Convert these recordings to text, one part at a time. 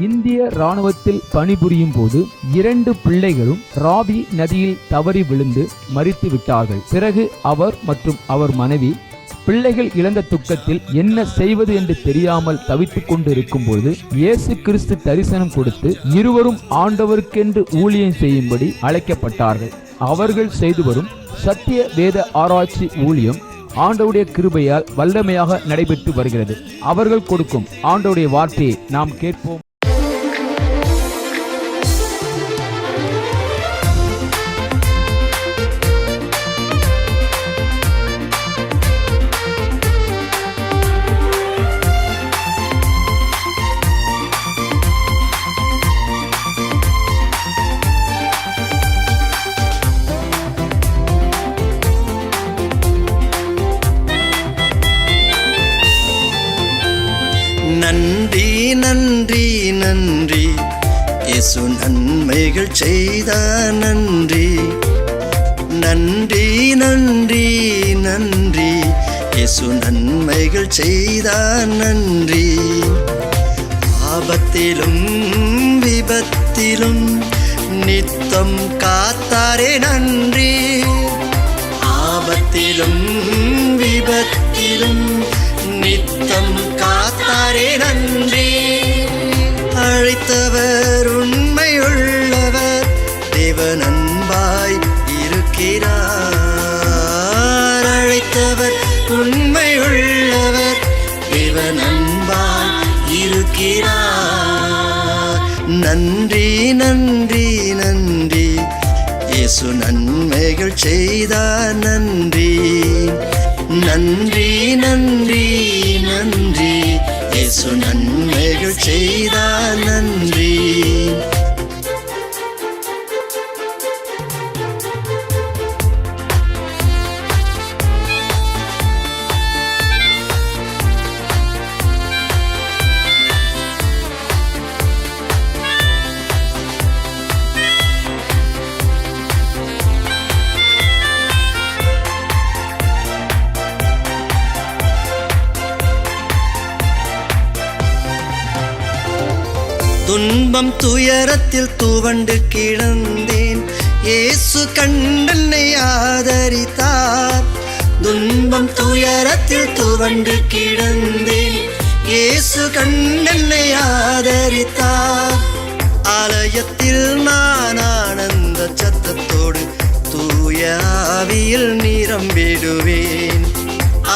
இந்திய இராணுவத்தில் பணிபுரியும் போது 2 பிள்ளைகளும் ராவி நதியில் தவறி விழுந்து மரித்து விட்டார்கள். பிறகு அவர் மற்றும் அவர் மனைவி பிள்ளைகள் இழந்த துக்கத்தில் என்ன செய்வது என்று தெரியாமல் தவித்துக் கொண்டு இருக்கும் பொழுது இயேசு கிறிஸ்து தரிசனம் கொடுத்து இருவரும் ஆண்டவருக்கென்று ஊழியம் செய்யும்படி அழைக்கப்பட்டார்கள். அவர்கள் செய்து வரும் சத்திய வேத ஆராய்ச்சி ஊழியம் ஆண்டவருடைய கிருபையால் வல்லமையாக நடைபெற்று வருகிறது. அவர்கள் கொடுக்கும் ஆண்டவருடைய வார்த்தையை நாம் கேட்போம். நன்றி நன்றி நன்றி இயேசு நன்மைகள் செய்தார். நன்றி நன்றி நன்றி நன்றி இயேசு நன்மைகள் செய்தார். நன்றி ஆபத்திலும் விபத்திலும் நித்தம் காத்தாரே. நன்றி ஆபத்திலும் விபத்திலும் நித்தம் காத்தாரே. நன்றி அழைத்தவர் உண்மையுள்ளவர், தேவன் அன்பாய் இருக்கிறார். அழைத்தவர் உண்மையுள்ளவர், தேவன் அன்பாய் இருக்கிறார். நன்றி நன்றி நன்றி இயேசு நன்மைகள் செய்தார். நன்றி நன்றி நன்றி நன்றி இயேசு நன்மைகள் செய்தார். நன்றி துன்பம் துயரத்தில் துவண்டு கிடந்தேன், இயேசு கண்டென்னை ஆதரித்தார். துன்பம் துயரத்தில் துவண்டு கிடந்தேன், இயேசு கண்டென்னை ஆதரித்தார். ஆலயத்தில் நான் ஆனந்த சத்தத்தோடு தூய ஆவியில் நிரம்பிடுவேன்.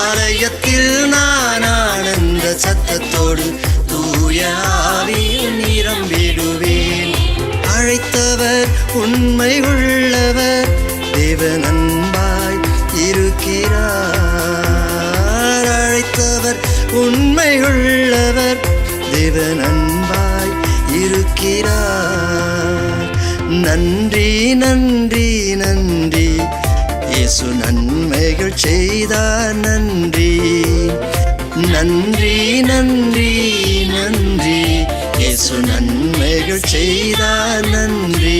ஆலயத்தில் நான் ஆனந்த சத்தத்தோடு தூய ஆவியில் நிரம்பிடுவேன். அழைத்தவர் உண்மை உள்ளவர், தேவன் அன்பாய் இருக்கிறார். அழைத்தவர் உண்மை உள்ளவர், தேவன் அன்பாய் இருக்கிறார். நன்றி நன்றி நன்றி இயேசு நன்மைகள் செய்தார். நன்றி நன்றி நன்றி நன்றி இயேசு நன்மைகள் செய்தார். நன்றி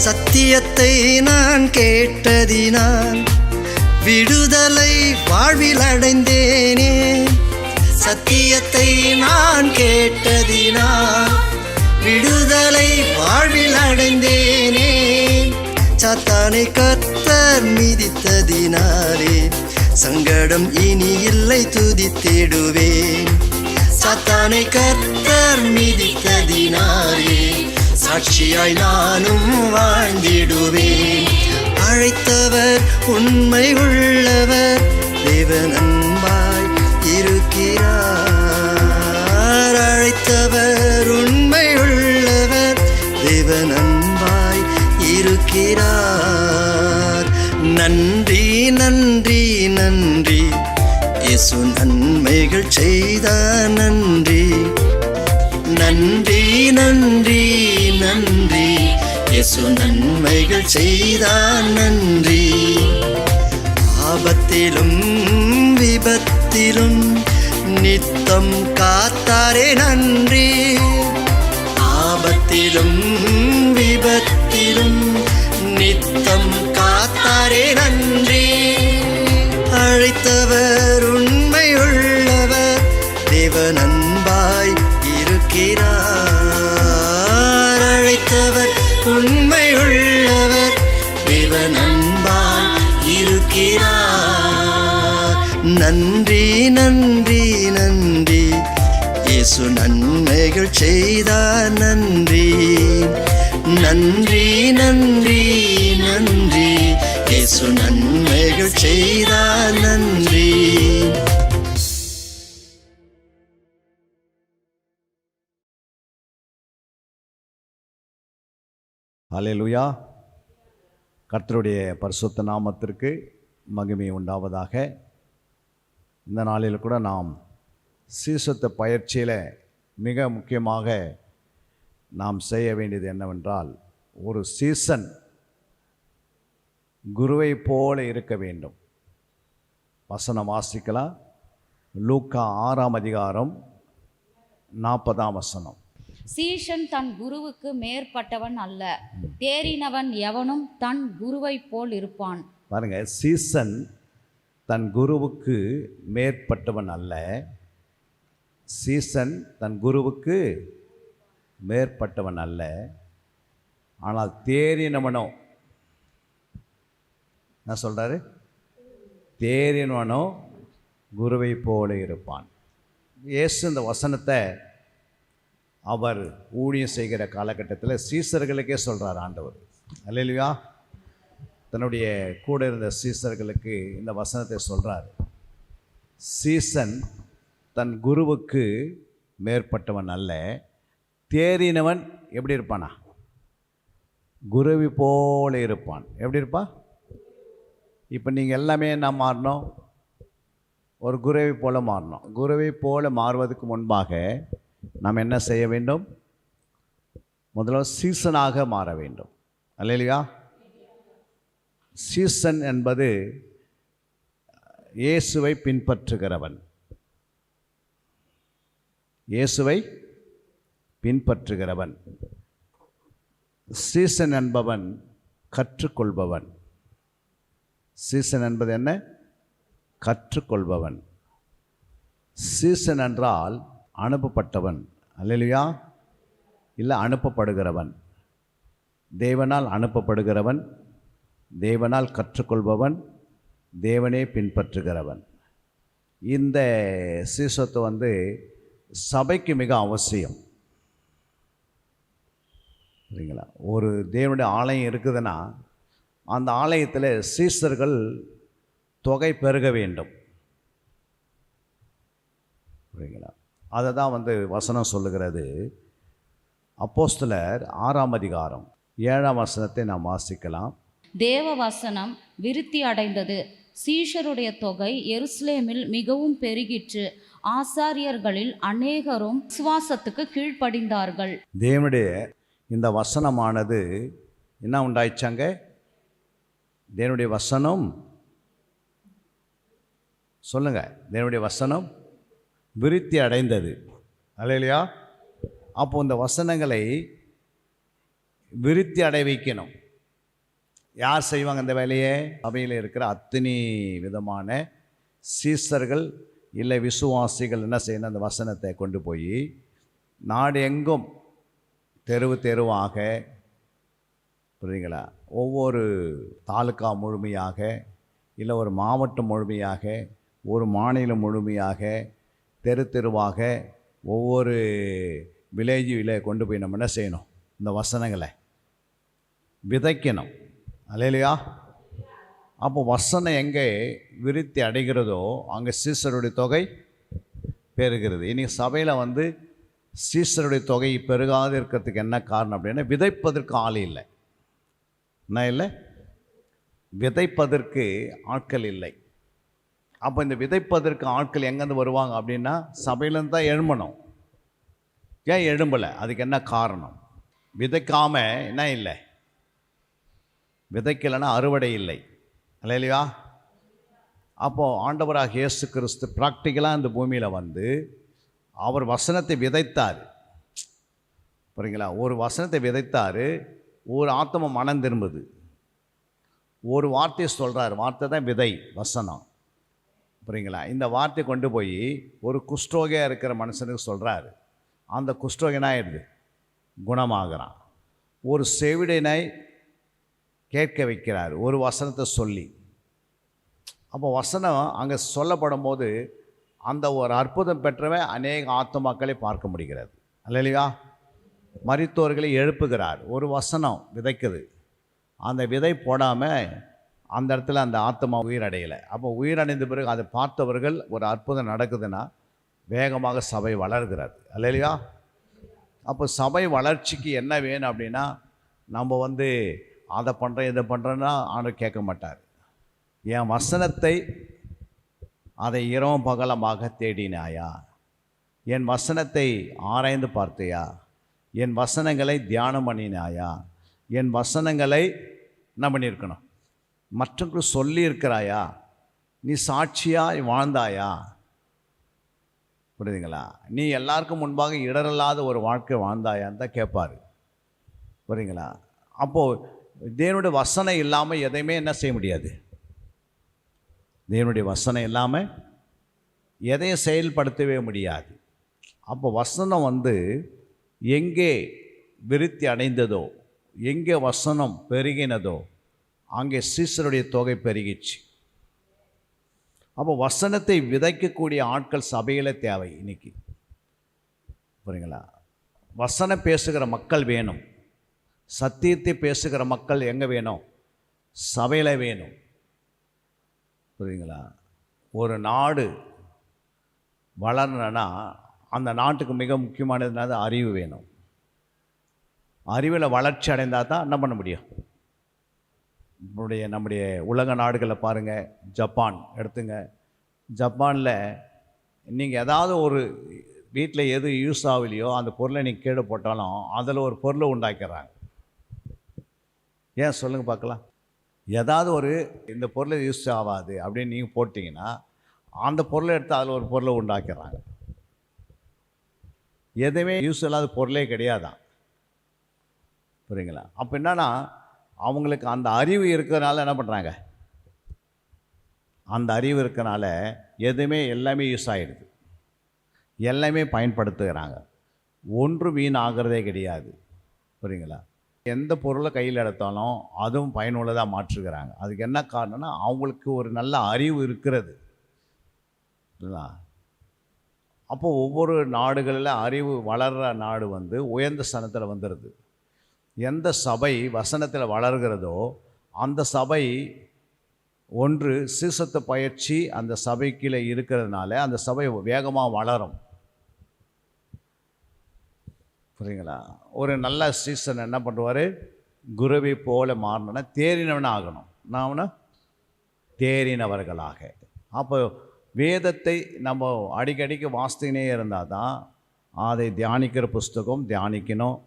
சத்தியத்தை நான் கேட்டதினால் விடுதலை வாழ்வில் அடைந்தேனே. சத்தியத்தை நான் கேட்டதினால் விடுதலை வாழ்வில் அடைந்தேனே. சாத்தானை கர்த்தர் மிதித்ததினாலே சங்கடம் இனி இல்லை துதித்திடுவேன். சாத்தானை கர்த்தர் மிதித்ததினாலே சாட்சியாய் நானும் வாழ்ந்திடுவேன். அழைத்தவர் உண்மை உள்ளவர், தேவன் அன்பாய் இருக்கிறார். அழைத்தவர் உண்மை உள்ளவர், தேவன் அன்பாய் இருக்கிறார். நன்றி நன்றி நன்றி இயேசு நன்மைகள் செய்தார். நன்றி நன்றி நன்றி நன்றி இயேசு நன்மைகள் செய்தார் நன்றி. ஆபத்திலும் விபத்திலும் நித்தம் காத்தாரே நன்றி. ஆபத்திலும் விபத்திலும் நித்தம் காத்தாரே நன்றி. அழைத்தவர் உண்மை உள்ளவர், தேவன் அன்பாய் இருக்கிறார். அழைத்தவர் உண்மை உள்ளவர், தேவன் அன்பாய் இருக்கிறார். நன்றி நன்றி நன்றி இயேசு நன்மைகள் செய்தார் நன்றி. நன்றி நன்றி நன்றி இயேசு நன்மைகள் செய்தார் நன்றி. ஹல்லேலூயா. கர்த்தருடைய பரிசுத்த நாமத்திற்கு மகிமை உண்டாவதாக. இந்த நாளில் கூட நாம் சீசத்த பயிற்சியில் மிக முக்கியமாக நாம் செய்ய வேண்டியது என்னவென்றால், ஒரு சீசன் குருவை போல இருக்க வேண்டும். வசனம் வாசிக்கலாம். லூக்கா 6ஆம் அதிகாரம் 40ஆம் வசனம். சீஷன் தன் குருவுக்கு மேற்பட்டவன் அல்ல, தேறினவன் எவனும் தன் குருவை போல் இருப்பான். பாருங்க, சீசன் தன் குருவுக்கு மேற்பட்டவன் அல்ல, சீசன் தன் குருவுக்கு மேற்பட்டவன் அல்ல, ஆனால் தேறினவனோ, என்ன சொல்கிறாரு? தேறினவனோ குருவை போல இருப்பான். இயேசு இந்த வசனத்தை அவர் ஊழியம் செய்கிற காலகட்டத்தில் சீசர்களுக்கே சொல்கிறார் ஆண்டவர். அல்லேலூயா. தன்னுடைய கூட இருந்த சீசர்களுக்கு இந்த வசனத்தை சொல்கிறார். சீசன் தன் குருவுக்கு மேற்பட்டவன் அல்ல, தேறினவன் எப்படி இருப்பானா? குருவி போல இருப்பான். எப்படி இருப்பான்? இப்போ நீங்கள் எல்லாமே என்ன மாறணும்? ஒரு குருவி போல மாறணும். குருவி போல மாறுவதற்கு முன்பாக நாம் என்ன செய்ய வேண்டும்? முதல்ல சீசனாக மாற வேண்டும். அல்லேலூயா. சீசன் என்பது இயேசுவை பின்பற்றுகிறவன். இயேசுவை பின்பற்றுகிறவன். சீசன் என்பவன் கற்றுக்கொள்பவன். சீசன் என்பது என்ன? கற்றுக்கொள்பவன். சீசன் என்றால் அனுப்பப்பட்டவன். அல்லேலூயா. இல்லை, அனுப்பப்படுகிறவன். தேவனால் அனுப்பப்படுகிறவன், தேவனால் கற்றுக்கொள்பவன், தேவனே பின்பற்றுகிறவன். இந்த சீசத்தை சபைக்கு மிக அவசியம். சரிங்களா? ஒரு தேவனுடைய ஆலயம் இருக்குதுன்னா அந்த ஆலயத்தில் சீசர்கள் தொகை பெருக வேண்டும். சரிங்களா? அதை தான் வசனம் சொல்லுகிறது. அப்போஸ்தலர் 6ஆம் அதிகாரம் 7ஆம் வசனத்தை நாம் வாசிக்கலாம். தேவ வசனம் விருத்தி அடைந்தது, சீஷருடைய தொகை எருசலேமில் மிகவும் பெருகிற்று, ஆசாரியர்களில் அநேகரும் விசுவாசத்துக்கு கீழ்ப்படிந்தார்கள். தேவனுடைய இந்த வசனமானது என்ன உண்டாயிச்சாங்க? தேவனுடைய வசனம், சொல்லுங்க, தேவனுடைய வசனம் விருத்தி அடைந்தது. அல்லேலூயா. அப்போ இந்த வசனங்களை விருத்தி அடை வைக்கணும். யார் செய்வாங்க இந்த வேலையை? சபையில் இருக்கிற அத்தனை விதமான சீசர்கள் இல்லை விசுவாசிகள் என்ன செய்யணும்? அந்த வசனத்தை கொண்டு போய் நாடு எங்கும் தெருவு தெருவாக, புரியுங்களா, ஒவ்வொரு தாலுக்கா முழுமையாக, இல்லை ஒரு மாவட்டம் முழுமையாக, ஒரு மாநிலம் முழுமையாக, தெரு தெருவாக, ஒவ்வொரு வில்லேஜில் கொண்டு போய் நம்ம என்ன செய்யணும்? இந்த வசனங்களை விதைக்கணும். அல்லேலூயா. அப்போ வசனம் எங்கே விருத்தி அடைகிறதோ அங்கே சீசருடைய தொகை பெருகிறது. இன்றைக்கி சபையில் சீசருடைய தொகை பெருகாது இருக்கிறதுக்கு என்ன காரணம் அப்படின்னா, விதைப்பதற்கு ஆள் இல்லை. என்ன இல்லை? விதைப்பதற்கு ஆட்கள் இல்லை. அப்போ இந்த விதைப்பதற்கு ஆட்கள் எங்கேருந்து வருவாங்க அப்படின்னா, சபையிலேருந்து தான் எழும்பணும். ஏன் எழும்பலை? அதுக்கு என்ன காரணம்? விதைக்காம என்ன இல்லை? விதைக்கலைன்னா அறுவடை இல்லை. இல்லையா? அப்போது ஆண்டவராக இயேசு கிறிஸ்து ப்ராக்டிக்கலாக இந்த பூமியில் வந்து அவர் வசனத்தை விதைத்தார். புரியுங்களா? ஒரு வசனத்தை விதைத்தார், ஒரு ஆத்ம மனம் திரும்புது. ஒரு வார்த்தையை சொல்கிறார், வார்த்தை தான் விதை, வசனம். புரியுங்களா? இந்த வார்த்தையை கொண்டு போய் ஒரு குஷ்டரோகியாக இருக்கிற மனுஷனுக்கு சொல்கிறாரு. அந்த குஷ்டரோகினா ஆயிடுது, குணமாகறான். ஒரு செவிடனை கேட்க வைக்கிறார் ஒரு வசனத்தை சொல்லி. அப்போ வசனம் அங்கே சொல்லப்படும் போது அந்த ஒரு அற்புதம் பெற்றவன் அநேக ஆத்துமாக்களை பார்க்க முடிகிறது. அல்லையா? மரித்தோர்களை எழுப்புகிறார், ஒரு வசனம் விதைக்குது. அந்த விதை போடாமல் அந்த இடத்துல அந்த ஆத்மா உயிரடையலை. அப்போ உயிரடைந்த பிறகு அதை பார்த்தவர்கள் ஒரு அற்புதம் நடக்குதுன்னா வேகமாக சபை வளர்கிறது. அல்லையா? அப்போ சபை வளர்ச்சிக்கு என்ன வேணும் அப்படின்னா, நம்ம வந்து அதை பண்ணுறேன் இதை பண்ணுறேன்னா ஆண்டவர் கேட்க மாட்டார். என் வசனத்தை அதை இரவும் பகலமாக தேடினாயா? என் வசனத்தை ஆராய்ந்து பார்த்தியா? என் வசனங்களை தியானம் பண்ணினாயா? என் வசனங்களை என்ன பண்ணியிருக்கணும்? மற்றவங்களுக்கு சொல்லியிருக்கிறாயா? நீ சாட்சியாய் வாழ்ந்தாயா? புரியுதுங்களா? நீ எல்லாருக்கும் முன்பாக இடரல்லாத ஒரு வாழ்க்கை வாழ்ந்தாயான்னு தான் கேட்பார். புரியுதுங்களா? அப்போது தேவனுடைய வசனம் இல்லாமல் எதையுமே என்ன செய்ய முடியாது. தேவனுடைய வசனம் இல்லாமல் எதையும் செயல்படுத்தவே முடியாது. அப்போ வசனம் வந்து எங்கே விருத்தி அடைந்ததோ, எங்கே வசனம் பெருகினதோ அங்கே சீசருடைய தொகை பெருகிச்சு. அப்போ வசனத்தை விதைக்கக்கூடிய ஆட்கள் சபையில் தேவை இன்னைக்கு. புரியுங்களா? வசனம் பேசுகிற மக்கள் வேணும். சத்தியத்தை பேசுகிற மக்கள் எங்கே வேணும்? சபையில் வேணும். புரியுங்களா? ஒரு நாடு வளரணுன்னா அந்த நாட்டுக்கு மிக முக்கியமானதுனால அறிவு வேணும். அறிவில் வளர்ச்சி அடைந்தால் தான் என்ன பண்ண முடியும்? நம்முடைய உலக நாடுகளை பாருங்கள். ஜப்பான் எடுத்துங்க. ஜப்பானில் நீங்கள் ஏதாவது ஒரு வீட்டில் எது யூஸ் ஆகலையோ அந்த பொருளை நீங்கள் கீழே போட்டாலும் அதில் ஒரு பொருளை உண்டாக்கிறாங்க. ஏன் சொல்லுங்கள் பார்க்கலாம். ஏதாவது ஒரு இந்த பொருளை யூஸ் ஆகாது அப்படின்னு நீங்கள் போட்டிங்கன்னா அந்த பொருளை எடுத்து அதில் ஒரு பொருளை உண்டாக்கிறாங்க. எதுவுமே யூஸ் இல்லாத பொருளே கிடையாதான். புரியுங்களா? அப்போ என்னன்னா அவங்களுக்கு அந்த அறிவு இருக்கிறதுனால என்ன பண்ணுறாங்க? அந்த அறிவு இருக்கிறனால எதுவுமே எல்லாமே யூஸ் ஆகிடுது, எல்லாமே பயன்படுத்துகிறாங்க. ஒன்று வீண் ஆகிறதே கிடையாது. புரியுங்களா? எந்த பொருளை கையில் எடுத்தாலும் அதுவும் பயனுள்ளதாக மாற்றுகிறாங்க. அதுக்கு என்ன காரணம்னா அவங்களுக்கு ஒரு நல்ல அறிவு இருக்கிறது. அப்போது ஒவ்வொரு நாடுகளில் அறிவு வளர்கிற நாடு வந்து உயர்ந்த ஸ்தானத்தில் வந்துடுது. எந்த சபை வசனத்தில் வளர்கிறதோ அந்த சபை ஒன்று சீசத்தை பயிற்சி அந்த சபைக்குள்ளே இருக்கிறதுனால அந்த சபை வேகமாக வளரும். புரியுங்களா? ஒரு நல்ல சீசன் என்ன பண்ணுவார்? குருவை போல மாறணும்னா தேறினவனாக ஆகணும். நான் தேறினவர்களாக. அப்போ வேதத்தை நம்ம அடிக்கடிக்கு வாசித்துக்கினே இருந்தால் தான் அதை தியானிக்கிற புஸ்தகம் தியானிக்கணும்,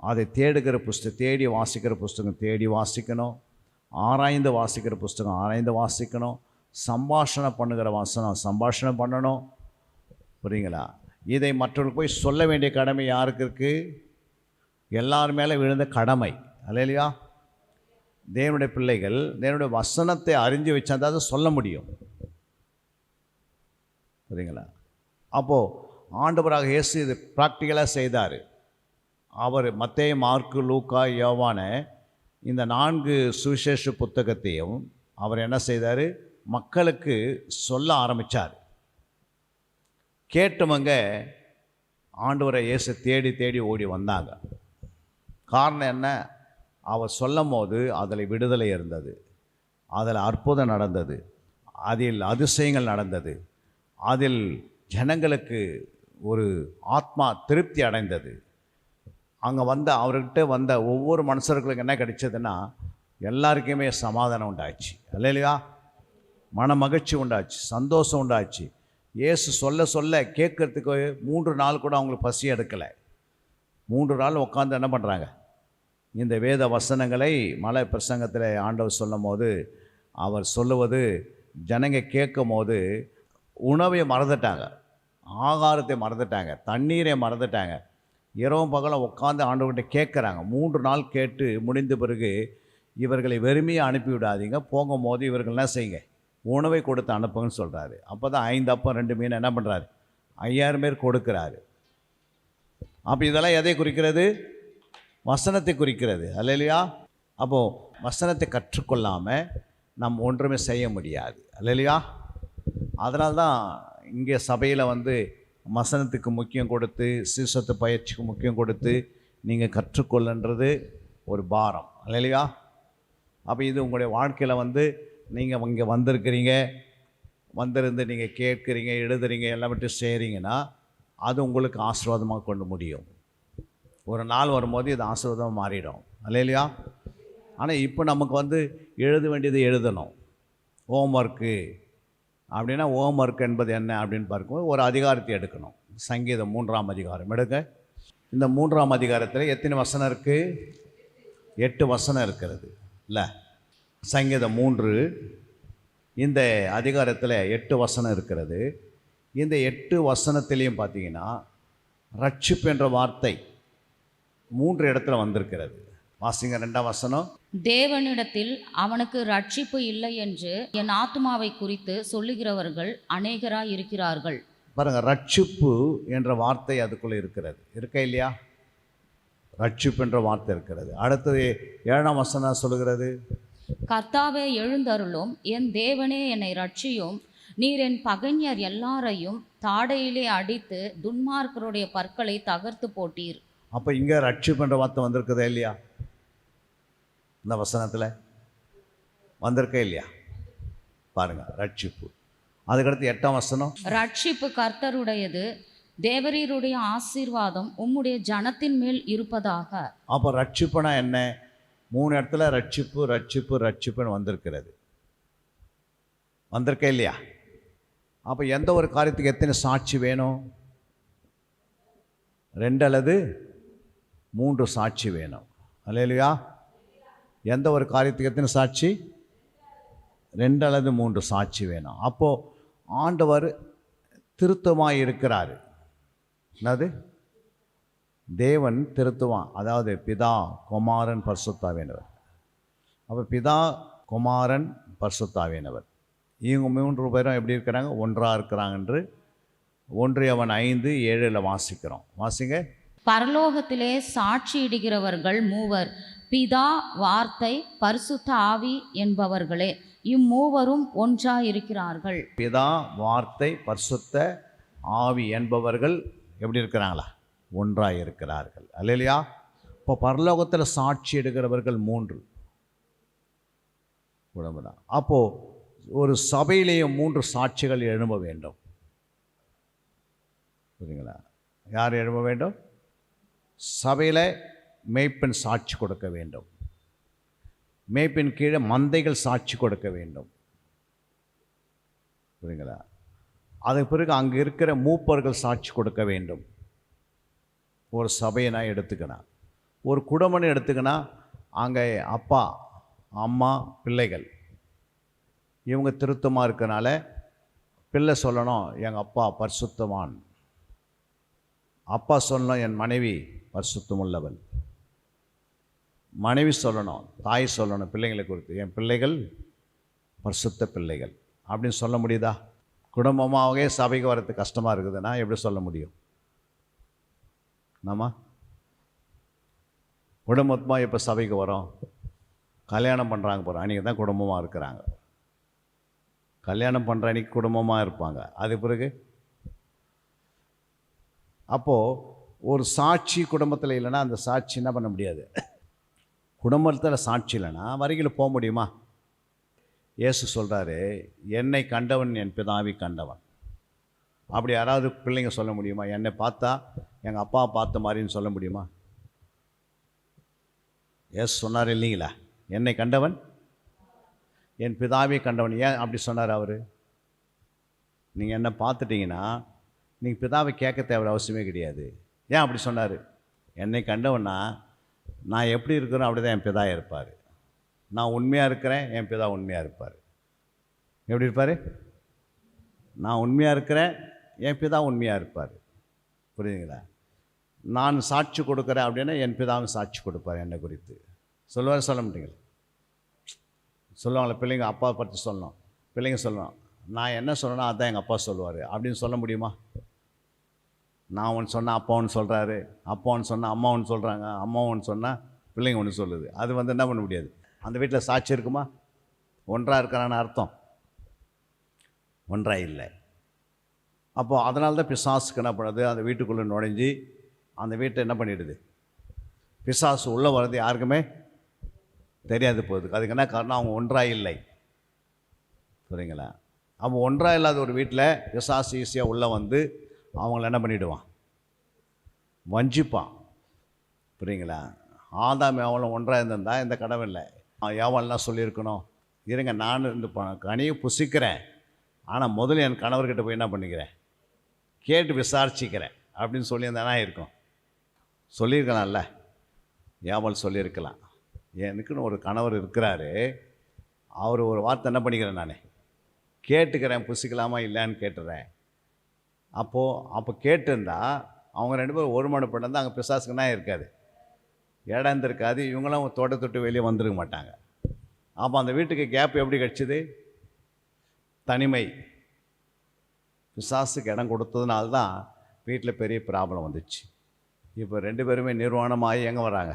அதை தேடுகிற புஸ்தகம் தேடி வாசிக்கிற புஸ்தகம் தேடி வாசிக்கணும், ஆராய்ந்து வாசிக்கிற புஸ்தகம் ஆராய்ந்து வாசிக்கணும், சம்பாஷணம் பண்ணுகிற வசனம் சம்பாஷணம் பண்ணணும். புரியுங்களா? இதை மற்றவர்களுக்கு போய் சொல்ல வேண்டிய கடமை யாருக்கு இருக்குது? எல்லார் மேலே விழுந்த கடமை. அல்லையா? தேவனுடைய பிள்ளைகள் தேவனுடைய வசனத்தை அறிஞ்சு வச்சா தான் சொல்ல முடியும். புரியுங்களா? அப்போது ஆண்டவராக இயேசு இது ப்ராக்டிக்கலாக செய்தார். அவர் மத்தேயு, மார்க்கு, லூக்கா, யோவான இந்த 4 சுவிசேஷ புத்தகத்தையும் அவர் என்ன செய்தார்? மக்களுக்கு சொல்ல ஆரம்பித்தார். கேட்டவங்க ஆண்டவரை இயேசு தேடி தேடி ஓடி வந்தாங்க. காரணம் என்ன? அவர் சொல்லும் போது அதில் விடுதலை இருந்தது, அதில் அற்புதம் நடந்தது, அதில் அதிசயங்கள் நடந்தது, அதில் ஜனங்களுக்கு ஒரு ஆத்மா திருப்தி அடைந்தது. அங்கே வந்த அவர்கிட்ட வந்த ஒவ்வொரு மனுஷர்களுக்கு என்ன கிடைச்சதுன்னா எல்லாருக்குமே சமாதானம் உண்டாச்சு. இல்லையா? மன மகிழ்ச்சி உண்டாச்சு, சந்தோஷம் உண்டாச்சு. இயேசு சொல்ல சொல்ல கேட்கறதுக்கு 3 நாள் கூட அவங்களுக்கு பசி எடுக்கலை. 3 நாள் உட்காந்து என்ன பண்ணுறாங்க, இந்த வேத வசனங்களை மலை பிரசங்கத்தில் ஆண்டவர் சொல்லும் போது அவர் சொல்லுவது ஜனங்க கேட்கும் போது உணவை மறந்துட்டாங்க, ஆகாரத்தை மறந்துட்டாங்க, தண்ணீரை மறந்துட்டாங்க. இரவும் பகலும் உட்காந்து ஆண்டவர்கிட்ட கேட்குறாங்க. 3 நாள் கேட்டு முடிந்த பிறகு இவர்களை வெறுமையாக அனுப்பிவிடாதீங்க, போகும்போது இவர்கள் என்ன செய்யுங்க, உணவை கொடுத்து அனுப்புங்கன்னு சொல்கிறாரு. அப்போ தான் 5 அப்பம் 2 மீன் என்ன பண்ணுறாரு, 5000 பேர் கொடுக்குறாரு. அப்போ இதெல்லாம் எதை குறிக்கிறது, வசனத்தை குறிக்கிறது. அல்லேலூயா. அப்போது வசனத்தை கற்றுக்கொள்ளாமல் நம்ம ஒன்றுமே செய்ய முடியாது. அல்லேலூயா. அதனால தான் இங்கே சபையில் வசனத்துக்கு முக்கியம் கொடுத்து, சீசத்து பயிற்சிக்கு முக்கியம் கொடுத்து நீங்கள் கற்றுக்கொள்ளுன்றது ஒரு பாரம். அல்லேலூயா. அப்போ இது உங்களுடைய வாழ்க்கையில் நீங்கள் இங்கே வந்திருக்கிறீங்க, வந்திருந்து நீங்கள் கேட்குறீங்க, எழுதுறீங்க, எல்லாவற்றையும் செய்கிறீங்கன்னா அது உங்களுக்கு ஆசீர்வாதமாக கொண்டு முடியும். ஒரு நாள் வரும்போது இது ஆசீர்வாதமாக மாறிடும். அல்லேலூயா. ஆனால் இப்போ நமக்கு எழுத வேண்டியது எழுதணும். ஹோம்ஒர்க்கு அப்படின்னா ஹோம்ஒர்க் என்பது என்ன அப்படின்னு பார்க்கும்போது ஒரு அதிகாரத்தை எடுக்கணும். சங்கீதம் 3ஆம் அதிகாரம் எடுக்க. இந்த 3ஆம் அதிகாரத்தில் எத்தனை வசனம் இருக்குது, 8 வசனம் இருக்கிறது இல்லை. சங்கீதம் 3 இந்த அதிகாரத்தில் 8 வசனம் இருக்கிறது. இந்த 8 வசனத்திலையும் பார்த்தீங்கன்னா ரட்சிப்பு என்ற வார்த்தை 3 இடத்துல வந்திருக்கிறது. வாசிங்க 2ஆம் வசனம். தேவனிடத்தில் அவனுக்கு ரட்சிப்பு இல்லை என்று என் ஆத்துமாவை குறித்து சொல்லுகிறவர்கள் அநேகராய் இருக்கிறார்கள். பாருங்க, ரட்சிப்பு என்ற வார்த்தை அதுக்குள்ளே இருக்கிறது, இருக்கா இல்லையா? ரட்சிப்பு என்ற வார்த்தை இருக்கிறது. அடுத்தது 7ஆம் வசனம் சொல்லுகிறது, கர்த்தாவே எழுந்தருளும், என் தேவனே என்னை ரட்சியும், நீர் என் பகைஞர் எல்லாரையும் தாடையிலே அடித்து துன்மார்க்கருடைய பற்களை தகர்த்து போட்டீர். அப்போ இங்கே ரட்சிப்பு என்ற வார்த்தை வந்திருக்குதா இல்லையா? இந்த வசனத்தில் வந்திருக்கே இல்லையா? பாருங்க, ரட்சிப்பு. அதுக்கடுத்து 8ஆம் வசனம், ரட்சிப்பு கர்த்தருடையது, தேவரீருடைய ஆசீர்வாதம் உம்முடைய ஜனத்தின் மேல் இருப்பதாக. அப்போ ரட்சிப்புனா என்ன? 3 இடத்துல ரட்சிப்பு ரட்சிப்பு ரட்சிப்புன்னு வந்திருக்கிறது, வந்திருக்கே இல்லையா? அப்போ எந்த ஒரு காரியத்துக்கு எத்தனை சாட்சி வேணும்? 2 அல்லது 3 சாட்சி வேணும். அல்லேலூயா. எந்த ஒரு காரியத்துக்கு எத்தனை சாட்சி? 2 அல்லது 3 சாட்சி வேணும். அப்போது ஆண்டவர் திருத்தமாக இருக்கிறார். என்னது? தேவன் திருத்துவான், அதாவது பிதா குமாரன் பரிசுத்தாவியானவர். அப்போ பிதா குமாரன் பரிசுத்தாவியானவர் இவங்க 3 பேரும் எப்படி இருக்கிறாங்க? ஒன்றாக இருக்கிறாங்க என்று 1 யோவான் 5:7 வாசிக்கிறோம். வாசிங்க. பரலோகத்திலே சாட்சியிடுகிறவர்கள் 3, பிதா, வார்த்தை, பரிசுத்த ஆவி என்பவர்களே. இம்மூவரும் ஒன்றாயிருக்கிறார்கள். பிதா, வார்த்தை, பரிசுத்த ஆவி என்பவர்கள் எப்படி இருக்கிறாங்களா? ஒன்றாக இருக்கிறார்கள். அல்லேலூயா. இப்போ பரலோகத்தில் சாட்சி எடுக்கிறவர்கள் 3 உடம்பு தான். அப்போது ஒரு சபையிலேயும் 3 சாட்சிகள் எழும்ப வேண்டும். புரியுங்களா? யார் எழும்ப வேண்டும்? சபையில் மேய்ப்பன் சாட்சி கொடுக்க வேண்டும். மேய்ப்பின் கீழே மந்தைகள் சாட்சி கொடுக்க வேண்டும். புரியுங்களா? அதுக்கு பிறகு அங்கே இருக்கிற மூப்பர்கள் சாட்சி கொடுக்க வேண்டும். ஒரு சபையை நான் எடுத்துக்கினா, ஒரு குடும்பம்னு எடுத்துக்கினா, அங்கே அப்பா, அம்மா, பிள்ளைகள் இவங்க திருத்தமாக இருக்கனால பிள்ளை சொல்லணும் எங்கள் அப்பா பரிசுத்தவான், அப்பா சொல்லணும் என் மனைவி பரிசுத்தம் உள்ளவள், மனைவி சொல்லணும், தாய் சொல்லணும் பிள்ளைங்களை குறித்து என் பிள்ளைகள் பரிசுத்த பிள்ளைகள் அப்படின்னு சொல்ல முடியுதா? குடும்பமாகவே சபைக்கு வர்றது கஷ்டமாக இருக்குதுன்னா எப்படி சொல்ல முடியும்? நம்ம குடும்பமாக இப்போ சபைக்கு வரோம், கல்யாணம் பண்ணுறாங்க போகிறோம், அன்றைக்கி தான் குடும்பமாக இருக்கிறாங்க. கல்யாணம் பண்ணுற அன்றைக்கி குடும்பமாக இருப்பாங்க. அது பிறகு அப்போது ஒரு சாட்சி குடும்பத்தில் இல்லைன்னா அந்த சாட்சி என்ன பண்ண முடியாது. குடும்பத்தில் சாட்சி இல்லைன்னா வரிகள் போக முடியுமா? இயேசு சொல்கிறாரு, என்னை கண்டவன் என் பிதாவை கண்டவன். அப்படி யாராவது பிள்ளைங்க சொல்ல முடியுமா? என்னை பார்த்தா எங்கள் அப்பா பார்த்த மாதிரின்னு சொல்ல முடியுமா? இயேசு சொன்னார் இல்லைங்களா, என்னை கண்டவன் என் பிதாவை கண்டவன். ஏன் அப்படி சொன்னார் அவர்? நீங்கள் என்ன பார்த்துட்டிங்கன்னா நீங்கள் பிதாவை கேட்க தேவை அவசியமே கிடையாது. ஏன் அப்படி சொன்னார்? என்னை கண்டவன்னா நான் எப்படி இருக்கிறேன் அப்படி தான் என் பிதா இருப்பார். நான் உண்மையாக இருக்கிறேன், என் பிதா உண்மையாக இருப்பார். எப்படி இருப்பார்? நான் உண்மையாக இருக்கிறேன், என் பிதா உண்மையாக இருப்பார். புரியுதுங்களா? நான் சாட்சி கொடுக்குறேன் அப்படின்னா என் பிதாவும் சாட்சி கொடுப்பார் என்னை குறித்து. சொல்லுவார், சொல்ல மாட்டீங்களா? சொல்லுவாங்களே பிள்ளைங்க அப்பா பற்றி சொல்லணும், பிள்ளைங்க சொல்லணும், நான் என்ன சொல்லணும் அதுதான் எங்கள் அப்பா சொல்லுவார் அப்படின்னு சொல்ல முடியுமா? நான் ஒன்று சொன்னால் அப்பா ஒன்று சொல்கிறாரு, அப்பா ஒன்று சொன்னால் அம்மா ஒன்று சொல்கிறாங்க, அம்மா ஒன்று சொன்னால் பிள்ளைங்க ஒன்று சொல்லுது. அது என்ன பண்ண முடியாது. அந்த வீட்டில் சாட்சி இருக்குமா? ஒன்றாக இருக்கிறான்னு அர்த்தம் ஒன்றாக இல்லை. அப்போது அதனால தான் பிசாசுக்கு என்ன பண்ணுறது, அந்த வீட்டுக்குள்ளே நுழைஞ்சி அந்த வீட்டை என்ன பண்ணிடுது? பிசாசு உள்ளே வர்றது யாருக்குமே தெரியாது போகுது. அதுக்கு என்ன காரணம்? அவங்க ஒன்றாக இல்லை. புரியுங்களா? அப்போ ஒன்றாக இல்லாத ஒரு வீட்டில் பிசாசு ஈஸியாக உள்ளே வந்து அவங்கள என்ன பண்ணிவிடுவான்? வஞ்சிப்பான். புரியுங்களா? ஆதாம் ஏவாளும் ஒன்றாக இருந்திருந்தா இந்த கடமை இல்லை. ஏவாள்லாம் சொல்லியிருக்கணும், இருங்க நான் இந்த கனியை புசிக்கிறேன், ஆனால் முதல்ல என் கணவர்கிட்ட போய் என்ன பண்ணிக்கிறேன், கேட்டு விசாரிச்சிக்கிறேன் அப்படின்னு சொல்லியிருந்தானா இருக்கும். சொல்லியிருக்கலாம்ல, ஏவாள் சொல்லியிருக்கலாம். எனக்குன்னு ஒரு கணவர் இருக்கிறாரு, அவர் ஒரு வார்த்தை என்ன பண்ணிக்கிறேன், நான் கேட்டுக்கிறேன், புசிக்கலாமா இல்லைன்னு கேட்டுறேன். அப்போ கேட்டிருந்தா அவங்க 2 பேரும் ஒருமனப்பட்டிருந்தால் அங்கே பிசாசுக்குன்னா இருக்காது, இடம் இருந்திருக்காது, இவங்களும் தோட்டத்தொட்டு வெளியே வந்துருக்க மாட்டாங்க. அப்போ அந்த வீட்டுக்கு கேப் எப்படி கிடச்சிது? தனிமை. பிசாசுக்கு இடம் கொடுத்ததுனால தான் வீட்டில் பெரிய ப்ராப்ளம் வந்துச்சு. இப்போ 2 பேருமே நிர்வாணமாகி எங்கே வராங்க?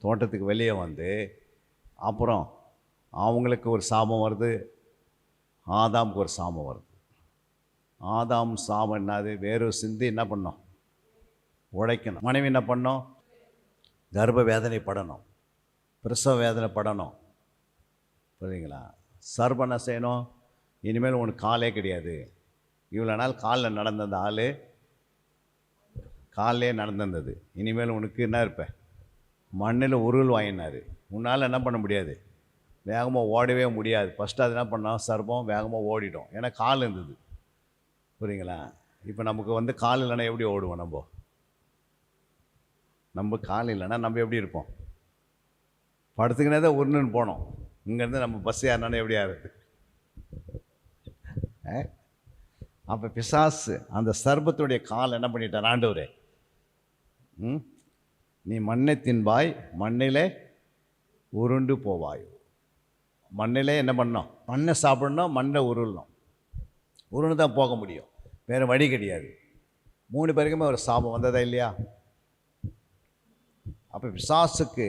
தோட்டத்துக்கு வெளியே வந்து அப்புறம் அவங்களுக்கு ஒரு சாபம் வருது, ஆதாமுக்கு ஒரு சாபம் வருது. ஆதாம் சாபம் என்னது? வேறு சிந்தி என்ன பண்ணோம்? உழைக்கணும். மனைவி என்ன பண்ணோம்? கர்ப்ப வேதனை படணும், பிரசவ வேதனை படணும். புரியுதுங்களா? சர்பம் என்ன செய்யணும்? இனிமேல் உனக்கு காலே கிடையாது. இவ்வளோ நாள் காலில் நடந்த ஆள் காலிலே நடந்திருந்தது, இனிமேல் உனக்கு என்ன இருப்ப? மண்ணில் உருள் வாங்கினார். உன்னால் என்ன பண்ண முடியாது, வேகமாக ஓடவே முடியாது. ஃபஸ்ட்டு அது என்ன பண்ணோம்? சர்பம் வேகமாக ஓடிடும், ஏன்னா கால் இருந்தது. புரியுங்களா? இப்போ நமக்கு கால் இல்லைன்னா எப்படி ஓடுவோம்? நம்ம கால் இல்லைன்னா நம்ம எப்படி இருப்போம்? படுத்துக்கினே தான் உருணுன்னு போனோம். இங்கேருந்து நம்ம பஸ் ஏறினாலும் எப்படி ஆறுது? அப்போ பிசாசு அந்த சர்பத்துடைய கால் என்ன பண்ணிட்டார் ஆண்டவரே? நீ மண்ணை தின்பாய், மண்ணிலே உருண்டு போவாய். மண்ணிலே என்ன பண்ணோம்? மண்ணை சாப்பிடணும், மண்ணை உருளணும். உருண்டு தான் போக முடியும், வேறு வழி கிடையாது. 3 பேருக்குமே ஒரு சாபம் வந்ததா இல்லையா? அப்போ பிசாசுக்கு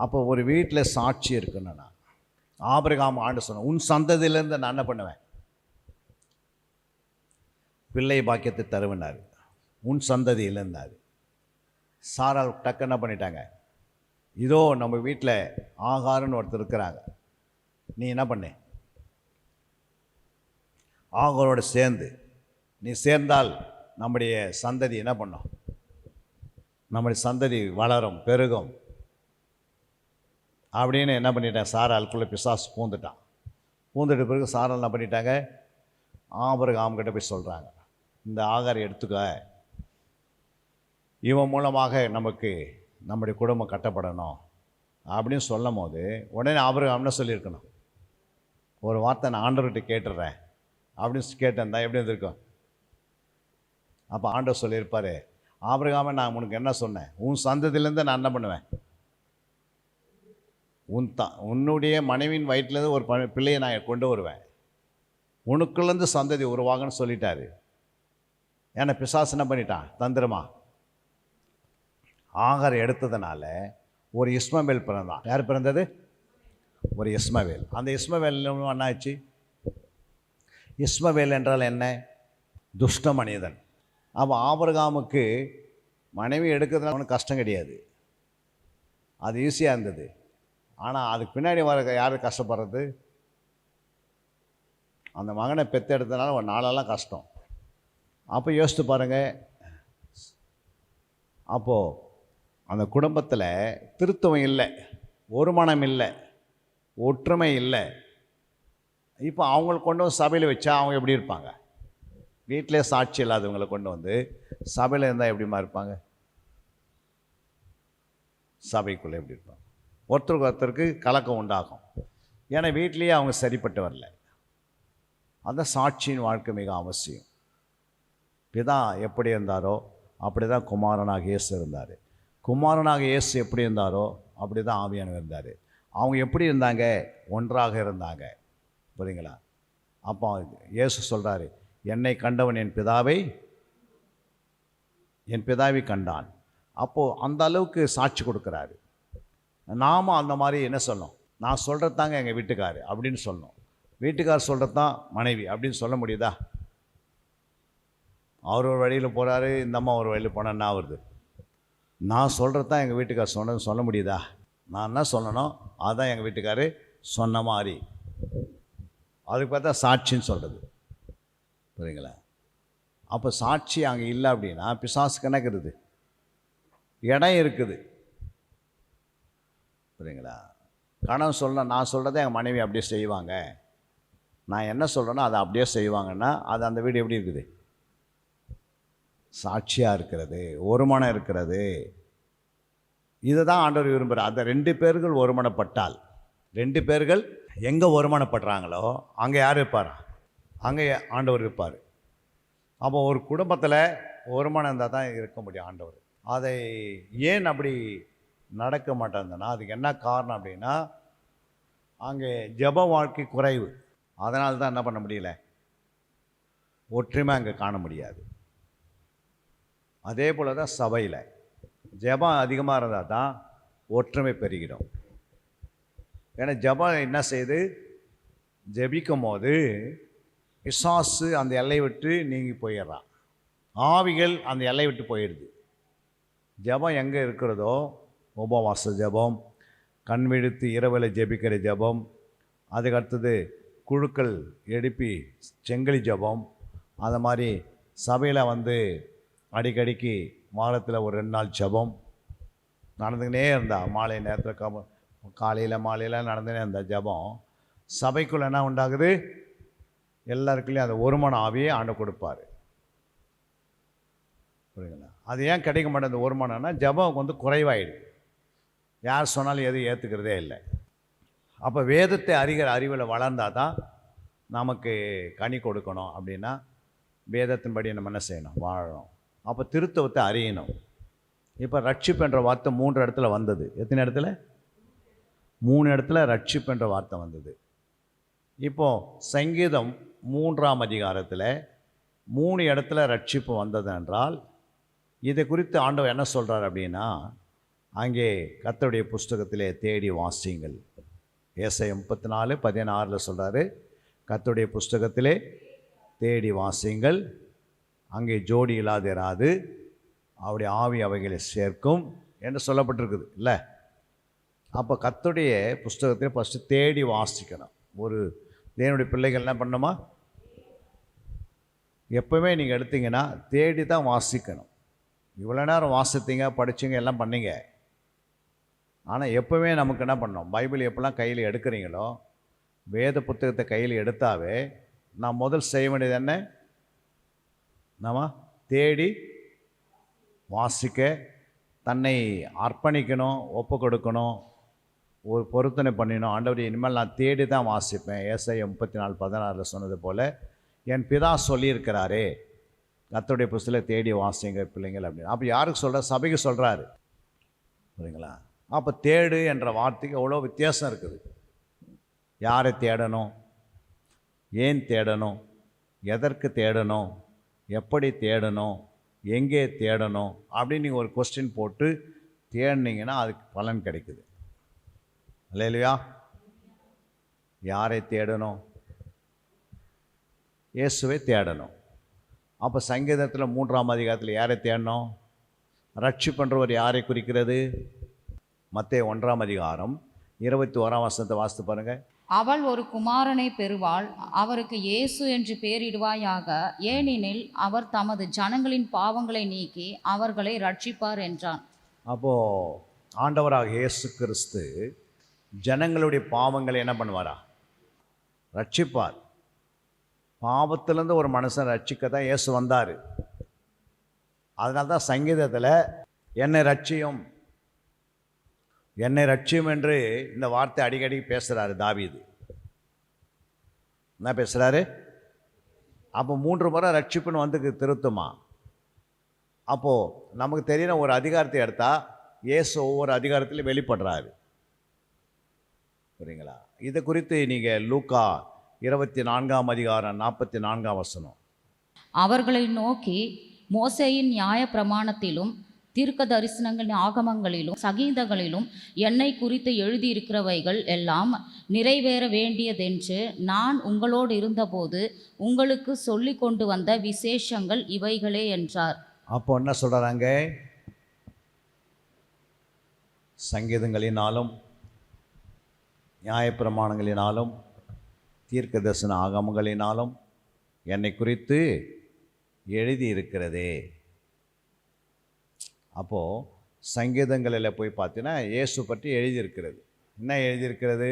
அப்போ ஒரு வீட்டில் சாட்சி இருக்குன்னா, ஆபிரகாம் ஆண்டு சொன்னேன், உன் சந்ததியிலேருந்து நான் என்ன பண்ணுவேன்? பிள்ளை பாக்கியத்தை தருவினார். உன் சந்ததியிலேருந்தார். சாரால் டக்கு என்ன பண்ணிட்டாங்க? இதோ நம்ம வீட்டில் ஆகாருன்னு ஒருத்தர் இருக்கிறாங்க, நீ என்ன பண்ணு, ஆகாரோடு சேர்ந்து நீ சேர்ந்தால் நம்முடைய சந்ததி என்ன பண்ணோம்? நம்முடைய சந்ததி வளரும், பெருகும் அப்படின்னு என்ன பண்ணிட்டான்? சாராளுக்குள்ளே பிசாசு பூந்துட்டான். பூந்துட்ட பிறகு சாரால் என்ன பண்ணிட்டாங்க? ஆபிரகாம் கிட்ட போய் சொல்கிறாங்க, இந்த ஆகாரை எடுத்துக்க, இவன் மூலமாக நமக்கு நம்முடைய குடும்பம் கட்டப்படணும் அப்படின்னு சொல்லும் போது உடனே ஆபிரகாம்னு சொல்லியிருக்கணும், ஒரு வார்த்தை நான் ஆண்டவர்கிட்ட கேட்டுடுறேன் அப்படின்னு கேட்டிருந்தா எப்படி இருந்திருக்கும்? அப்போ ஆண்டவர் சொல்லியிருப்பார், ஆபிரகாமே நான் உனக்கு என்ன சொன்னேன்? உன் சந்ததியிலேருந்து நான் என்ன பண்ணுவேன்? உன்னுடைய மனைவியின் வயிற்றுலேருந்து ஒரு பிள்ளையை நான் கொண்டு வருவேன், உனக்குள்ளேருந்து சந்ததி உருவாகன்னு சொல்லிட்டாரு. ஏன்னா பிசாசு என்ன பண்ணிட்டான்? தந்திரமா ஆகார் எடுத்ததுனால ஒரு இஸ்மவேல் பிறந்தான். யார் பிறந்தது? ஒரு இஸ்மவேல். அந்த இஸ்மவேல் என்ன ஆச்சு? இஸ்மவேல் என்றால் என்ன? துஷ்ட மனிதன். அப்போ ஆபிரகாமுக்கு மனைவி எடுக்கிறதுனால அவனுக்கு கஷ்டம் கிடையாது, அது ஈஸியாக இருந்தது. ஆனால் அதுக்கு பின்னாடி வர யார் கஷ்டப்படுறது? அந்த மகனை பெற்றெடுத்தனால ஒரு நாளெல்லாம் கஷ்டம். அப்போ யோசித்து பாருங்கள், அப்போது அந்த குடும்பத்தில் திருத்தம் இல்லை, ஒரு மனம் இல்லை, ஒற்றுமை இல்லை. இப்போ அவங்களுக்கு கொண்டு வந்து சபையில் வச்சா அவங்க எப்படி இருப்பாங்க? வீட்டிலே சாட்சி இல்லாதவங்களை கொண்டு வந்து சபையில் இருந்தால் எப்படிமா இருப்பாங்க? சபைக்குள்ளே எப்படி இருப்பாங்க? ஒருத்தருக்கு ஒருத்தருக்கு கலக்கம் உண்டாகும். ஏன்னா வீட்லேயே அவங்க சரிப்பட்டு வரல. அந்த சாட்சியின் வாழ்க்கை மிக அவசியம். பிதா எப்படி இருந்தாரோ அப்படி தான் குமாரனாக இயேசு இருந்தார். குமாரனாக இயேசு எப்படி இருந்தாரோ அப்படி தான் ஆவியானவர் இருந்தார். அவங்க எப்படி இருந்தாங்க? ஒன்றாக இருந்தாங்க. புரியுங்களா? அப்போ இயேசு சொல்கிறாரு, என்னை கண்டவன் என் பிதாவை கண்டான். அப்போது அந்த அளவுக்கு சாட்சி கொடுக்குறாரு. நாம் அந்த மாதிரி என்ன சொல்லணும்? நான் சொல்கிறது தாங்க எங்கள் வீட்டுக்கார் அப்படின்னு சொல்லணும். வீட்டுக்கார் சொல்கிறது தான் மனைவி அப்படின்னு சொல்ல முடியுதா? அவர் ஒரு வழியில் போகிறாரு, இந்த அம்மா ஒரு வழியில் போனால் என்ன ஆகுது? நான் சொல்கிறது தான் எங்கள் வீட்டுக்கார் சொன்னதுன்னு சொல்ல முடியுதா? நான் என்ன சொல்லணும் அதுதான் எங்கள் வீட்டுக்கார் சொன்ன மாதிரி. அதுக்கு பார்த்தா சாட்சின்னு சொல்கிறது. புரியுங்களா? அப்போ சாட்சி அங்கே இல்லை அப்படின்னா பிசாசுக்கு என்ன இருக்குது? இடம் இருக்குது. புரியுங்களா? கணவன் சொல்ல நான் சொல்கிறத எங்கள் மனைவி அப்படியே செய்வாங்க, நான் என்ன சொல்கிறேனோ அதை அப்படியே செய்வாங்கன்னா அது அந்த வீடு எப்படி இருக்குது? சாட்சியாக இருக்கிறது, ஒருமனம் இருக்கிறது. இதை தான் ஆண்டவர் விரும்புகிறார். அந்த 2 பேர்கள் ஒருமனப்பட்டால், 2 பேர்கள் எங்கே ஒருமனப்படுறாங்களோ அங்கே யார் இருப்பார்? அங்கே ஆண்டவர் இருப்பார். அப்போ ஒரு குடும்பத்தில் ஒருமனம் இருந்தால் தான் இருக்க முடியும் ஆண்டவர். அதை ஏன் அப்படி நடக்க மாட்டேங்குதுன்னா அதுக்கு என்ன காரணம் அப்படின்னா அங்கே ஜெப வாழ்க்கை குறைவு. அதனால தான் என்ன பண்ண முடியல? ஒற்றுமை அங்கே காண முடியாது. அதே போல் தான் சபையில் ஜெபம் அதிகமாக இருந்தால் தான் ஒற்றுமை பெருகிடும். ஏன்னா ஜெபம் என்ன செய்யுது? ஜெபிக்கும் போது பிசாசு அந்த எல்லை விட்டு நீங்கி போயிடுறான், ஆவிகள் அந்த எல்லை விட்டு போயிடுது. ஜெபம் எங்கே இருக்கிறதோ, உபவாச ஜெபம், கண் விழித்து இரவில் ஜெபிக்கிற ஜெபம், அதுக்கடுத்தது குழுக்கள் எழுப்பி செங்கலி ஜெபம், அது மாதிரி சபையில் வந்து அடிக்கடிக்கு வாரத்தில் ஒரு 2 நாள் ஜெபம் நடந்துக்கினே இருந்தா, மாலை நேரத்தில் காலையில் மாலையில் நடந்துனே இருந்த ஜெபம் சபைக்குள்ளே என்ன உண்டாகுது? எல்லாருக்குள்ளேயும் அந்த ஒருமன ஆவியை ஆண்டு கொடுப்பார். புரியுங்களா? அது ஏன் கிடைக்க மாட்டேன்? அந்த ஒருமனம்னா ஜெபம் வந்து குறைவாயிடுது. யார் சொன்னாலும் எதுவும் ஏற்றுக்கிறதே இல்லை. அப்போ வேதத்தை அறிகிற அறிவில் வளர்ந்தால் தான் நமக்கு கனி கொடுக்கணும். அப்படின்னா வேதத்தின்படி நம்ம என்ன செய்யணும்? வாழணும். அப்போ திருத்தவத்தை அறியணும். இப்போ ரட்சிப்பு என்ற வார்த்தை 3 இடத்துல வந்தது. எத்தனை இடத்துல? 3 இடத்துல ரட்சிப்பு என்ற வார்த்தை வந்தது. இப்போது சங்கீதம் 3ஆம் அதிகாரத்தில் 3 இடத்துல ரட்சிப்பு வந்தது என்றால் இதை குறித்து ஆண்டவர் என்ன சொல்கிறார் அப்படின்னா, அங்கே கர்த்தருடைய புஸ்தகத்திலே தேடி வாசியுங்கள். ஏசாயா 34:16 சொல்கிறாரு, கர்த்தருடைய புஸ்தகத்திலே தேடி வாசியுங்கள், அங்கே ஜோடி இல்லாதிராது அவருடைய ஆவி அவைகளை சேர்க்கும் என்று சொல்லப்பட்டிருக்குது இல்லை? அப்போ கர்த்தருடைய புஸ்தகத்தில் ஃபஸ்ட்டு தேடி வாசிக்கணும். ஒரு தேவனுடைய பிள்ளைகள் என்ன பண்ணணுமா? எப்போவுமே நீங்கள் எடுத்தீங்கன்னா தேடி தான் வாசிக்கணும். இவ்வளோ நேரம் வாசித்தீங்க, படித்தீங்க, எல்லாம் பண்ணீங்க. ஆனால் எப்போவுமே நமக்கு என்ன பண்ணோம்? பைபிள் எப்போல்லாம் கையில் எடுக்கிறீங்களோ, வேத புத்தகத்தை கையில் எடுத்தாவே நான் முதல் செய்ய வேண்டியது என்ன? நம்ம தேடி வாசிக்க, தன்னை அர்ப்பணிக்கணும், ஒப்பு கொடுக்கணும், ஒரு பொருத்தனை பண்ணிடணும். ஆண்டவர் இனிமேல் நான் தேடி தான் வாசிப்பேன். ஏசாயா 34:16 சொன்னது போல் என் பிதா சொல்லியிருக்கிறாரே, கர்த்தருடைய புஸ்தகத்தில் தேடி வாசிங்க பிள்ளைங்கள் அப்படின்னு. அப்போ யாருக்கு சொல்கிற? சபைக்கு சொல்கிறாரு. புரியுங்களா? அப்போ தேடு என்ற வார்த்தைக்கு அவ்வளோ வித்தியாசம் இருக்குது. யாரை தேடணும்? ஏன் தேடணும்? எதற்கு தேடணும்? எப்படி தேடணும்? எங்கே தேடணும்? அப்படின்னு நீங்கள் ஒரு கொஸ்டின் போட்டு தேடினீங்கன்னா அதுக்கு பலன் கிடைக்குது. அல்லேலூயா. யாரை தேடணும்? இயேசுவை தேடணும். அப்போ சங்கீதத்தில் 3ஆம் அதிகாரத்தில் யாரை தேடணும்? ரட்சிப்புன்றவர் யாரை குறிக்கிறது? மத்தேயு 1ஆம் அதிகாரம் 21ஆம் வசனத்தை வாசித்து பாருங்கள். அவள் ஒரு குமாரனை பெறுவாள், அவருக்கு இயேசு என்று பெயரிடுவாயாக, ஏனெனில் அவர் தமது ஜனங்களின் பாவங்களை நீக்கி அவர்களை ரட்சிப்பார் என்றான். அப்போது ஆண்டவராக இயேசு கிறிஸ்து ஜனங்களுடைய பாவங்களை என்ன பண்ணுவாரா? ரட்சிப்பார். பாவத்திலேருந்து ஒரு மனுஷன் ரட்சிக்க தான் இயேசு வந்தார். அதனால தான் சங்கீதத்தில் என்னை ரட்சியும் என்னை ரட்சியும் என்று இந்த வார்த்தை அடிக்கடி பேசுகிறாரு தாவீது. என்ன பேசுகிறாரு? அப்போ 3 முறை ரட்சிப்புன்னு வந்து திருத்துமா? அப்போது நமக்கு தெரியிற ஒரு அதிகாரத்தை எடுத்தால் இயேசு ஒவ்வொரு அதிகாரத்திலையும் வெளிப்படுறாரு. புரியுங்களா? இதை குறித்து நீங்கள் லூக்கா 24ஆம் அதிகாரம் 44ஆம் வசனம். அவர்களை நோக்கி, மோசேயின் நியாய பிரமாணத்திலும் தீர்க்க தரிசனங்களின் ஆகமங்களிலும் சகீதங்களிலும் என்னை குறித்து எழுதியிருக்கிறவைகள் எல்லாம் நிறைவேற வேண்டியதென்று நான் உங்களோடு இருந்தபோது உங்களுக்கு சொல்லி கொண்டு வந்த விசேஷங்கள் இவைகளே என்றார். அப்போ என்ன சொல்கிறாங்க? சங்கீதங்களினாலும் நியாயப்பிரமாணங்களினாலும் தீர்க்க தரிசன ஆகமங்களினாலும் என்னை குறித்து எழுதியிருக்கிறதே. அப்போது சங்கீதங்களில் போய் பார்த்தீங்கன்னா இயேசு பற்றி எழுதியிருக்கிறது. என்ன எழுதியிருக்கிறது?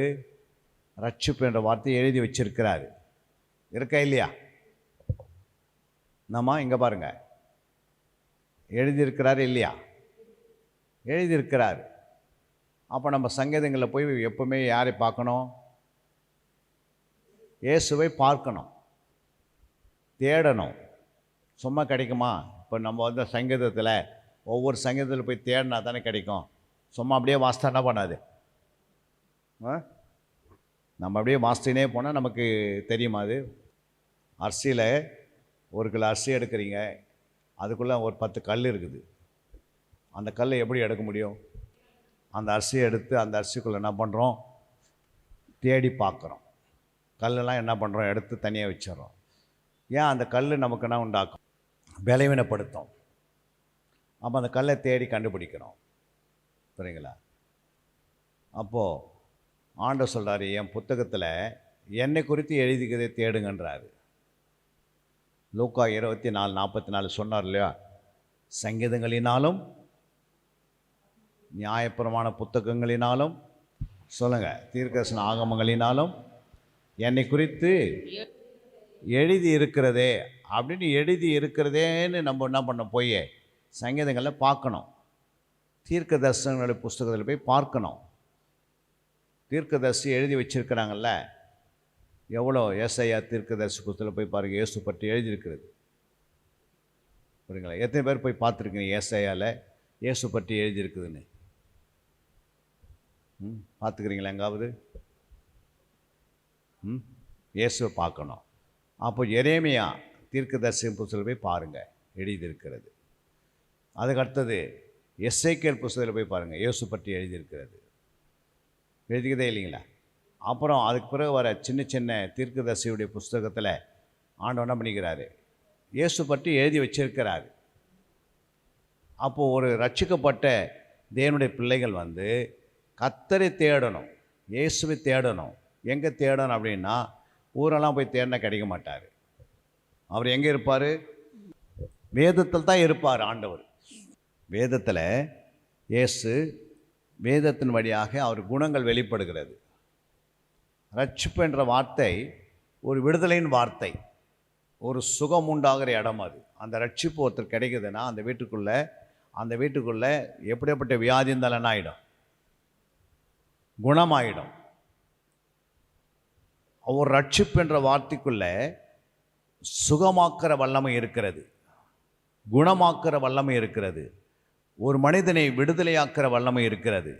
ரட்சிப்பு என்ற வார்த்தையை எழுதி வச்சிருக்கிறாரு. இருக்கா இல்லையா? நம்ம இங்கே பாருங்கள், எழுதியிருக்கிறாரு இல்லையா? எழுதியிருக்கிறாரு. அப்போ நம்ம சங்கீதங்களில் போய் எப்பவுமே யாரை பார்க்கணும்? இயேசுவை பார்க்கணும், தேடணும். சும்மா கிடைக்குமா? இப்போ நம்ம வந்து சங்கீதத்தில் ஒவ்வொரு சங்கீதத்தில் போய் தேடினா தானே கிடைக்கும். சும்மா அப்படியே வாசித்தா என்ன பண்ணாது? நம்ம அப்படியே வாசிச்சுனே போனால் நமக்கு தெரியுமா? அது அரிசியில் 1 கிலோ அரிசி எடுக்கிறீங்க, அதுக்குள்ளே ஒரு 10 கல் இருக்குது. அந்த கல்லை எப்படி எடுக்க முடியும்? அந்த அரிசியை எடுத்து அந்த அரிசிக்குள்ளே என்ன பண்ணுறோம்? தேடி பார்க்குறோம். கல்லெல்லாம் என்ன பண்ணுறோம்? எடுத்து தனியாக வச்சிடறோம். ஏன்? அந்த கல் நமக்கு என்ன உண்டாக்கும்? பலவீனப்படுத்தும். அப்போ அந்த கல்லை தேடி கண்டுபிடிக்கிறோம். புரியுங்களா? அப்போது ஆண்டவர் சொல்கிறாரு, என் புத்தகத்தில் என்னை குறித்து எழுதிக்கிறதே தேடுங்கன்றாரு. லூக்கா 24:44 சொன்னார் இல்லையா? சங்கீதங்களினாலும் நியாயப்பிரமாண புத்தகங்களினாலும் சொல்லுங்கள், தீர்க்கதரிசன ஆகமங்களினாலும் என்னை குறித்து எழுதி இருக்கிறதே அப்படின்னு எழுதி இருக்கிறதேன்னு நம்ம என்ன பண்ண போய் சங்கீதங்களில் பார்க்கணும். தீர்க்க தரிசனங்களுடைய புஸ்தகத்தில் போய் பார்க்கணும். தீர்க்கதரிசி எழுதி வச்சிருக்கிறாங்கல்ல, எவ்வளோ ஏசாயா தீர்க்கதரிசி புஸ்தகத்தில் போய் பாருங்கள், இயேசு பற்றி எழுதியிருக்கிறது. புரியுங்களா? எத்தனை பேர் போய் பார்த்துருக்கீங்க ஏசாயாவில் இயேசு பற்றி எழுதியிருக்குதுன்னு? பார்த்துக்கிறீங்களா எங்காவது? இயேசுவை பார்க்கணும். அப்போ எரேமியா தீர்க்கதரிசி புஸ்தகத்தில் போய் பாருங்கள், எழுதியிருக்கிறது. அதுக்கு அடுத்தது எசேக்கியேல் புஸ்தகத்தில் போய் பாருங்கள், இயேசு பற்றி எழுதியிருக்கிறது. எழுதிக்கதே இல்லைங்களா? அப்புறம் அதுக்கு பிறகு வர சின்ன சின்ன தீர்க்கதரிசியுடைய புஸ்தகத்தில் ஆண்டவர் என்ன பண்ணிக்கிறாரு? இயேசு பற்றி எழுதி வச்சிருக்கிறாரு. அப்போது ஒரு ரட்சிக்கப்பட்ட தேவனுடைய பிள்ளைகள் வந்து கர்த்தரை தேடணும், இயேசுவை தேடணும். எங்கே தேடணும் அப்படின்னா, ஊரெல்லாம் போய் தேடினா கிடைக்க மாட்டார். அவர் எங்கே இருப்பார்? வேதத்தில் தான் இருப்பார் ஆண்டவர். வேதத்தில் இயேசு, வேதத்தின் வழியாக அவர் குணங்கள் வெளிப்படுகிறது. ரட்சிப்பு என்ற வார்த்தை ஒரு விடுதலையின் வார்த்தை, ஒரு சுகம் உண்டாகிற இடம் அது. அந்த ரட்சிப்பு ஒருத்தர் கிடைக்குதுன்னா அந்த வீட்டுக்குள்ளே எப்படிப்பட்ட வியாதி இருந்தாலும் என்ன ஆகிடும்? குணமாயிடும். ஒரு ரட்சிப்பு என்ற வார்த்தைக்குள்ளே சுகமாக்குற வல்லமை இருக்கிறது, குணமாக்குற வல்லமை இருக்கிறது, ஒரு மனிதனை விடுதலையாக்குற வல்லமை இருக்கிறது.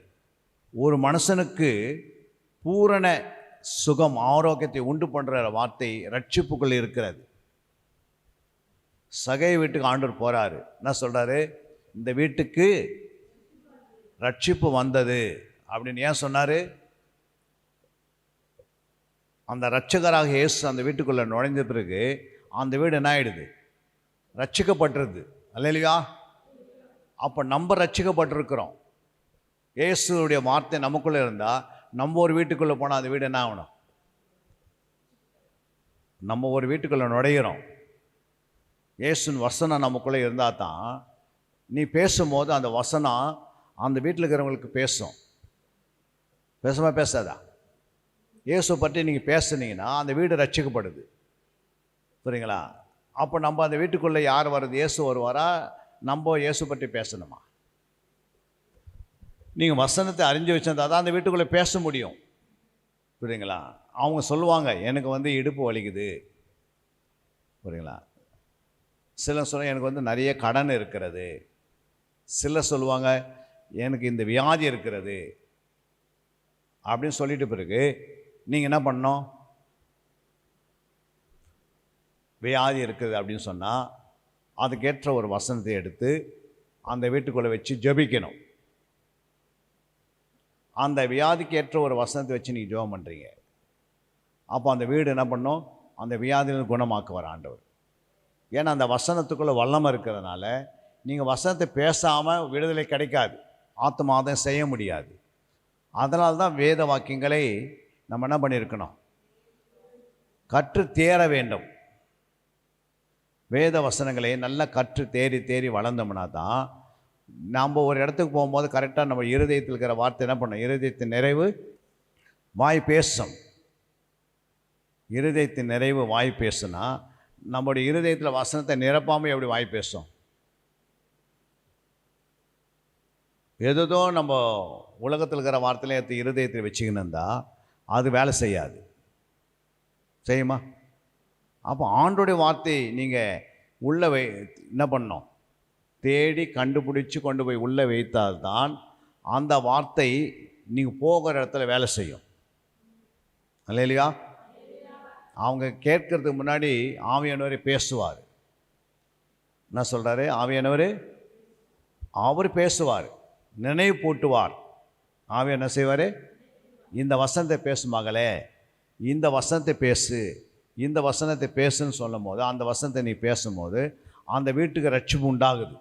ஒரு மனுஷனுக்கு பூரண சுகம், ஆரோக்கியத்தை உண்டு பண்ணுற வார்த்தை ரட்சிப்புக்குள் இருக்கிறது. சகை வீட்டுக்கு ஆண்டவர் போகிறாரு, என்ன சொல்கிறாரு? இந்த வீட்டுக்கு ரட்சிப்பு வந்தது அப்படின்னு ஏன் சொன்னார்? அந்த ரட்சகராக இயேசு அந்த வீட்டுக்குள்ளே நுழைந்த பிறகு அந்த வீடு என்ன ஆகிடுது? ரட்சிக்கப்பட்டிருது. அல்லேலூயா. அப்போ நம்ம ரட்சிக்கப்பட்டிருக்கிறோம். இயேசுடைய வார்த்தை நமக்குள்ளே இருந்தால் நம்ம ஒரு வீட்டுக்குள்ளே போனால் அந்த வீடு என்ன ஆகணும்? நம்ம ஒரு வீட்டுக்குள்ளே நுழையிறோம். இயேசுன் வசனம் நமக்குள்ளே இருந்தால் தான் நீ பேசும்போது அந்த வசனம் அந்த வீட்டில் இருக்கிறவங்களுக்கு பேசும். பேசாதா? இயேசு பற்றி நீங்கள் பேசுனீங்கன்னா அந்த வீடு ரட்சிக்கப்படுது. புரியுங்களா? அப்போ நம்ம அந்த வீட்டுக்குள்ளே யார் வர்றது? இயேசு வருவாரா? நம்ம இயேசு பற்றி பேசணுமா? நீங்கள் வசனத்தை அறிஞ்சு வச்சிருந்தா தான் அந்த வீட்டுக்குள்ளே பேச முடியும். புரியுங்களா? அவங்க சொல்லுவாங்க, எனக்கு வந்து இடுப்பு வலிக்குது. புரியுங்களா? சிலர் சொல்ல எனக்கு வந்து நிறைய கடன் இருக்கிறது. சிலர் சொல்லுவாங்க எனக்கு இந்த வியாதி இருக்கிறது. அப்படின்னு சொல்லிட்டு பிறகு நீங்கள் என்ன பண்ணணும்? வியாதி இருக்குது அப்படின்னு சொன்னால் அதுக்கேற்ற ஒரு வசனத்தை எடுத்து அந்த வீட்டுக்குள்ளே வச்சு ஜெபிக்கணும். அந்த வியாதிக்கு ஏற்ற ஒரு வசனத்தை வச்சு நீங்கள் ஜெபம் பண்ணுறீங்க. அப்போ அந்த வீடு என்ன பண்ணும்? அந்த வியாதியிலிருந்து குணமாக்குவார் ஆண்டவர். ஏன்னா அந்த வசனத்துக்குள்ளே வல்லமை இருக்கிறதுனால நீங்கள் வசனத்தை பேசாமல் விடுதலை கிடைக்காது, ஆத்மாதம் செய்ய முடியாது. அதனால தான் வேத வாக்கியங்களை நம்ம என்ன பண்ணியிருக்கணும்? கற்று தேர வேண்டும். வேத வசனங்களை நல்லா கற்று தேறி தேறி வளர்ந்தோம்னா தான் நாம் ஒரு இடத்துக்கு போகும்போது கரெக்டாக நம்ம இருதயத்தில் இருக்கிற வார்த்தை என்ன பண்ணணும்? இருதயத்தின் நிறைவு வாய் பேசும். இருதயத்தின் நிறைவு வாய் பேசுனா நம்முடைய இருதயத்தில் வசனத்தை நிரப்பாமல் எப்படி வாய் பேசும்? எதோ நம்ம உலகத்தில் இருக்கிற வார்த்தையில எடுத்து இருதயத்தில் வச்சுக்கினா அது வேலை செய்யாது. செய்யுமா? அப்போ ஆண்டோடைய வார்த்தை நீங்கள் உள்ளே என்ன பண்ணணும்? தேடி கண்டுபிடிச்சி கொண்டு போய் உள்ளே வைத்தால்தான் அந்த வார்த்தை நீங்கள் போகிற இடத்துல வேலை செய்யும். இல்லையா? அவங்க கேட்கறதுக்கு முன்னாடி ஆவியானவர் பேசுவார். என்ன சொல்கிறாரு? ஆவியானவர் அவர் பேசுவார், நினைவு போட்டுவார். ஆவியானவர் என்ன செய்வார்? இந்த வசனத்தை பேசுமாங்களே, இந்த வசனத்தை பேசு, இந்த வசனத்தை பேசுன்னு சொல்லும் போது அந்த வசனத்தை நீ பேசும்போது அந்த வீட்டுக்கு ரட்சிப்பு உண்டாகுது.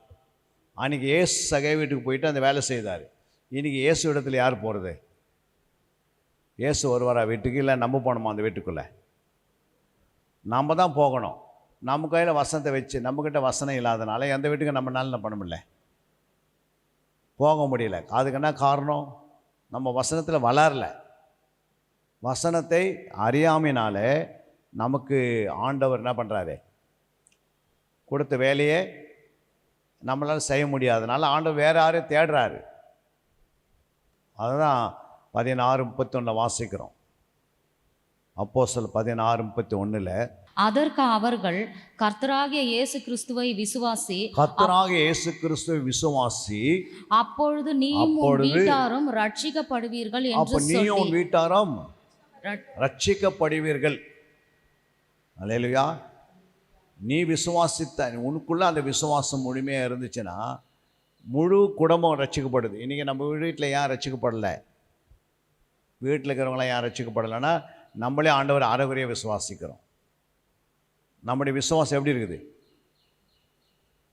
அன்றைக்கி ஏசு சகை வீட்டுக்கு போயிட்டு அந்த வேலை செய்தார். இன்றைக்கி இயேசு இடத்துல யார் போகிறது? இயேசு வருவாரா வீட்டுக்கு? இல்லை நம்ம போகணுமா அந்த வீட்டுக்குள்ளே? நம்ம தான் போகணும். நம்ம கையில் வசனத்தை வச்சு, நம்மக்கிட்ட வசனம் இல்லாதனால எந்த வீட்டுக்கு நம்மளால என்ன பண்ண முடியல, போக முடியல. அதுக்கு என்ன காரணம்? நம்ம வசனத்தில் வளரல. வசனத்தை அறியாமையினாலே நமக்கு ஆண்டவர் என்ன பண்ணுறாரு? கொடுத்த வேலையை நம்மளால் செய்ய முடியாதனால ஆண்டவர் வேறு யாரையும் தேடுறாரு. அதுதான் 16:31 வாசிக்கிறோம். அப்போஸ்தலர் 16:31. அதற்கு அவர்கள், கர்த்தராகிய இயேசு கிறிஸ்துவை விசுவாசி, கர்த்தராகிய இயேசு கிறிஸ்துவை விசுவாசி, அப்பொழுது நீயும் உன் வீட்டாரும் ரட்சிக்கப்படுவீர்கள் என்று சொல்லி. நீயும் வீட்டாரும் ரட்சிக்கப்படுவீர்கள். அல்லேலூயா. நீ விசுவாசித்த, உனக்குள்ள அந்த விசுவாசம் முழுமையாக இருந்துச்சுன்னா முழு குடும்பம் ரட்சிக்கப்படுது. இன்றைக்கி நம்ம வீட்டில் ஏன் ரட்சிக்கப்படலை? வீட்டில் இருக்கிறவங்களாம் ஏன் ரட்சிக்கப்படலைன்னா நம்மளே ஆண்டவர் அறகுறையாக விசுவாசிக்கிறோம். நம்முடைய விசுவாசம் எப்படி இருக்குது?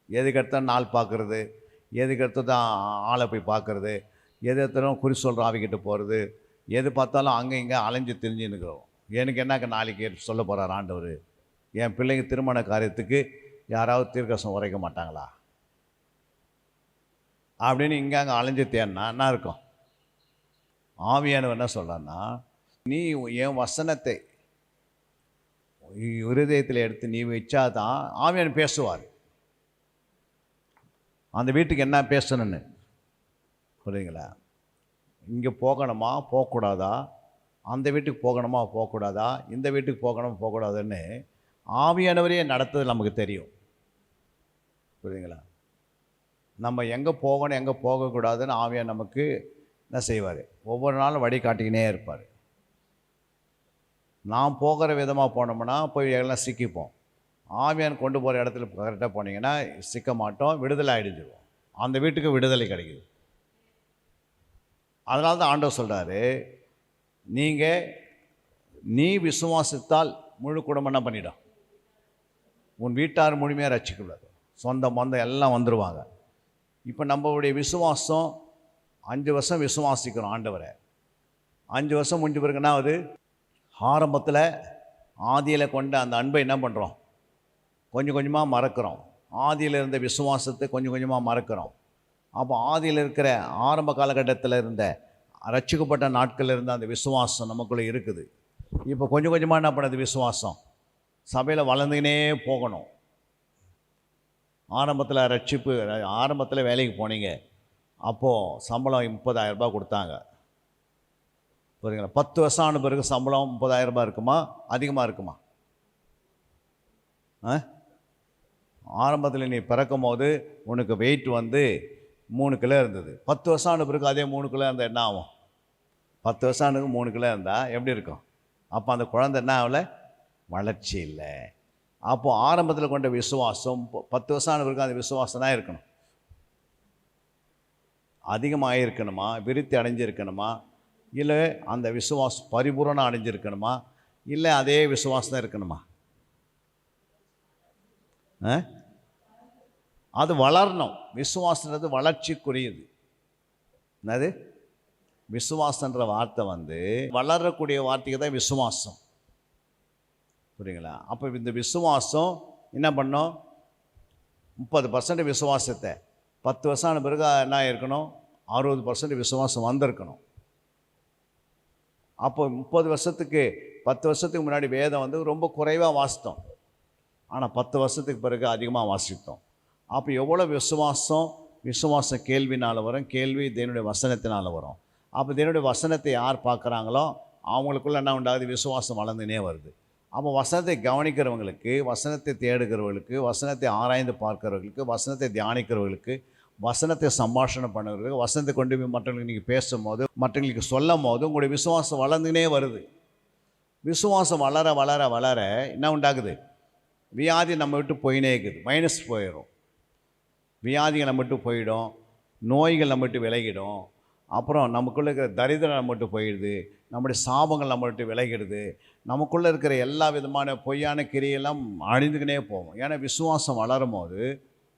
எதுக்கடுத்த நாள் பார்க்குறது, எதுக்கடுத்து தான் ஆளை போய் பார்க்குறது, எது எடுத்தாலும் குறி சொல்கிற ஆவிக்கிட்ட போகிறது, எது பார்த்தாலும் அங்கே இங்கே அலைஞ்சு திரிஞ்சுன்னு இருக்கிறோம். எனக்கு என்னக்க நாளைக்கு சொல்ல போகிறார் ஆண்டவர்? என் பிள்ளைங்க திருமண காரியத்துக்கு யாராவது தீர்க்கசம் உரைக்க மாட்டாங்களா அப்படின்னு இங்கே அங்கே அலைஞ்சு தேன்னா என்ன இருக்கும்? ஆவியானவர் என்ன சொல்கிறான்னா, நீ என் வசனத்தை இருதயத்தில் எடுத்து நீ வச்சாதான் ஆவியானவர் பேசுவார். அந்த வீட்டுக்கு என்ன பேசணுன்னு புரியுங்களா? இங்கே போகணுமா போகக்கூடாதா, அந்த வீட்டுக்கு போகணுமா போகக்கூடாதா, இந்த வீட்டுக்கு போகணுமா போகக்கூடாதுன்னு ஆவியானவரே நடத்துறது நமக்கு தெரியும். புரியுங்களா? நம்ம எங்கே போகணும் எங்கே போகக்கூடாதுன்னு ஆவியார் நமக்கு என்ன செய்வார்? ஒவ்வொரு நாளும் வழிகாட்டிக்கினே இருப்பார். நாம் போகிற விதமாக போனோம்னா போய் எல்லாம் சிக்கிப்போம். ஆவியான் கொண்டு போகிற இடத்துல கரெக்டாக போனீங்கன்னா சிக்க மாட்டோம், விடுதலை ஆகிடுச்சிருவோம். அந்த வீட்டுக்கு விடுதலை கிடைக்குது. அதனால தான் ஆண்டவர் சொல்கிறாரு, நீ விசுவாசித்தால் முழு குடும்பம் என்ன பண்ணிடும்? உன் வீட்டார் முழுமையாக ரட்சிக்கூடாது, சொந்த பந்தம் எல்லாம் வந்துடுவாங்க. இப்போ நம்மளுடைய விசுவாசம் 5 வருஷம் விசுவாசிக்கிறோம் ஆண்டவரை. 5 வருஷம் முடிஞ்ச பிறகுன்னா அது ஆரம்பத்தில் ஆதியில் கொண்ட அந்த அன்பை என்ன பண்ணுறோம்? கொஞ்சம் கொஞ்சமாக மறக்கிறோம். ஆதியில் இருந்த விசுவாசத்தை கொஞ்சம் கொஞ்சமாக மறக்கிறோம். அப்போ ஆதியில் இருக்கிற ஆரம்ப காலகட்டத்தில் இருந்த ரட்சிக்கப்பட்ட நாட்களில் இருந்த அந்த விசுவாசம் நமக்குள்ளே இருக்குது. இப்போ கொஞ்சம் கொஞ்சமாக என்ன பண்ணுது? விசுவாசம் சபையில் வளர்ந்துக்கினே போகணும். ஆரம்பத்தில் ரட்சிப்பு, ஆரம்பத்தில் வேலைக்கு போனீங்க, அப்போது சம்பளம் 30,000 ரூபாய் கொடுத்தாங்க. புரியுங்களா? 10 வருஷம் ஆன பிறகு சம்பளம் 30,000 ரூபாய் இருக்குமா, அதிகமாக இருக்குமா? ஆரம்பத்தில் நீ பிறக்கும் போது உனக்கு வெயிட் வந்து 3 கிலோ இருந்தது. 10 வருஷம் ஆன பிறகு அதே 3 கிலோ இருந்தால் என்ன ஆகும்? 10 வருஷம் ஆனதுக்கு 3 கிலோ இருந்தால் எப்படி இருக்கும்? அப்போ அந்த குழந்தை என்ன ஆகலை? வளர்ச்சி இல்லை. அப்போது ஆரம்பத்தில் கொண்ட விசுவாசம் 10 வருஷம் ஆன பிறகு அந்த விசுவாசம் தான் இருக்கணும். அதிகமாக இருக்கணுமா, விருத்தி அடைஞ்சிருக்கணுமா, இல்லை அந்த விசுவாசம் பரிபூரணம் அடைஞ்சிருக்கணுமா, இல்லை அதே விசுவாசம் தான் இருக்கணுமா? அது வளரணும். விசுவாசன்றது வளர்ச்சிக்குரியது. என்னது? விசுவாசன்ற வார்த்தை வந்து வளரக்கூடிய வார்த்தைக்கு தான் விசுவாசம். புரியுங்களா? அப்போ இந்த விசுவாசம் என்ன பண்ணோம்? 30% விசுவாசத்தை 10 வருஷம் ஆன பிறகு என்ன இருக்கணும்? 60% விசுவாசம் வந்திருக்கணும். அப்போ 30 வருஷத்துக்கு 10 வருஷத்துக்கு முன்னாடி வேதம் வந்து ரொம்ப குறைவாக வாசித்தோம். ஆனால் 10 வருஷத்துக்கு பிறகு அதிகமாக வாசித்தோம். அப்போ எவ்வளோ விசுவாசம் கேள்வினால் வரும், கேள்வி தேவனுடைய வசனத்தினால் வரும். அப்போ தேவனுடைய வசனத்தை யார் பார்க்குறாங்களோ அவங்களுக்குள்ள என்ன உண்டாகுது? விசுவாசம் வளர்ந்துனே வருது. அப்போ வசனத்தை கவனிக்கிறவங்களுக்கு, வசனத்தை தேடுகிறவர்களுக்கு, வசனத்தை ஆராய்ந்து பார்க்கிறவர்களுக்கு, வசனத்தை தியானிக்கிறவர்களுக்கு, வசனத்தை சம்பாஷணம் பண்ணுறவர்களுக்கு, வசனத்தை கொண்டு போய் மற்றவங்களுக்கு நீங்கள் பேசும்போது, மற்றவங்களுக்கு சொல்லும் போது உங்களுடைய விசுவாசம் வளர்ந்துனே வருது. விசுவாசம் வளர வளர வளர என்ன உண்டாகுது? வியாதி நம்ம விட்டு போயினே இருக்குது, மைனஸ் போயிடும். வியாதிகள் நம்ம விட்டு போயிடும், நோய்கள் நம்ம விட்டு விலகிடும். அப்புறம் நமக்குள்ளே இருக்கிற தரித்திரம் நம்ம விட்டு போயிடுது, நம்முடைய சாபங்கள் நம்ம விட்டு விலகிடுது. நமக்குள்ளே இருக்கிற எல்லா விதமான பொய்யான கிரியெல்லாம் அழிந்துக்கினே போகும். ஏன்னா விசுவாசம் வளரும் போது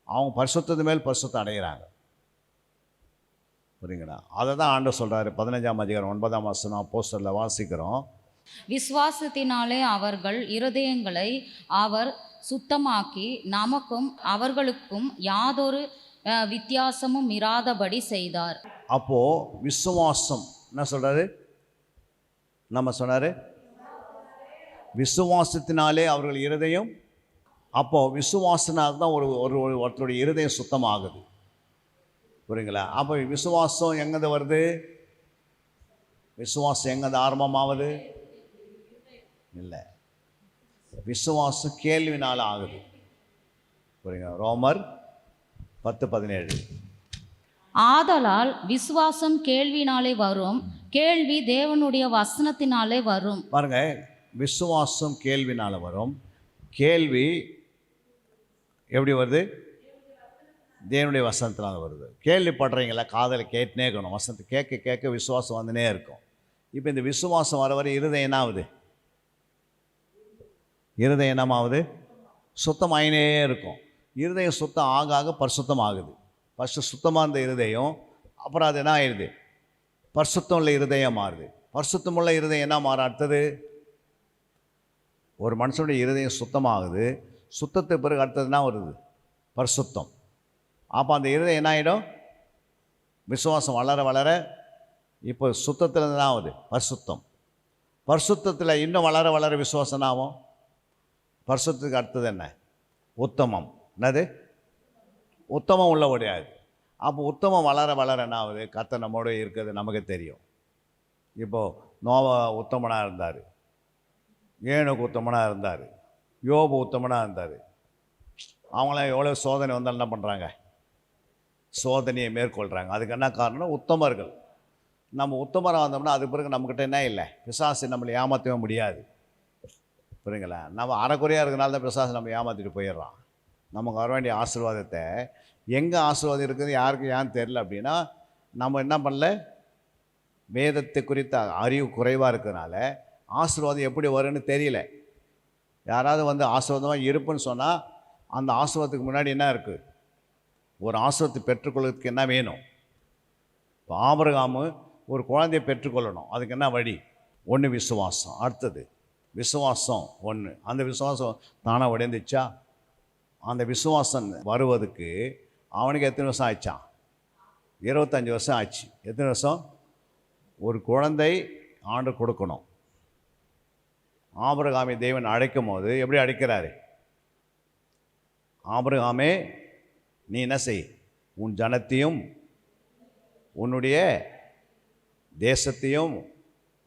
அவங்க பரிசுத்தத்து மேல் பரிசுத்தம் அடைகிறாங்க. புரியுங்களா? அதை தான் ஆண்டவர் சொல்கிறாரு. 15ஆம் அதிகாரம் 9ஆம் வசனம் அப்போஸ்தலரில் வாசிக்கிறோம். விசுவாசத்தினாலே அவர்கள் இருதயங்களை அவர் சுத்தமாக்கி நமக்கும் அவர்களுக்கும் யாதொரு வித்தியாசமும் இராதபடி செய்தார். அப்போது விசுவாசம் என்ன சொல்கிறாரு? நம்ம சொன்னார் விசுவாசத்தினாலே அவர்கள் இருதயம். அப்போது விசுவாசனால தான் ஒருத்தருடைய இருதயம் சுத்தமாகுது. புரியுங்களா? அப்போ விசுவாசம் எங்கேருந்து வருது? விசுவாசம் எங்கேருந்து ஆரம்பமாகுது? இல்லை, விசுவாசம் கேள்வினால் ஆகுது. புரியுங்களா? ரோமர் 10:17. ஆதலால் விசுவாசம் கேள்வினாலே வரும், கேள்வி தேவனுடைய வசனத்தினாலே வரும். பாருங்க, விசுவாசம் கேள்வினால வரும். கேள்வி எப்படி வருது? தேவனுடைய வசனத்தினால வருது. கேள்விப்படுறீங்களா? காதில் கேட்டுனே இருக்கணும். வசனத்தை கேட்க கேட்க விசுவாசம் வந்துனே இருக்கும். இப்போ இந்த விசுவாசம் வர வர இருதயம் என்ன ஆகுது? இருதயம் என்னமாகுது? சுத்தமாயினே இருக்கும். இருதயம் சுத்தம் ஆக ஆக பரிசுத்தம் ஆகுது. ஃபஸ்ட்டு சுத்தமாக இருந்த இருதயம், அப்புறம் அது என்ன ஆயிடுது? பரிசுத்தம் உள்ள இருதயம் மாறுது. பரிசுத்தமுள்ள இருதயம் என்ன மாற? அடுத்தது ஒரு மனுஷனுடைய இருதயம் சுத்தமாகுது. சுத்தத்துக்கு பிறகு அடுத்தது என்ன வருது? பரிசுத்தம். அப்போ அந்த இருதயம் என்ன ஆகிடும்? விசுவாசம் வளர வளர இப்போ சுத்தத்தில் தான் ஆகுது பரிசுத்தம். பரிசுத்தத்தில் இன்னும் வளர வளர விசுவாசம் என்ன ஆகும்? பரிசுத்தத்துக்கு அடுத்தது என்ன? உத்தமம். என்னது? உத்தமம் உள்ள முடியாது. அப்போ உத்தமம் வளர வளர என்ன ஆகுது? கர்த்தர் நம்மோட இருக்கிறது நமக்கு தெரியும். இப்போது நோவா உத்தமனாக இருந்தார், ஏனோக்கு உத்தமனாக இருந்தார், யோபு உத்தமனாக இருந்தார். அவங்களாம் எவ்வளோ சோதனை வந்தால் என்ன பண்ணுறாங்க? சோதனையை மேற்கொள்கிறாங்க. அதுக்கு என்ன காரணம்? உத்தமர்கள். நம்ம உத்தமராக வந்தோம்னா அது பிறகு நம்மக்கிட்ட என்ன இல்லை? பிசாசு நம்மளை ஏமாற்றவே முடியாது. புரியுங்களா? நம்ம அறக்குறையாக இருக்கிறனால தான் பிசாசு நம்ம ஏமாற்றிட்டு போயிடுறான். நமக்கு வர வேண்டிய ஆசீர்வாதத்தை, எங்கே ஆசீர்வாதம் இருக்குது யாருக்கு ஏன்னு தெரில அப்படின்னா, நம்ம என்ன பண்ணல? வேதத்தை குறித்த அறிவு குறைவாக இருக்கிறதுனால ஆசீர்வாதம் எப்படி வரும்னு தெரியல. யாராவது வந்து ஆசீர்வாதமாக இருப்புன்னு சொன்னால் அந்த ஆசீர்வாதத்துக்கு முன்னாடி என்ன இருக்குது? ஒரு ஆசீர்வாதத்தை பெற்றுக்கொள்வதற்கு என்ன வேணும்? இப்போ ஆபிரகாமு ஒரு குழந்தையை பெற்றுக்கொள்ளணும். அதுக்கு என்ன வழி? ஒன்று விசுவாசம். அடுத்தது விசுவாசம் ஒன்று. அந்த விசுவாசம் தானாக உடைந்துச்சா? அந்த விசுவாசம் வருவதுக்கு அவனுக்கு எத்தனை வருஷம் ஆயிடுச்சான்? 25 வருஷம் ஆச்சு. எத்தனை வருஷம்? ஒரு குழந்தை ஆண்டு கொடுக்கணும். ஆபிரகாமை தேவன் அழைக்கும் போது எப்படி அழைக்கிறாரு? ஆபிரகாமே, நீ என்ன செய், உன் ஜனத்தையும் உன்னுடைய தேசத்தையும்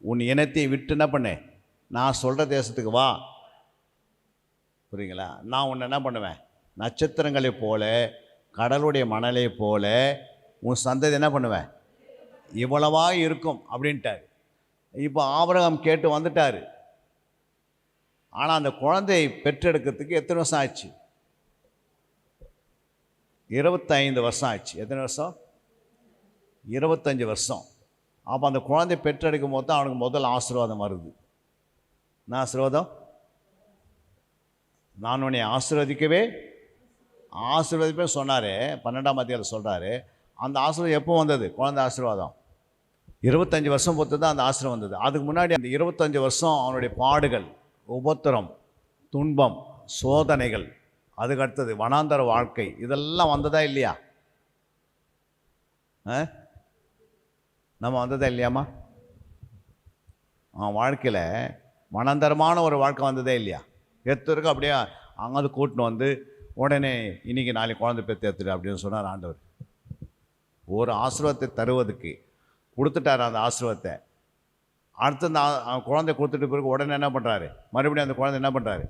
உன் இனத்தையும் விட்டு என்ன பண்ணு, நான் சொல்கிற தேசத்துக்கு வா. புரியுங்களா? நான் உன்னை என்ன பண்ணுவேன், நட்சத்திரங்களைப் போல கடலுடைய மணலை போல உன் சந்ததி என்ன பண்ணுவேன், இவ்வளவா இருக்கும் அப்படின்ட்டார். இப்போ ஆபிரகாம் கேட்டு வந்துட்டார். ஆனால் அந்த குழந்தையை பெற்றெடுக்கிறதுக்கு எத்தனை வருஷம் ஆச்சு? 25 வருஷம் ஆச்சு. எத்தனை வருஷம்? 25 வருஷம். அப்போ அந்த குழந்தை பெற்றெடுக்கும் போது தான் அவனுக்கு முதல் ஆசீர்வாதம் வருது. என்ன ஆசீர்வாதம்? நான் உன்னை ஆசீர்வதிப்பே சொன்னார். 12ஆம் அதிகாரத்தில் சொல்கிறாரு. அந்த ஆசீர்வாதம் எப்போ வந்தது? குழந்தை ஆசீர்வாதம் 25 வருஷம் பொறுத்து தான் அந்த ஆசீர்வாதம் வந்தது. அதுக்கு முன்னாடி அந்த 25 வருஷம் அவனுடைய பாடுகள், உபத்திரம், துன்பம், சோதனைகள், அதுக்கு அடுத்தது வனாந்தர வாழ்க்கை, இதெல்லாம் வந்ததா இல்லையா? நம்ம வந்ததா இல்லையாம்மா? வாழ்க்கையில் வனாந்தரமான ஒரு வாழ்க்கை வந்ததே இல்லையா? எடுத்துருக்கு அப்படியே அங்கே கூட்டின்னு வந்து உடனே இன்றைக்கி நாளைக்கு குழந்தை பெற்று எடுத்துடு அப்படின்னு சொன்னார் ஆண்டவர். ஒரு ஆசீர்வாதத்தை தருவதுக்கு கொடுத்துட்டார். அந்த ஆசீர்வாதத்தை அடுத்து அந்த குழந்தை கொடுத்துட்டு பிறகு உடனே என்ன பண்ணுறாரு? மறுபடியும் அந்த குழந்தை என்ன பண்ணுறாரு?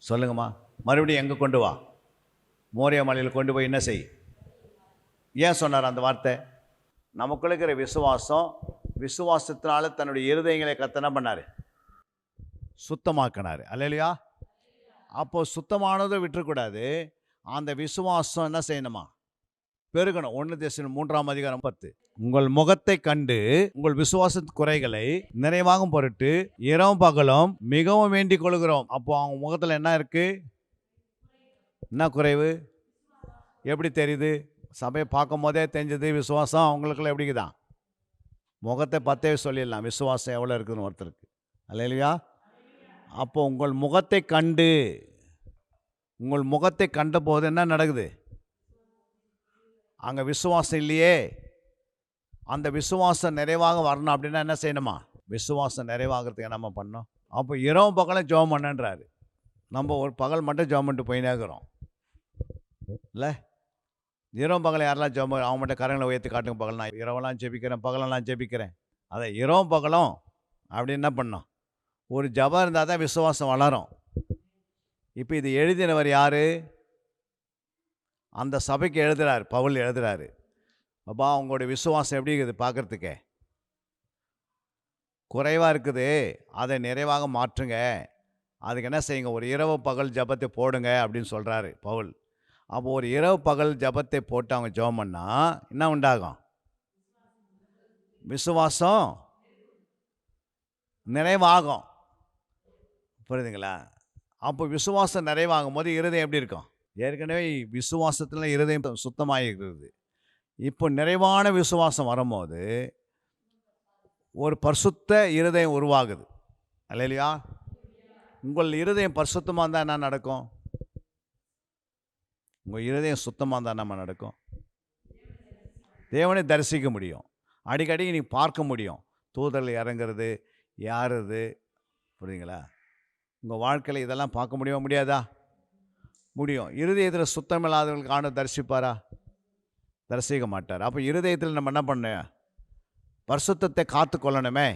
சொல்லுங்கம்மா. மறுபடியும் எங்கே கொண்டு வா? மோரியா மலையில் கொண்டு போய் என்ன செய்? ஏன் சொன்னார் அந்த வார்த்தை? நமக்குள்ள இருக்கிற விசுவாசத்தினால தன்னுடைய இருதயங்களை கர்த்தர் என்ன பண்ணார்? சுத்தமாக்கினார். அல்லேலூயா. அப்போது சுத்தமானதை விட்டுறக்கூடாது. அந்த விசுவாசம் என்ன செய்யணுமா? பெருகணும். 1 தெசலோனிக்கேயர் 3ஆம் அதிகாரம் 10. உங்கள் முகத்தை கண்டு உங்கள் விசுவாச குறைகளை நிறைவாகும் பொருட்டு இரவும் பகலும் மிகவும் வேண்டிக் கொள்கிறோம். அப்போ அவங்க முகத்தில் என்ன இருக்கு? என்ன குறைவு? எப்படி தெரியுது? சபையை பார்க்கும் போதே தெரிஞ்சது விசுவாசம் அவங்களுக்குள்ள எப்படிக்குதான்? முகத்தை பார்த்தே சொல்லிடலாம் விசுவாசம் எவ்வளோ இருக்குதுன்னு ஒருத்தருக்கு. அல்லேலூயா. அப்போ உங்கள் முகத்தை கண்ட போது என்ன நடக்குது? அங்கே விசுவாசம் இல்லையே. அந்த விசுவாசம் நிறைவாக வரணும் அப்படின்னா என்ன செய்யணுமா? விசுவாசம் நிறைவாகிறதுக்கு என்ன பண்ணணும்? அப்போ இரவும் பகலும் ஜெபம் பண்ணுன்றாரு. நம்ம ஒரு பகல் மட்டும் ஜெபம் பண்ணிட்டு போயினே இருக்கிறோம் இல்லை? இரவும் பகலும் யாரெல்லாம் ஜெபம், அவங்க மட்டும் கரங்களை உயர்த்தி காட்டுங்க. பகல் நான் இரவெல்லாம் ஜெபிக்கிறேன், பகலெல்லாம் ஜெபிக்கிறேன். அதை இரவும் பகலும் அப்படி என்ன பண்ணோம்? ஒரு ஜெபம் இருந்தால் தான் விசுவாசம் வளரும். இப்போ இது எழுதினவர் யார்? அந்த சபைக்கு எழுதுகிறார், பவுல் எழுதுகிறாரு. அப்பா, உங்களுடைய விசுவாசம் எப்படி இருக்குது? பார்க்குறதுக்கே குறைவாக இருக்குது, அதை நிறைவாக மாற்றுங்க. அதுக்கு என்ன செய்யுங்க? ஒரு இரவு பகல் ஜபத்தை போடுங்க அப்படின்னு சொல்கிறாரு பவுல். அப்போ ஒரு இரவு பகல் ஜபத்தை போட்டு அவங்க ஜெபம் பண்ணால் என்ன உண்டாகும்? விசுவாசம் நிறைவாகும். புரியுதுங்களா? அப்போ விசுவாசம் நிறைவாகும் போது இருதயம் எப்படி இருக்கும்? ஏற்கனவே விசுவாசத்தில் இருதயம் சுத்தமாக இருக்கிறது. இப்போ நிறைவான விசுவாசம் வரும்போது ஒரு பரிசுத்த இருதயம் உருவாகுது. அல்லேலூயா. உங்கள் இருதயம் பரிசுத்தமாக இருந்தால் என்ன நடக்கும்? உங்கள் இருதயம் சுத்தமாக இருந்தால் என்ன நடக்கும்? தேவனை தரிசிக்க முடியும், அடிக்கடி நீங்கள் பார்க்க முடியும். தூதர்கள் இறங்குறது, யாருது, புரியுதுங்களா? உங்கள் வாழ்க்கையில் இதெல்லாம் பார்க்க முடியுமா? முடியாதா? முடியும். இருதயத்தில் சுத்தம் இல்லாதவர்களுக்கு ஆண்டு தரிசிப்பாரா? தரிசிக்க மாட்டார். அப்போ இருதயத்தில் நம்ம என்ன பண்ண? பரிசுத்தத்தை காத்து கொள்ளணுமே.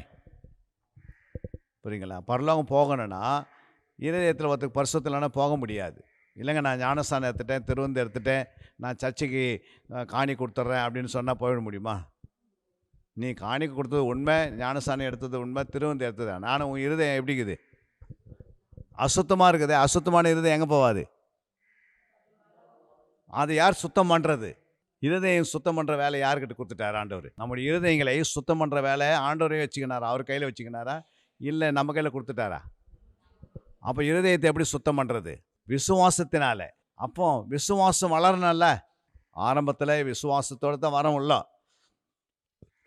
புரியுங்களா? பரலோகம் போகணும்னா இருதயத்தில் ஒருத்தருக்கு பரிசுத்தம் இல்லைன்னா போக முடியாது. இல்லைங்க, நான் ஞானஸ்தானம் எடுத்துட்டேன், திருவந்து எடுத்துட்டேன், நான் சர்ச்சைக்கு காணி கொடுத்துட்றேன் அப்படின்னு சொன்னால் போயிட முடியுமா? நீ காணிக்கு கொடுத்தது உண்மை, ஞானஸ்தானம் எடுத்தது உண்மை, திருவந்து எடுத்தது. நானும் உன் இருதயம் எப்படி இருக்குது? அசுத்தமாக இருக்குது. அசுத்தமான இருதயம் எங்கே போகாது? அது யார் சுத்தம் பண்ணுறது? இருதயம் சுத்தம் பண்ணுற வேலை யார்கிட்ட கொடுத்துட்டார்? ஆண்டவர். நம்முடைய இருதயங்களை சுத்தம் பண்ணுற வேலை ஆண்டவரே வச்சுக்கினாரா? அவர் கையில் வச்சுக்கினாரா? இல்லை நம்ம கையில் கொடுத்துட்டாரா? அப்போ இருதயத்தை எப்படி சுத்தம் பண்ணுறது? விசுவாசத்தினால. அப்போ விசுவாசம் வளரணும்ல. ஆரம்பத்தில் விசுவாசத்தோடு தான் வரமுல்ல.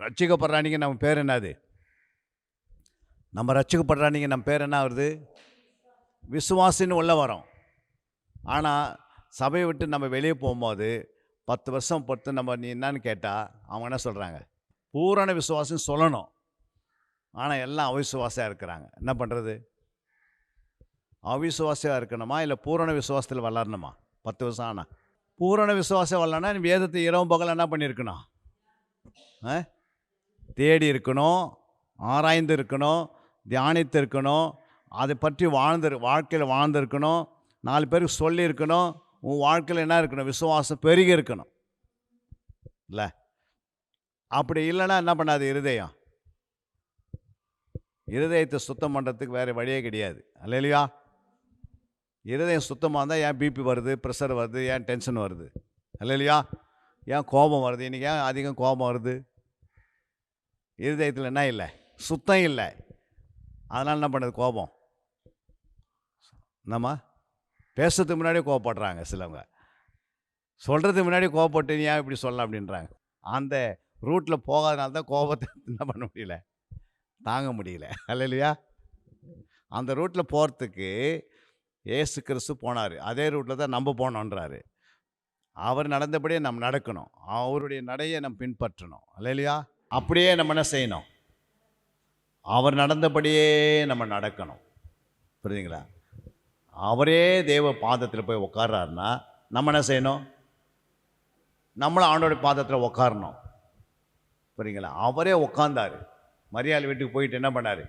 ரட்சிக்கப்படுற அன்றைக்கி நம்ம பேர் என்னது? நம்ம ரட்சிக்கப்படுற அன்றைக்கி நம்ம பேர் என்ன வருது? விசுவாசின்னு உள்ள வரோம். ஆனால் சபையை விட்டு நம்ம வெளியே போகும்போது 10 வருஷம் பொறுத்து நம்ம நீ என்னன்னு கேட்டால் அவங்க என்ன சொல்கிறாங்க? பூரண விசுவாசம் சொல்லணும். ஆனால் எல்லாம் அவிசுவாசியாக இருக்கிறாங்க. என்ன பண்ணுறது? அவிசுவாசியாக இருக்கணுமா இல்லை பூரண விசுவாசத்தில் வளரணுமா? 10 வருஷம் ஆனால் பூரண விசுவாசம் வரலன்னா நீ வேதத்தை இரவும் பகல் என்ன பண்ணியிருக்கணும்? தேடி இருக்கணும், ஆராய்ந்து இருக்கணும், தியானித்து இருக்கணும், அதை பற்றி வாழ்க்கையில் வாழ்ந்துருக்கணும், 4 பேருக்கு சொல்லியிருக்கணும். உன் வாழ்க்கையில் என்ன இருக்கணும்? விசுவாசம் பெருகி இருக்கணும் இல்லை? அப்படி இல்லைன்னா என்ன பண்ணாது? இருதயத்தை சுத்தம் பண்ணுறதுக்கு வேறு வழியே கிடையாது. அல்லையா? இருதயம் சுத்தமாக இருந்தால் ஏன் பிபி வருது, ப்ரெஷர் வருது, ஏன் டென்ஷன் வருது? அல்லையா? ஏன் கோபம் வருது? இன்றைக்கி ஏன் அதிகம் கோபம் வருது? இருதயத்தில் என்ன இல்லை? சுத்தம் இல்லை. அதனால் என்ன பண்ணுறது? கோபம். நம்ம பேசுறதுக்கு முன்னாடியே கோவப்படுறாங்க சிலவங்க. சொல்கிறதுக்கு முன்னாடி கோவப்பட்டு நீ ஏன் இப்படி சொல்லலாம் அப்படின்றாங்க. அந்த ரூட்டில் போகாதனால தான் கோபத்தை என்ன பண்ண முடியல, தாங்க முடியல. அல்லையா? அந்த ரூட்டில் போகிறதுக்கு ஏசு கிறிஸ்து போனார். அதே ரூட்டில் தான் நம்ம போனோன்றாரு. அவர் நடந்தபடியே நம்ம நடக்கணும். அவருடைய நடையை நம்ம பின்பற்றணும். அல்லையா? அப்படியே நம்ம என்ன செய்யணும்? அவர் நடந்தபடியே நம்ம நடக்கணும். புரியுதுங்களா? அவரே தேவ பாதத்தில் போய் உட்கார்றாருன்னா நம்ம என்ன செய்யணும்? நம்மளும் ஆண்டோடைய பாதத்தில் உட்காரணும். புரியுங்களா? அவரே உட்கார்ந்தார். மரியாள் வீட்டுக்கு போயிட்டு என்ன பண்ணார்?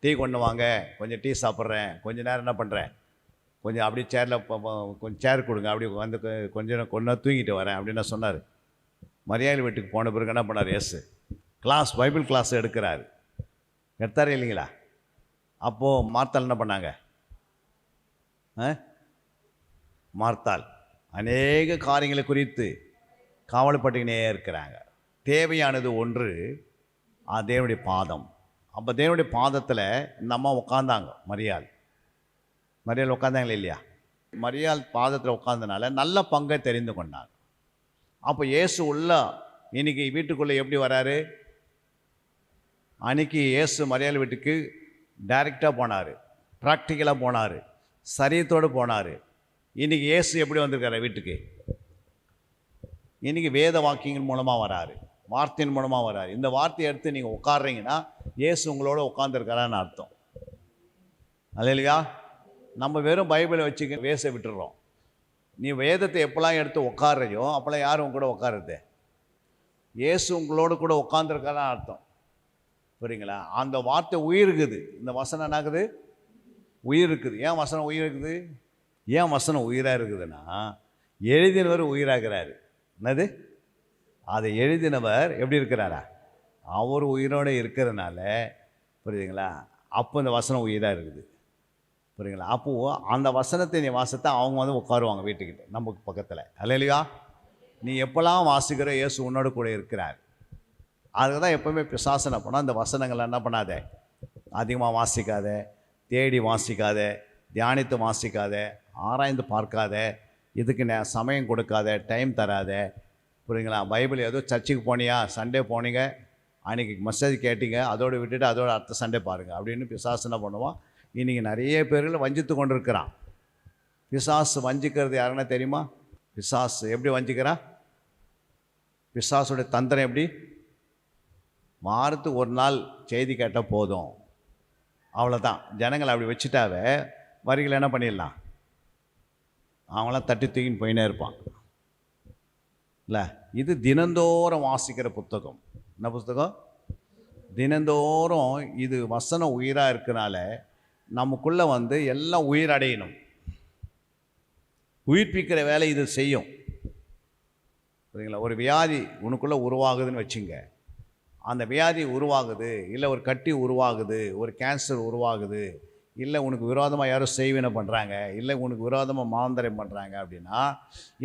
டீ கொண்டு வாங்க, கொஞ்சம் டீ சாப்பிட்றேன், கொஞ்சம் நேரம் என்ன பண்ணுறேன், கொஞ்சம் அப்படியே சேரில் கொஞ்சம் சேர் கொடுங்க, அப்படி வந்து கொஞ்சம் கொண்டு தூங்கிட்டு வரேன் அப்படின்னு சொன்னார். மரியாள் வீட்டுக்கு போன பிறகு என்ன பண்ணார்? பைபிள் கிளாஸ் எடுக்கிறாரு. எடுத்தாரே இல்லைங்களா? அப்போது மார்த்தாள் என்ன பண்ணாங்க? மார்த்தாள் அநேக காரியங்களை குறித்து கவலைப்பட்டுக்கினே இருக்கிறாங்க. தேவையானது ஒன்று, தேவனுடைய பாதம். அப்போ தேவனுடைய பாதத்தில் இந்த அம்மா உட்காந்தாங்க. மரியாள் உட்காந்தாங்களே இல்லையா? மரியாள் பாதத்தில் உட்கார்ந்தனால நல்ல பங்கை தெரிந்து கொண்டாங்க. அப்போ இயேசு இன்னைக்கு வீட்டுக்குள்ளே எப்படி வராரு? அன்றைக்கி இயேசு மரியாள் வீட்டுக்கு டைரெக்டாக போனார், ப்ராக்டிக்கலாக போனார், சரியத்தோடு போனார். இன்றைக்கி இயேசு எப்படி வந்திருக்காரு வீட்டுக்கு? இன்றைக்கி வேத வாக்கியங்கள் மூலமாக வராரு, வார்த்தையின் மூலமாக வராரு. இந்த வார்த்தையை எடுத்து நீங்கள் உட்கார்றீங்கன்னா இயேசு உங்களோட உட்காந்துருக்காரான்னு அர்த்தம். அல்லையா? நம்ம வெறும் பைபிளை வச்சுக்க வேச விட்டுடுறோம். நீ வேதத்தை எப்போல்லாம் எடுத்து உட்கார்றையோ அப்போல்லாம் யாரும் உங்க கூட உட்காருது? இயேசு உங்களோட கூட உட்காந்துருக்காரான்னு அர்த்தம். புரியுங்களா? அந்த வார்த்தை உயிருக்குது. இந்த வசனம் என்னாகுது? உயிர் இருக்குது. ஏன் வசனம் உயிர் இருக்குது? ஏன் வசனம் உயிராக இருக்குதுன்னா எழுதினவர் உயிராகிறாரு. என்னது? அதை எழுதினவர் எப்படி இருக்கிறாரா? அவர் உயிரோடு இருக்கிறதுனால, புரியுதுங்களா? அப்போ இந்த வசனம் உயிராக இருக்குது. புரியுங்களா? அப்போது அந்த வசனத்தை நீ வாசத்தை அவங்க வந்து உட்காருவாங்க வீட்டுக்கிட்ட, நமக்கு பக்கத்தில். அல்லையா? நீ எப்போல்லாம் வாசிக்கிற இயேசு உன்னோட கூட இருக்கிறார். அதுக்கு தான் எப்போவுமே பிசாசனை போனால் அந்த வசனங்களை என்ன பண்ணாத, அதிகமாக வாசிக்காத, தேடி வாசிக்காத, தியானித்து வாசிக்காத, ஆராய்ந்து பார்க்காத, இதுக்கு சமயம் கொடுக்காத, டைம் தராத. புரியுங்களா? பைபிள் ஏதோ சர்ச்சுக்கு போனியா, சண்டே போனீங்க, அன்றைக்கி மெசேஜ் கேட்டீங்க, அதோடு விட்டுட்டு அதோட அடுத்த சண்டே பாருங்கள் அப்படின்னு பிசாசு என்ன பண்ணுவான்? இன்றைக்கி நிறைய பேர்கள் வஞ்சித்து கொண்டு இருக்கிறான். பிசாசு வஞ்சிக்கிறது யாருன்னா தெரியுமா? பிசாசு எப்படி வஞ்சிக்கிறான்? பிசாசுடைய தந்திரம் எப்படி? வாரத்துக்கு ஒரு நாள் செய்தி கேட்டால் போதும், அவ்வளோதான். ஜனங்களை அப்படி வச்சுட்டாவே வரிகளை என்ன பண்ணிடலாம்? அவங்களாம் தட்டி தூக்கின்னு போயினே இருப்பான். இல்லை, இது தினந்தோறும் வாசிக்கிற புத்தகம். என்ன புத்தகம்? தினந்தோறும் இது வசனம் உயிராக இருக்கனால நமக்குள்ளே வந்து எல்லாம் உயிரடையணும். உயிர்ப்பிக்கிற வேலை இது செய்யும். சரிங்களா? ஒரு வியாதி உனக்குள்ளே உருவாகுதுன்னு வச்சுங்க. அந்த வியாதி உருவாகுது, இல்லை ஒரு கட்டி உருவாகுது, ஒரு கேன்சர் உருவாகுது, இல்லை உனக்கு விரோதமாக யாரும் செய்வினை பண்ணுறாங்க, இல்லை உனக்கு விரோதமாக மாந்தரம் பண்ணுறாங்க அப்படின்னா,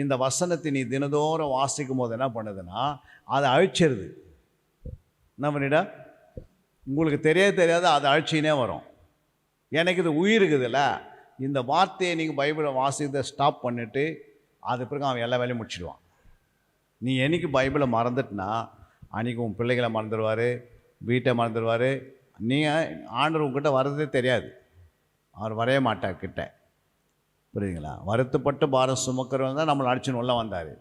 இந்த வசனத்தை நீ தினதோறும் வாசிக்கும் போது என்ன பண்ணுதுன்னா அதை அழிச்சிருது. என்ன பண்ணிடா? உங்களுக்கு தெரியாத அது அழிச்சினே வரும். எனக்கு இது உயிர் இருக்குதுல்ல, இந்த வார்த்தையை நீங்கள் பைபிளை வாசித்தை ஸ்டாப் பண்ணிவிட்டு அது பிறகு அவன் எல்லா வேலையும் முடிச்சிடுவான். நீ என்னைக்கு பைபிளை மறந்துட்டுனா அன்றைக்கி உன் பிள்ளைகளை மறந்துடுவார், வீட்டை மறந்துடுவார். நீங்கள் ஆண்டவர் உங்ககிட்ட வர்றதே தெரியாது, அவர் வரைய மாட்டார் கிட்ட. புரியுதுங்களா? வருத்தப்பட்டு பாரம் சுமக்கிறவங்க தான் நம்மளை அடிச்சுன்னு உள்ள வந்தார்.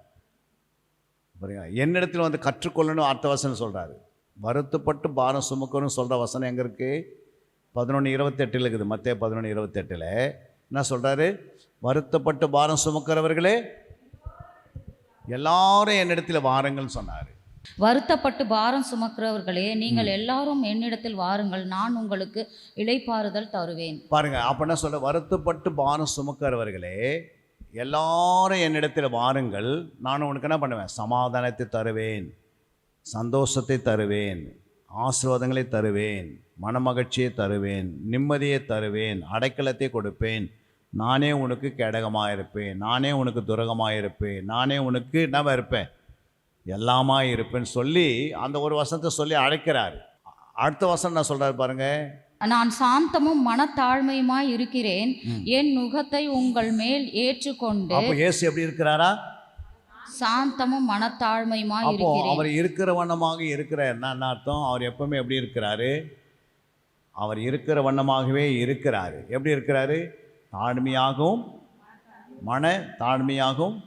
புரியுங்களா? என்னிடத்தில் வந்து கற்றுக்கொள்ளணும் அர்த்தவசனம் சொல்கிறாரு. வருத்தப்பட்டு பாரம் சுமக்கணும்னு சொல்கிற வசனம் எங்கே இருக்குது? 11:28 இருக்குது. மத்தேயு 11:28 என்ன சொல்கிறாரு? வருத்தப்பட்டு பாரம் சுமக்கிறவர்களே எல்லாரும் என்னிடத்தில் வாருங்கள்னு சொன்னார். வருத்தப்பட்டு பாரம் சுமக்கிறவர்களே நீங்கள் எல்லாரும் என்னிடத்தில் வாருங்கள், நான் உங்களுக்கு இளைப்பாறுதல் தருவேன். பாருங்க, அப்ப என்ன சொல்ற? வருத்தப்பட்டு பாரம் சுமக்கிறவர்களே எல்லாரும் என்னிடத்தில் வாருங்கள், நான் உனக்கு என்ன பண்ணுவேன்? சமாதானத்தை தருவேன், சந்தோஷத்தை தருவேன், ஆசீர்வாதங்களை தருவேன், மனமகிழ்ச்சியை தருவேன், நிம்மதியை தருவேன், அடைக்கலத்தை கொடுப்பேன், நானே உனக்கு கேடகமாக இருப்பேன், நானே உனக்கு துரகமாக இருப்பேன், நானே உனக்கு என்ன இருப்பேன்? எல்லாமா இருப்பேன்னு சொல்லி அந்த ஒரு வசனத்தை சொல்லி அழைக்கிறார். அடுத்த வசனம் நான் சொல்கிறாரு பாருங்க, நான் சாந்தமும் மனத்தாழ்மையுமாய் இருக்கிறேன், என் நுகத்தை உங்கள் மேல் ஏற்றுக்கொண்டு. அப்போ இயேசு எப்படி இருக்கிறாரா? சாந்தமும் மனத்தாழ்மையுமாய் அப்போ இருக்கிறேன். அவர் இருக்கிற வண்ணமாக இருக்கிறார். என்ன அர்த்தம்? அவர் எப்பவுமே எப்படி இருக்கிறாரு? அவர் இருக்கிற வண்ணமாகவே இருக்கிறாரு. எப்படி இருக்கிறாரு? தாழ்மையாகவும் மன தாழ்மையாகவும்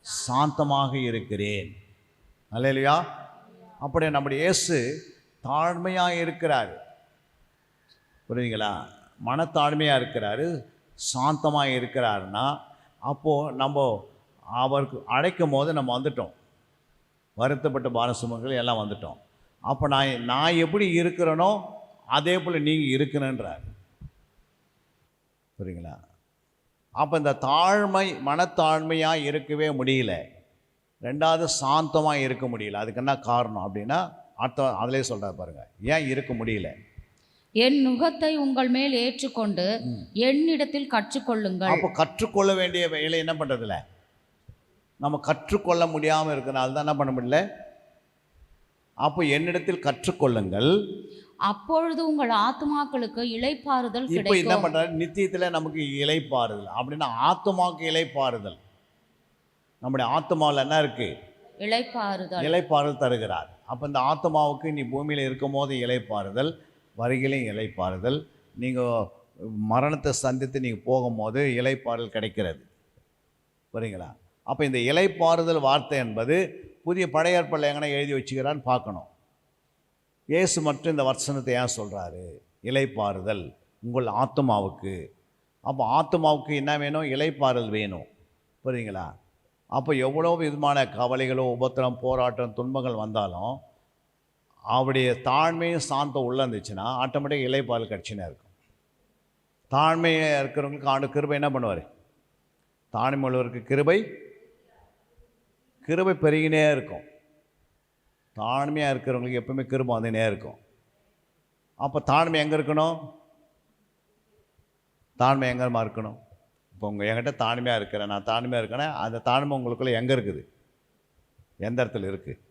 சாந்தமாக இருக்கிறேன். அல்லேலூயா. அப்படியே நம்முடைய இயேசு தாழ்மையாக இருக்கிறார். புரியுதுங்களா? மனத்தாழ்மையாக இருக்கிறாரு, சாந்தமாக இருக்கிறாருன்னா அப்போது நம்ம அவருக்கு அழைக்கும் போது நம்ம வந்துட்டோம். வருத்தப்பட்ட பாரம் சுமங்கள் எல்லாம் வந்துட்டோம். அப்போ நான் எப்படி இருக்கிறேனோ அதே போல் நீங்கள் இருக்கணுன்றார். புரியுங்களா? அப்போ இந்த தாழ்மை மனத்தாழ்மையாக இருக்கவே முடியல, ரெண்டாவது சாந்தமாக இருக்க முடியல. அதுக்கு என்ன காரணம் அப்படின்னா அர்த்தம் அதிலே சொல்கிறார் பாருங்கள். ஏன் இருக்க முடியல? என் நுகத்தை உங்கள் மேல் ஏற்றுக்கொண்டு என்னிடத்தில் கற்றுக்கொள்ளுங்கள். அப்போ கற்றுக்கொள்ள வேண்டிய வேலை என்ன பண்ணுறதில்ல, நம்ம கற்றுக்கொள்ள முடியாமல் இருக்கிறனால தான் என்ன பண்ண முடியல. அப்போ என்னிடத்தில் கற்றுக்கொள்ளுங்கள், அப்பொழுது உங்கள் ஆத்துமாக்களுக்கு இளைப்பாறுதல் இப்போ என்ன கிடைக்கும். பண்ணுறாரு? நித்தியத்தில் நமக்கு இளைப்பாறுதல். அப்படின்னா ஆத்துமாவுக்கு இளைப்பாறுதல். நம்முடைய ஆத்மாவில் என்ன இருக்குது? இளைப்பாறுதல் தருகிறார். அப்போ இந்த ஆத்மாவுக்கு நீ பூமியில் இருக்கும் போது இளைப்பாறுதல், வருகையிலையும் இளைப்பாறுதல், நீங்கள் மரணத்தை சந்தித்து நீங்கள் போகும்போது இளைப்பாறுதல் கிடைக்கிறது. புரியுங்களா? அப்போ இந்த இளைப்பாறுதல் வார்த்தை என்பது புதிய பழைய ஏற்பாட்டில் எங்கன்னா எழுதி வச்சுக்கிறான்னு பார்க்கணும். இயேசு மட்டும் இந்த வசனத்தை ஏன் சொல்கிறாரு? இளைப்பாறுதல் உங்கள் ஆத்மாவுக்கு. அப்போ ஆத்மாவுக்கு என்ன வேணும்? இளைப்பாறுதல் வேணும். புரியுங்களா? அப்போ எவ்வளோ விதமான கவலைகளோ உபத்திரம் போராட்டம் துன்பங்கள் வந்தாலும் அவருடைய தாழ்மையும் சாந்தம் உள்ளே இருந்துச்சுன்னா ஆட்டோமேட்டிக் இளைப்பாறுதல் கிடச்சினே இருக்கும். தாழ்மையாக இருக்கிறவங்களுக்கு ஆண்டு கிருபை என்ன பண்ணுவார்? தாழ்மை உள்ளவருக்கு கிருபை பெருகினே இருக்கும். தாழ்மையாக இருக்கிறவங்களுக்கு எப்பவுமே கிருபை வந்துனே இருக்கும். அப்போ தாழ்மை எங்கே இருக்கணும்? தாழ்மை எங்கேமா இருக்கணும்? இப்போ என்கிட்ட தாழ்மையாக இருக்கிறேன், நான் தாழ்மையாக இருக்கேன்னா அந்த தாழ்மை உங்களுக்குள்ளே எங்கே இருக்குது? எந்த இடத்துல இருக்குது?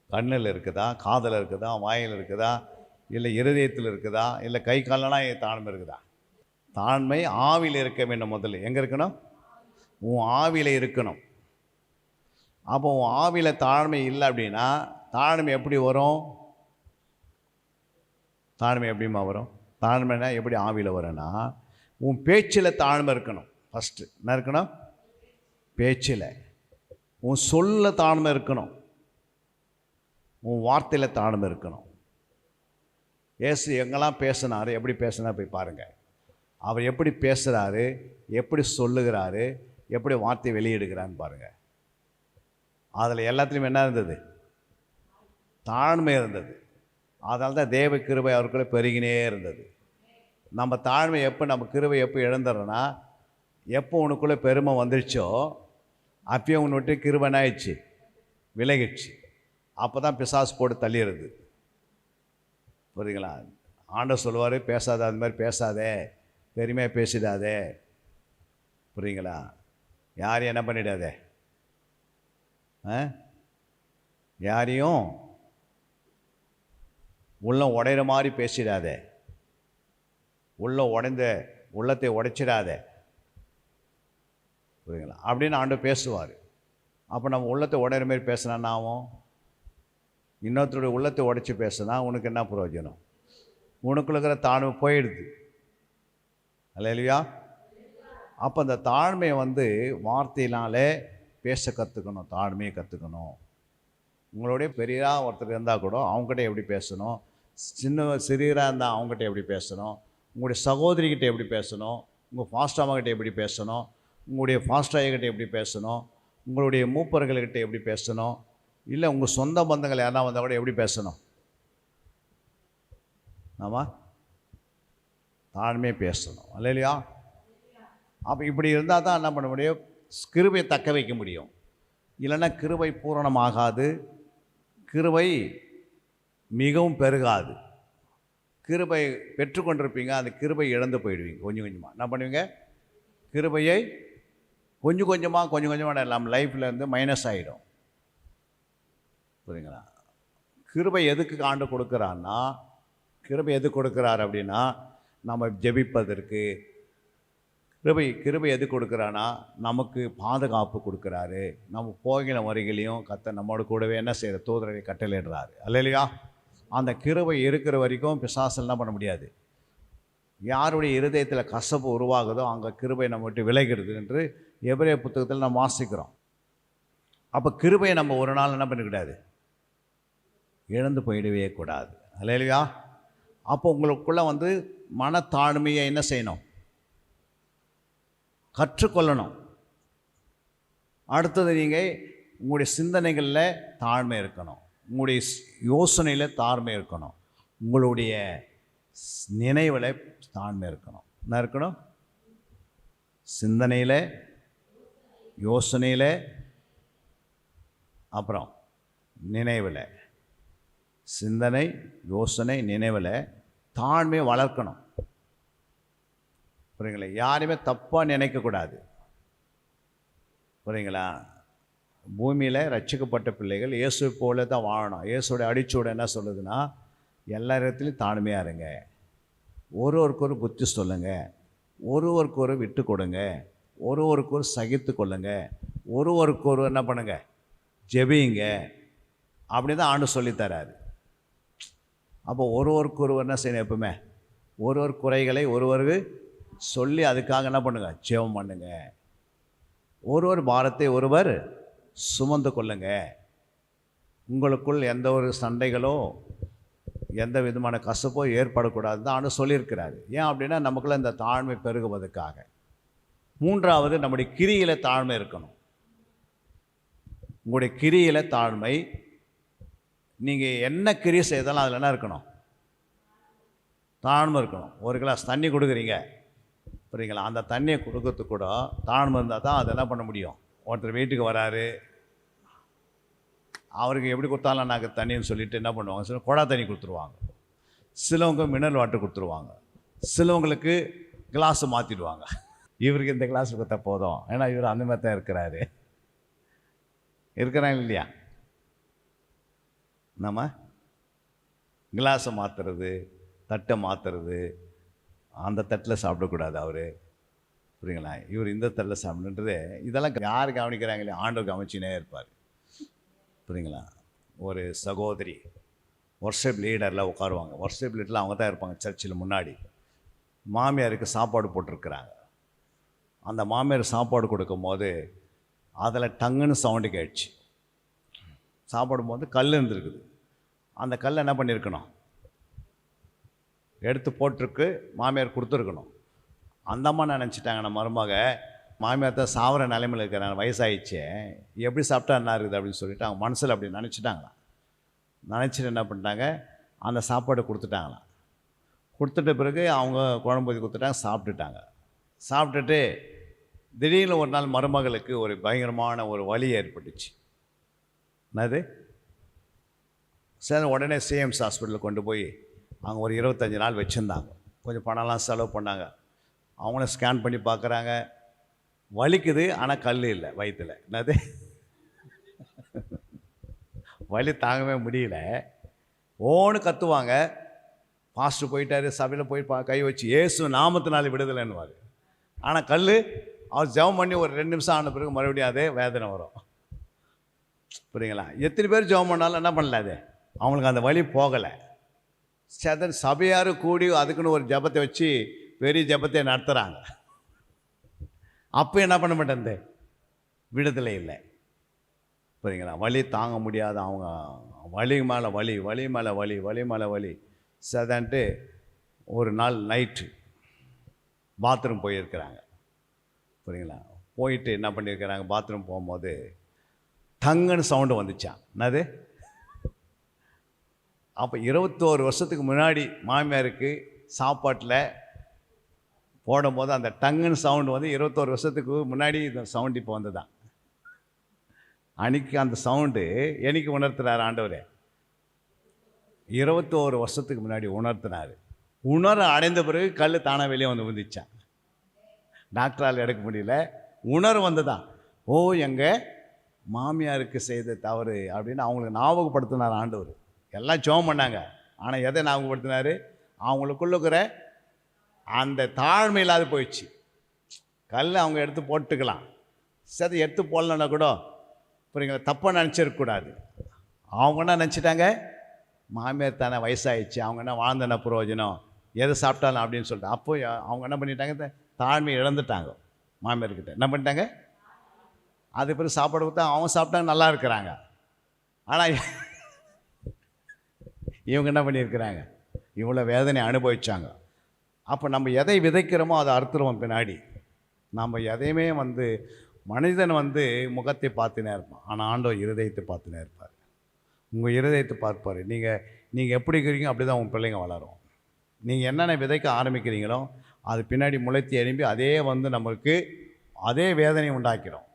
கண்ணில் இருக்குதா, காதில் இருக்குதா, வாயில் இருக்குதா, இல்லை இருதயத்தில் இருக்குதா, இல்லை கை காலெலாம் தாழ்மை இருக்குதா? தாழ்மை ஆவியில் இருக்க வேண்டும். முதல்ல எங்கே இருக்கணும்? உன் ஆவியில் இருக்கணும். அப்போ உன் ஆவியில் தாழ்மை இல்லை அப்படின்னா தாழ்மை எப்படி வரும்? தாழ்மை எப்படிமா வரும்? தாழ்மைனா எப்படி ஆவியில் வரும்னா உன் பேச்சில் தாழ்மை இருக்கணும். ஃபஸ்ட்டு என்ன இருக்கணும்? பேச்சில். உன் சொல்ல தாழ்மை இருக்கணும். உன் வார்த்தையில் தாழ்மை இருக்கணும். இயேசு எங்கெல்லாம் பேசினார், எப்படி பேசினார் போய் பாருங்கள். அவர் எப்படி பேசுகிறாரு, எப்படி சொல்லுகிறாரு, எப்படி வார்த்தை வெளியிடுகிறான்னு பாருங்கள். அதில் எல்லாத்துலேயும் என்ன இருந்தது? தாழ்மை இருந்தது. அதனால தான் தேவ கிருபை அவருக்குள்ளே பெருகினே இருந்தது. நம்ம தாழ்மை எப்போ, நம்ம கிருபை எப்போ இழந்துடுறோன்னா எப்போ உனக்குள்ளே பெருமை வந்துடுச்சோ அப்பயே உன்னை விட்டு கிருபை ஆயிடுச்சு, விலகிடுச்சு. அப்போ தான் பிசாசு போட்டு தள்ளிடுறது. புரியுங்களா? ஆண்டவர் சொல்லுவார், பேசாத, அது மாதிரி பேசாதே, பெருமையாக பேசிடாதே. புரியுங்களா? யாரையும் என்ன பண்ணிடாதே, யாரையும் உள்ளம் உடையிற மாதிரி பேசிடாதே, உள்ளத்தை உடைச்சிடாதே. புரியுங்களா? அப்படின்னு ஆண்டவர் பேசுவார். அப்போ நம்ம உள்ளத்தை உடையிற மாதிரி பேசினா ஆகும்? இன்னொருத்தருடைய உள்ளத்தை உடைச்சி பேசுனா உனக்கு என்ன பிரயோஜனம்? உனக்குள்ள இருக்கிற தாழ்மை போயிடுது. அல்லேலூயா. அப்போ அந்த தாழ்மையை வார்த்தையினாலே பேச கற்றுக்கணும், தாழ்மையை கற்றுக்கணும். உங்களுடைய பெரியராக ஒருத்தர் இருந்தால் கூட அவங்ககிட்ட எப்படி பேசணும், சிறியராக இருந்தால் அவங்ககிட்ட எப்படி பேசணும், உங்களுடைய சகோதரிக்கிட்ட எப்படி பேசணும், உங்கள் ஃபாஸ்ட் அம்மாக்கிட்ட எப்படி பேசணும், உங்களுடைய ஃபாஸ்ட் ஐயக்கிட்ட எப்படி பேசணும், உங்களுடைய மூப்பர்கள்கிட்ட எப்படி பேசணும், இல்லை உங்கள் சொந்த பந்தங்கள் யாரா வந்தால் கூட எப்படி பேசணும். ஆமாம், தாழ்மையாக பேசணும் இல்லையா? அப்போ இப்படி இருந்தால் தான் என்ன பண்ண முடியும், கிருபையை தக்க வைக்க முடியும். இல்லைன்னா கிருபை பூரணமாகாது, கிருபை மிகவும் பெருகாது. கிருபை பெற்றுக்கொண்டிருப்பீங்க, அந்த கிருபை இழந்து போயிடுவீங்க. கொஞ்சம் கொஞ்சமாக என்ன பண்ணுவீங்க, கிருபையை கொஞ்சம் கொஞ்சமாக நம்ம லைஃப்பில் இருந்து மைனஸ் ஆகிடும். புரியுங்களா? கிருபை எதுக்கு ஆண்டு கொடுக்குறான்னா, கிருபை எதுக்கு கொடுக்குறாரு அப்படின்னா நம்ம ஜெபிப்பதற்கு. கிருபை எது கொடுக்குறான்னா நமக்கு பாதுகாப்பு கொடுக்குறாரு. நம்ம போகிற வரிகளையும் கர்த்தர் நம்மோட கூடவே என்ன செய்கிற தூதரை கட்டளையிடுறாரு அல்லையா? அந்த கிருபை இருக்கிற வரைக்கும் பிசாசு என்ன பண்ண முடியாது. யாருடைய இருதயத்தில் கசப்பு உருவாகுதோ அங்கே கிருபை நம்ம விட்டு விலகிறது என்று எபிரேய புத்தகத்தில் நம்ம வாசிக்கிறோம். அப்போ கிருபையை நம்ம ஒரு நாள் என்ன பண்ணக்கூடாது, இழந்து போயிடவே கூடாது அல்லையா? அப்போ உங்களுக்குள்ளே மனத்தாழ்மையை என்ன செய்யணும், கற்றுக்கொள்ளணும். அடுத்தது நீங்கள் உங்களுடைய சிந்தனைகளில் தாழ்மை இருக்கணும், உங்களுடைய யோசனையில் தாழ்மை இருக்கணும், உங்களுடைய நினைவில் தாழ்மை இருக்கணும். என்ன இருக்கணும்? சிந்தனையில், யோசனையில், அப்புறம் நினைவில். சிந்தனை, யோசனை, நினைவில் தாழ்மையை வளர்க்கணும். புரியுங்களா? யாரையுமே தப்பாக நினைக்கக்கூடாது. புரியுங்களா? பூமியில் ரட்சிக்கப்பட்ட பிள்ளைகள் இயேசு போல தான் வாழணும். இயேசுடைய அடிச்சோடு என்ன சொல்லுதுன்னா, எல்லா இடத்துலையும் தாழ்மையாக இருங்க, ஒருவருக்கு ஒரு புத்தி சொல்லுங்கள், ஒருவருக்கு ஒரு விட்டு கொடுங்க, ஒருவருக்கு ஒரு சகித்து கொள்ளுங்க, ஒருவருக்கு ஒரு என்ன பண்ணுங்க, ஜெபிங்க. அப்படி தான் ஆண்டு சொல்லித்தராரு. அப்போ ஒருவருக்கு ஒருவர் என்ன செய்யணும், எப்பவுமே ஒருவர் குறைகளை ஒருவருக்கு சொல்லி அதுக்காக என்ன பண்ணுங்க, ஜெபம் பண்ணுங்க. ஒருவர் பாரத்தை ஒருவர் சுமந்து கொள்ளுங்க. உங்களுக்குள் எந்த ஒரு சண்டைகளோ எந்த விதமான கசப்போ ஏற்படக்கூடாது தான் ஆண்டு சொல்லியிருக்கிறாரு. ஏன் அப்படின்னா நமக்குள்ள இந்த தாழ்மை பெருகுவதற்காக. மூன்றாவது, நம்முடைய கிரியில் தாழ்மை இருக்கணும். உங்களுடைய கிரியில் தாழ்மை. நீங்கள் என்ன கிரி செய்தாலும் அதில் என்ன இருக்கணும், தாழ்மை இருக்கணும். ஒரு கிளாஸ் தண்ணி கொடுக்குறீங்க, புரியுங்களா? அந்த தண்ணியை கொடுக்கறதுக்கு கூட தாழ்மை இருந்தால் தான் அதை என்ன பண்ண முடியும். ஒருத்தர் வீட்டுக்கு வராரு, அவருக்கு எப்படி கொடுத்தாலும் நாங்கள் தண்ணின்னு சொல்லிட்டு என்ன பண்ணுவாங்க, சில குழா தண்ணி கொடுத்துருவாங்க, சிலவங்க மினரல் வாட்டர் கொடுத்துருவாங்க, சிலவங்களுக்கு கிளாஸை மாற்றிடுவாங்க. இவருக்கு இந்த கிளாஸ் கொடுத்தா போதும், ஏன்னா இவர் அந்த மாதிரி தான் இருக்கிறாங்க இல்லையா? நம்ம கிளாஸை மாற்றுறது, தட்டை மாற்றுறது, அந்த தட்டில் சாப்பிடக்கூடாது அவர், புரியுங்களா? இவர் இந்த தட்டில் சாப்பிடுன்றது இதெல்லாம் யார் கவனிக்கிறாங்க இல்லையா? ஆண்டவர் கவனிச்சினே இருப்பார், புரியுங்களா? ஒரு சகோதரி வர்ஷிப் லீடரில் உட்காருவாங்க. வர்ஷிப் லீடரில் அவங்க தான் இருப்பாங்க சர்ச்சில் முன்னாடி. மாமியாருக்கு சாப்பாடு போட்டிருக்கிறாங்க. அந்த மாமியார் சாப்பாடு கொடுக்கும்போது அதில் டங்குன்னு சவுண்டு கேட்டுச்சு. சாப்பிடும் போது கல் இருந்துருக்குது. அந்த கல் என்ன பண்ணியிருக்கணும், எடுத்து போட்டிருக்கு, மாமியார் கொடுத்துருக்கணும். அந்த அம்மா நினச்சிட்டாங்க, நம்ம மருமக மாமியார் தான் சாவர நிலைமையில் இருக்கிறாங்க, வயசாகிடுச்சு, எப்படி சாப்பிட்டா என்ன இருக்குது அப்படின்னு சொல்லிட்டு அவங்க மனசில் அப்படி நினச்சிட்டாங்களாம். நினச்சிட்டு என்ன பண்ணிட்டாங்க, அந்த சாப்பாடு கொடுத்துட்டாங்களாம். கொடுத்துட்ட பிறகு அவங்க குழம்பு கொடுத்துட்டாங்க, சாப்பிட்டுட்டாங்க. சாப்பிட்டுட்டு திடீர்னு ஒரு நாள் மருமகளுக்கு ஒரு பயங்கரமான ஒரு வலி ஏற்பட்டுச்சு. என்னது? சரி, உடனே சிஎம்ஸ் ஹாஸ்பிட்டலில் கொண்டு போய் அங்கே ஒரு 25 நாள் வச்சுருந்தாங்க. கொஞ்சம் பணம்லாம் செலவு பண்ணாங்க. அவங்கள ஸ்கேன் பண்ணி பார்க்குறாங்க, வலிக்குது, ஆனால் கல் இல்லை வயிற்றில். என்னது? வலி தாங்கவே முடியல, ஓன்னு கத்துவாங்க. பாஸ்டர் போயிட்டாரு, சபையில் போய் கை வச்சு இயேசு நாமத்தினால விடுதலைன்னுவார். ஆனால் கல் அவர் ஜெபம் பண்ணி ஒரு 2 நிமிஷம் ஆன பிறகு மறுபடியும் அதே வேதனை வரும், புரியுங்களா? எத்தனை பேர் ஜெபம் பண்ணாலும் என்ன பண்ணல, அது அவங்களுக்கு அந்த வலி போகலை. சபையார் கூடி அதுக்குன்னு ஒரு ஜபத்தை வச்சு பெரிய ஜபத்தை நடத்துகிறாங்க. அப்போ என்ன பண்ண மாட்டேன், விடுதலை இல்லை. புரியுங்களா? வலி தாங்க முடியாத அவங்க வலி மேலே வலி, வலி மேலே வலி, வலி மேலே வலி சரின்ட்டு ஒரு நாள் நைட்டு பாத்ரூம் போயிருக்கிறாங்க. புரியுங்களா? போயிட்டு என்ன பண்ணியிருக்கிறாங்க, பாத்ரூம் போகும்போது டங்குன்னு சவுண்டு வந்துச்சான். என்னது? அப்போ 21 வருஷத்துக்கு முன்னாடி மாமியாருக்கு சாப்பாட்டில் போடும்போது அந்த டங்குன்னு சவுண்டு வந்து 21 வருஷத்துக்கு முன்னாடி இந்த சவுண்டு இப்போ வந்து தான் அன்றைக்கி அந்த சவுண்டு என்னைக்கு உணர்த்துறாரு ஆண்டவர்? 21 வருஷத்துக்கு முன்னாடி உணர்த்தினார். அடைந்த பிறகு கல் தானாக வெளியே வந்து விழுந்துச்சான். டாக்டரால் எடுக்க முடியல, உணர்வு வந்து தான். ஓ, எங்கள் மாமியாருக்கு செய்த தவறு அப்படின்னு அவங்களுக்கு ஞாபகப்படுத்தினார் ஆண்டவர். எல்லாம் ஜெபம் பண்ணாங்க, ஆனால் எதை ஞாபகப்படுத்தினார்? அவங்களுக்குள்ள இருக்கிற அந்த தாழ்மை இல்லாத போயிடுச்சு. கல் அவங்க எடுத்து போட்டுக்கலாம், சரி எடுத்து போடலன்னா கூட புரியுங்களா, தப்பாக நினச்சிருக்கக்கூடாது. அவங்க என்ன நினச்சிட்டாங்க, மாமியார் தானே வயசாகிடுச்சு, அவங்க என்ன வாழ்ந்தன பிரயோஜனம், எதை சாப்பிட்டாலும் அப்படின்னு சொல்லிட்டு. அப்போ அவங்க என்ன பண்ணிட்டாங்க, தாழ்மையை இழந்துட்டாங்க. மாமியார்கிட்ட என்ன பண்ணிட்டாங்க, அது பிறகு சாப்பாடு கொடுத்தா அவங்க சாப்பிட்டாங்க, நல்லா இருக்கிறாங்க. ஆனால் இவங்க என்ன பண்ணியிருக்கிறாங்க, இவ்வளோ வேதனை அனுபவித்தாங்க. அப்போ நம்ம எதை விதைக்கிறோமோ அதை அறுத்துருவோம் பின்னாடி. நம்ம எதையுமே மனிதன் முகத்தை பார்த்துனே இருப்பான், ஆனால் ஆண்டவர் இருதயத்தை பார்த்துனே இருப்பார். உங்கள் இருதயத்தை பார்ப்பார். நீங்கள் எப்படி இருக்கிறீங்க அப்படி தான் உங்கள் பிள்ளைங்க வளரும். நீங்கள் என்னென்ன விதைக்க ஆரம்பிக்கிறீங்களோ அது பின்னாடி முளைத்தி எழும்பி அதே நமக்கு அதே வேதனை உண்டாக்கிறோம்.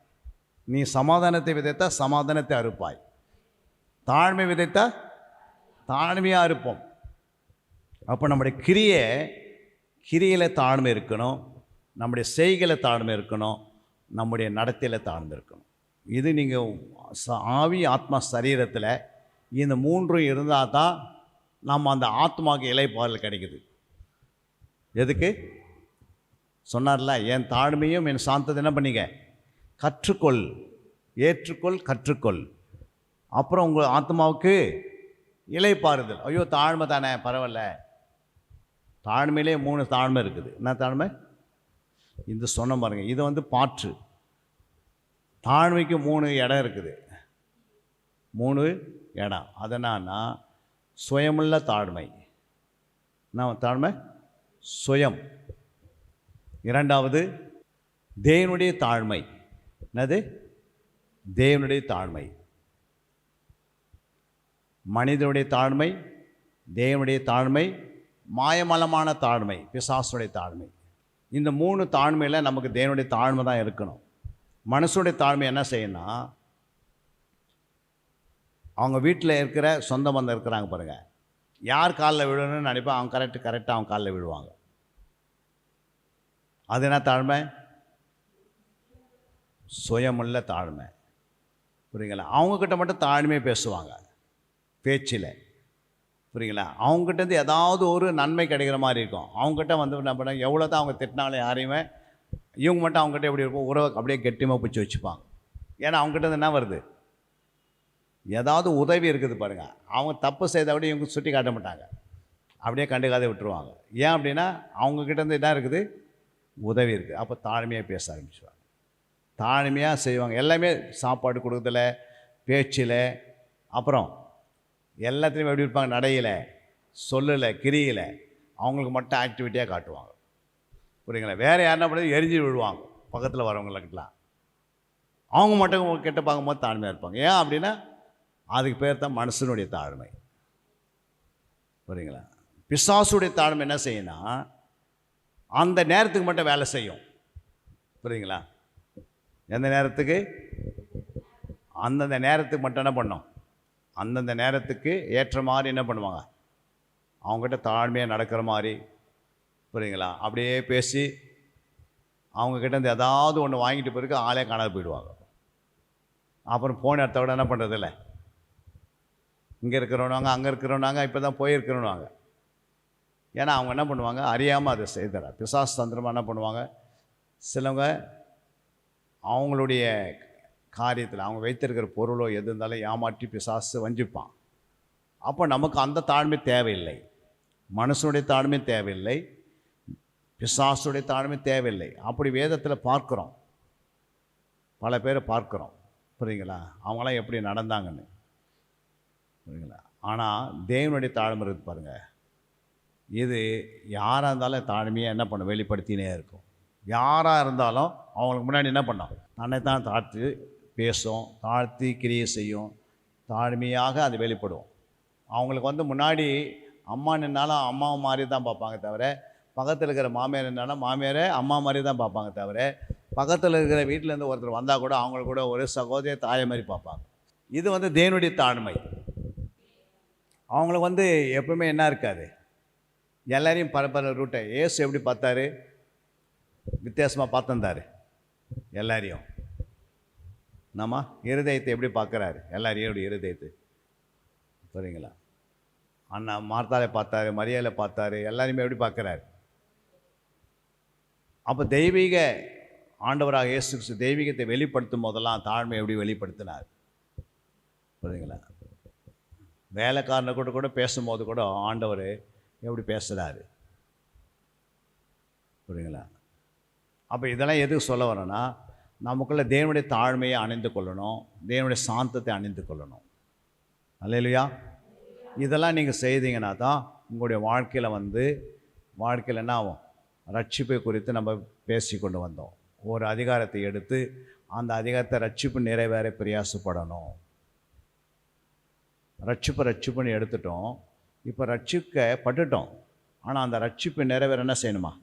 நீ சமாதானத்தை விதைத்தா சமாதானத்தை அறுப்பாய், தாழ்மை விதைத்தா தாழ்மையாக இருப்போம். அப்போ நம்முடைய கிரியில் தாழ்மை இருக்கணும், நம்முடைய செய்கையில் தாழ்மை இருக்கணும், நம்முடைய நடத்தையில் தாழ்ந்து இருக்கணும். இது நீங்கள் ஆவி ஆத்மா சரீரத்தில் இந்த மூன்றும் இருந்தால் தான் நம்ம அந்த ஆத்மாவுக்கு இலைப்பாறல் கிடைக்குது. எதுக்கு சொன்னார்ல, என் தாழ்மையும் என் சாந்தத்தை என்ன பண்ணிங்க, கற்றுக்கொள், ஏற்றுக்கொள், கற்றுக்கொள். அப்புறம் உங்கள் ஆத்மாவுக்கு இலைப்பாறுதல். ஐயோ தாழ்மை தானே, பரவாயில்ல. தாழ்மையிலே 3 தாழ்மை இருக்குது. என்ன தாழ்மை? இந்த சொன்ன பாருங்க, இது பாற்று. தாழ்மைக்கு 3 இடம் இருக்குது, 3 இடம். அதனான்னா சுயமுள்ள தாழ்மை. என்ன தாழ்மை? சுயம். இரண்டாவது தேவனுடைய தாழ்மை. என்னது? தேவனுடைய தாழ்மை. மனிதனுடைய தாழ்மை, தேவனுடைய தாழ்மை, மாயமலமான தாழ்மை, பிசாசுடைய தாழ்மை. இந்த 3 தாழ்மையில் நமக்கு தேவனுடைய தாழ்மை தான் இருக்கணும். மனசுடைய தாழ்மை என்ன செய்யணும்னா, அவங்க வீட்டில் இருக்கிற சொந்த பந்தம் இருக்கிறாங்க பாருங்கள், யார் காலில் விழணும்னு நினைப்பா அவங்க கரெக்டாக அவங்க காலில் விழுவாங்க. அது என்ன தாழ்மை? சுயமுள்ள தாழ்மை. புரியுங்களா? அவங்கக்கிட்ட மட்டும் தாழ்மையாக பேசுவாங்க பேச்சில். புரியுங்களா? அவங்ககிட்டேருந்து ஏதாவது ஒரு நன்மை கிடைக்கிற மாதிரி இருக்கும். அவங்ககிட்ட என்ன பண்ண, எவ்வளோ தான் அவங்க திட்டினாலும் யாரையுமே, இவங்க மட்டும் அவங்ககிட்ட எப்படி இருக்கும், உறவை அப்படியே கெட்டியமாக பிடிச்சி வச்சுப்பாங்க. ஏன்னா அவங்ககிட்ட என்ன வருது, ஏதாவது உதவி இருக்குது பாருங்கள், அவங்க தப்பு செய்த விட இவங்க சுட்டி காட்ட மாட்டாங்க, அப்படியே கண்டுக்காத விட்டுருவாங்க. ஏன் அப்படின்னா அவங்கக்கிட்டேருந்து என்ன இருக்குது, உதவி இருக்குது. அப்போ தாழ்மையாக பேச ஆரம்பிச்சுவாங்க, தாழ்மையாக செய்வாங்க. எல்லாமே சாப்பாடு கொடுக்குறதுல, பேச்சில், அப்புறம் எல்லாத்துலேயும் எப்படி இருப்பாங்க, நடையில், சொல்லலை, கிரியில் அவங்களுக்கு மட்டும் ஆக்டிவிட்டியாக காட்டுவாங்க. புரியுங்களா? வேறு யாருன்னா பண்ணி எரிஞ்சு விழுவாங்க பக்கத்தில் வரவங்களுக்கெல்லாம். அவங்க மட்டும் கெட்ட பார்க்கும்போது தாழ்மையாக இருப்பாங்க. ஏன் அப்படின்னா அதுக்கு பேர் தான் மனுஷனுடைய தாழ்மை. புரியுங்களா? பிசாசுடைய தாழ்மை என்ன செய்யணும், அந்த நேரத்துக்கு மட்டும் வேலை செய்யும். புரியுங்களா? எந்த நேரத்துக்கு? அந்தந்த நேரத்துக்கு மட்டும் என்ன பண்ணோம், அந்தந்த நேரத்துக்கு ஏற்ற மாதிரி என்ன பண்ணுவாங்க, அவங்ககிட்ட தாழ்மையாக நடக்கிற மாதிரி. புரியுங்களா? அப்படியே பேசி அவங்கக்கிட்ட ஏதாவது ஒன்று வாங்கிட்டு பிறகு ஆளே காணாது போயிடுவாங்க. அப்புறம் போன இடத்த விட என்ன பண்ணுறதில்ல, இங்கே இருக்கிறவனாங்க அங்கே இருக்கிறவனாங்க இப்போ தான் போயிருக்கிறவனாங்க. ஏன்னா அவங்க என்ன பண்ணுவாங்க, அறியாமல் அதை செய்தார். பிசாசு தந்திரமாக என்ன பண்ணுவாங்க, சிலவங்க அவங்களுடைய காரியத்தில் அவங்க வைத்திருக்கிற பொருளோ எது இருந்தாலும் ஏமாற்றி பிசாசு வஞ்சிப்பான். அப்போ நமக்கு அந்த தாழ்மை தேவையில்லை, மனுஷனுடைய தாழ்மை தேவையில்லை, பிசாசுடைய தாழ்மை தேவையில்லை. அப்படி வேதத்தில் பார்க்குறோம், பல பேரை பார்க்குறோம். புரியுங்களா? அவங்களாம் எப்படி நடந்தாங்கன்னு, புரியுங்களா? ஆனால் தேவனுடைய தாழ்மை இருக்கு பாருங்கள், இது யாராக இருந்தாலும் தாழ்மையாக என்ன பண்ண வெளிப்படுத்தினே இருக்கும். யாராக இருந்தாலும் அவங்களுக்கு முன்னாடி என்ன பண்ணோம், தன்னை தான் தாழ்த்தி பேசும், தாழ்த்தி கிரியை செய்யும், தாழ்மையாக அது வெளிப்படும். அவங்களுக்கு முன்னாடி அம்மா நின்னாலும் அம்மாவை மாதிரி தான் பார்ப்பாங்க தவிர, பக்கத்தில் இருக்கிற மாமியார் நின்னாலும் மாமியாரை அம்மா மாதிரி தான் பார்ப்பாங்க தவிர, பக்கத்தில் இருக்கிற வீட்டிலேருந்து ஒருத்தர் வந்தால் கூட அவங்கள கூட ஒரு சகோதரிய தாயை மாதிரி பார்ப்பாங்க. இது தேவனுடைய தாழ்மை. அவங்களுக்கு எப்பவுமே என்ன இருக்காது, எல்லாரையும் பரப்பர ரூட்டை ஏசு எப்படி பார்த்தாரு, வித்தியாசமாக பார்த்துருந்தார் எல்லாரையும். நம்ம இருதயத்தை எப்படி பார்க்குறாரு, எல்லாரையும் இருதயத்தை, புரியுங்களா? அண்ணா மார்த்தாலை பார்த்தாரு, மரியாதை பார்த்தாரு, எல்லாரையுமே எப்படி பார்க்குறாரு. அப்போ தெய்வீக ஆண்டவராக இயேசு கிறிஸ்து தெய்வீகத்தை வெளிப்படுத்தும் போதெல்லாம் தாழ்மை எப்படி வெளிப்படுத்தினார், புரியுங்களா? வேலைக்காரனை கூட பேசும்போது கூட ஆண்டவர் எப்படி பேசுகிறாரு, புரியுங்களா? அப்போ இதெல்லாம் எதுக்கு சொல்ல வரேன்னா, நமக்குள்ள தேவனுடைய தாழ்மையை அணிந்து கொள்ளணும், தேவனுடைய சாந்தத்தை அணிந்து கொள்ளணும். அல்லேலூயா. இதெல்லாம் நீங்கள் செய்தீங்கன்னா தான் உங்களுடைய வாழ்க்கையில் என்ன ஆகும், ரட்சிப்பை குறித்து நம்ம பேசி கொண்டு வந்தோம். ஒரு அதிகாரத்தை எடுத்து அந்த அதிகாரத்தை ரட்சிப்பு நிறைவேற பிரயாசப்படணும். ரட்சிப்புன்னு எடுத்துட்டோம், இப்போ ரட்சிக்கப்பட்டுட்டோம். ஆனால் அந்த ரட்சிப்பு நிறைவேற என்ன செய்யணுமா,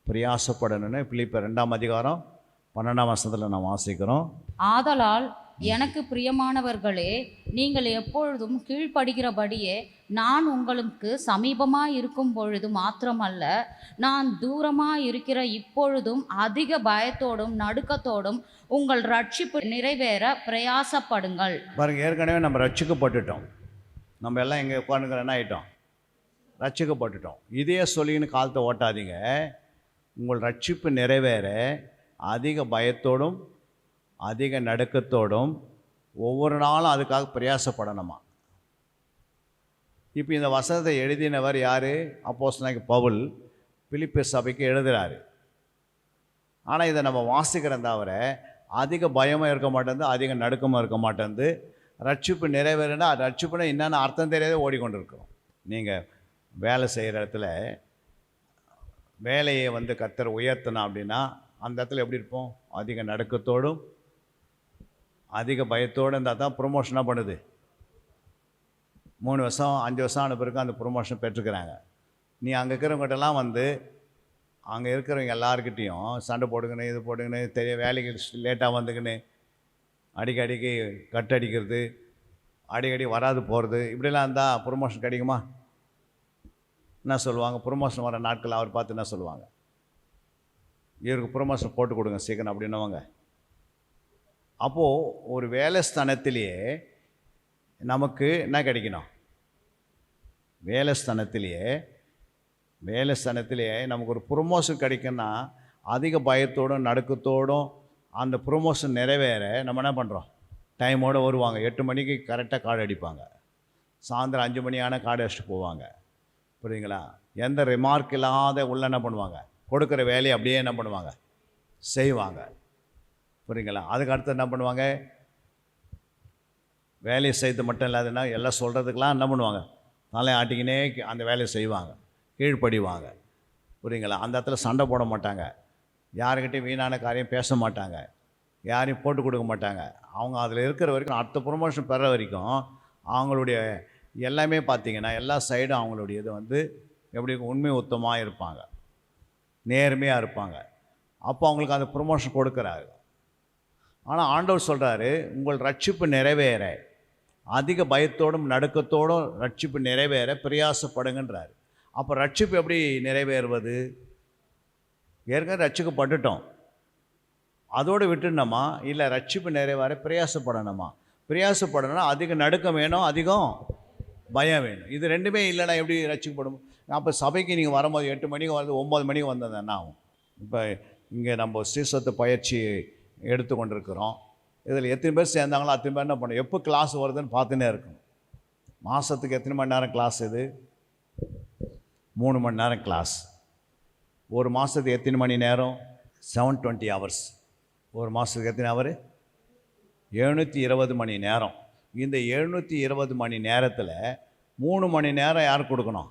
பிரயாசப்படணும்னு பிலிப்பியர் 2ஆம் அதிகாரம் 12ஆம் வசனத்தில் நாம் வாசிக்கிறோம். ஆதலால் எனக்கு பிரியமானவர்களே, நீங்கள் எப்பொழுதும் கீழ்ப்படுகிறபடியே நான் உங்களுக்கு சமீபமாக இருக்கும் பொழுது மாத்திரமல்ல, நான் தூரமாக இருக்கிற இப்பொழுதும் அதிக பயத்தோடும் நடுக்கத்தோடும் உங்கள் ரட்சிப்பு நிறைவேற பிரயாசப்படுங்கள். பாருங்கள், ஏற்கனவே நம்ம ரட்சிக்கப்பட்டுட்டோம். நம்ம எல்லாம் இங்கே உட்காந்துக்கிற என்ன ஆகிட்டோம், ரட்சிக்கப்பட்டுட்டோம். இதே சொல்லின்னு காலத்தை ஓட்டாதீங்க. உங்கள் ரட்சிப்பு நிறைவேற அதிக பயத்தோடும் அதிக நடுக்கத்தோடும் ஒவ்வொரு நாளும் அதுக்காக பிரயாசப்படணுமா. இப்போ இந்த வசனத்தை எழுதினவர் யார், அப்போஸ்தலனாகிய பவுல் பிலிப்பி சபைக்கு எழுதுகிறாரு. ஆனால் இதை நம்ம வாசிக்கிறோம் தவிர அதிக பயமாக இருக்க மாட்டேங்குது, அதிக நடுக்கமாக இருக்க மாட்டேங்குது. ரட்சிப்பு நிறைவேறுனா ரட்சிப்புனா என்னென்ன அர்த்தம் தெரியாதே ஓடிக்கொண்டிருக்கிறோம். நீங்கள் வேலை செய்கிற இடத்துல வேலையை கர்த்தர் உயர்த்தணும் அப்படின்னா அந்த இடத்துல எப்படி இருப்போம், அதிக நடுக்கத்தோடும் அதிக பயத்தோடு இருந்தால் தான் ப்ரொமோஷனாக பண்ணுது. 3 வருஷம் 5 வருஷம் ஆன பிறகு அந்த ப்ரொமோஷன் பெற்றுக்கிறாங்க. நீ அங்கே இருக்கிறவங்ககிட்டலாம் அங்கே இருக்கிறவங்க எல்லாருக்கிட்டேயும் சண்டை போடுங்கன்னு இது போடுங்கன்னு வேலைக்கு லேட்டாக வந்துக்குன்னு அடிக்கடிக்கு கட் அடிக்கிறது, அடிக்கடி வராது போகிறது, இப்படிலாம் இருந்தால் ப்ரொமோஷன் கிடைக்குமா? என்ன சொல்லுவாங்க, ப்ரொமோஷன் வர நாட்கள் அவர் பார்த்து என்ன சொல்லுவாங்க, இவருக்கு ப்ரொமோஷன் போட்டு கொடுங்க சீக்கிரம் அப்படின்னவங்க. அப்போது ஒரு வேலை ஸ்தானத்திலேயே நமக்கு என்ன கிடைக்கணும், வேலை ஸ்தானத்திலேயே நமக்கு ஒரு ப்ரொமோஷன் கிடைக்குன்னா அதிக பயத்தோடும் நடுக்கத்தோடும் அந்த ப்ரொமோஷன் நிறைவேற நம்ம என்ன பண்ணுறோம், டைமோடு வருவாங்க. 8 மணிக்கு கரெக்டாக கார்டு அடிப்பாங்க, சாயந்தரம் 5 மணி ஆனால் கார்டு அடிச்சுட்டு போவாங்க. புரியுங்களா? எந்த ரிமார்க் இல்லாத உள்ள என்ன பண்ணுவாங்க, கொடுக்குற வேலையை அப்படியே என்ன பண்ணுவாங்க, செய்வாங்க. புரியுங்களா? அதுக்கு அடுத்து என்ன பண்ணுவாங்க, வேலையை செய்து மட்டும் இல்லாதுன்னா எல்லாம் சொல்கிறதுக்கெலாம் என்ன பண்ணுவாங்க, தலை ஆட்டிக்கினே அந்த வேலையை செய்வாங்க, கீழ்ப்படிவாங்க. புரியுங்களா? அந்த இடத்துல சண்டை போட மாட்டாங்க, யாருக்கிட்டையும் வீணான காரியம் பேச மாட்டாங்க, யாரையும் போட்டு கொடுக்க மாட்டாங்க. அவங்க அதில் இருக்கிற வரைக்கும் அடுத்த ப்ரொமோஷன் பெற வரைக்கும் அவங்களுடைய எல்லாமே பார்த்திங்கன்னா எல்லா சைடும் அவங்களுடைய இது எப்படி உண்மை உத்தமாக இருப்பாங்க, நேர்மையாக இருப்பாங்க. அப்போ அவங்களுக்கு அந்த ப்ரொமோஷன் கொடுக்குறாரு. ஆனால் ஆண்டவர் சொல்கிறாரு, உங்கள் ரட்சிப்பு நிறைவேற அதிக பயத்தோடும் நடுக்கத்தோடும் ரட்சிப்பு நிறைவேற பிரயாசப்படுங்கன்றார். அப்போ ரட்சிப்பு எப்படி நிறைவேறுவது, ஏற்கனவே ரட்சிக்கப்பட்டுட்டோம், அதோடு விட்டுணுமா இல்லை ரட்சிப்பு நிறைவேற பிரயாசப்படணுமா? பிரயாசப்படணும்னா அதிக நடுக்கம் வேணும், அதிகம் பயம் வேணும். இது ரெண்டுமே இல்லைன்னா எப்படி ரட்சிக்கப்படும்? அப்போ சபைக்கு நீங்கள் வரும்போது 8 மணிக்கு வந்து 9 மணிக்கு வந்தது என்ன ஆகும்? இப்போ இங்கே நம்ம ஸ்ரீசத்து பயிற்சி எடுத்து கொண்டிருக்கிறோம். இதில் எத்தனை பேர் சேர்ந்தாங்களோ அத்தனை பேர் என்ன பண்ணணும், எப்போ கிளாஸ் வருதுன்னு பார்த்துன்னே இருக்கணும். மாதத்துக்கு எத்தனை மணி நேரம் கிளாஸ்? இது 3 மணி நேரம் கிளாஸ். ஒரு மாதத்துக்கு எத்தனை மணி நேரம்? 720 hours. ஒரு மாதத்துக்கு எத்தனை ஹவர்? 720 மணி நேரம். இந்த 720 மணி நேரத்தில் 3 மணி நேரம் யாருக்கு கொடுக்கணும்?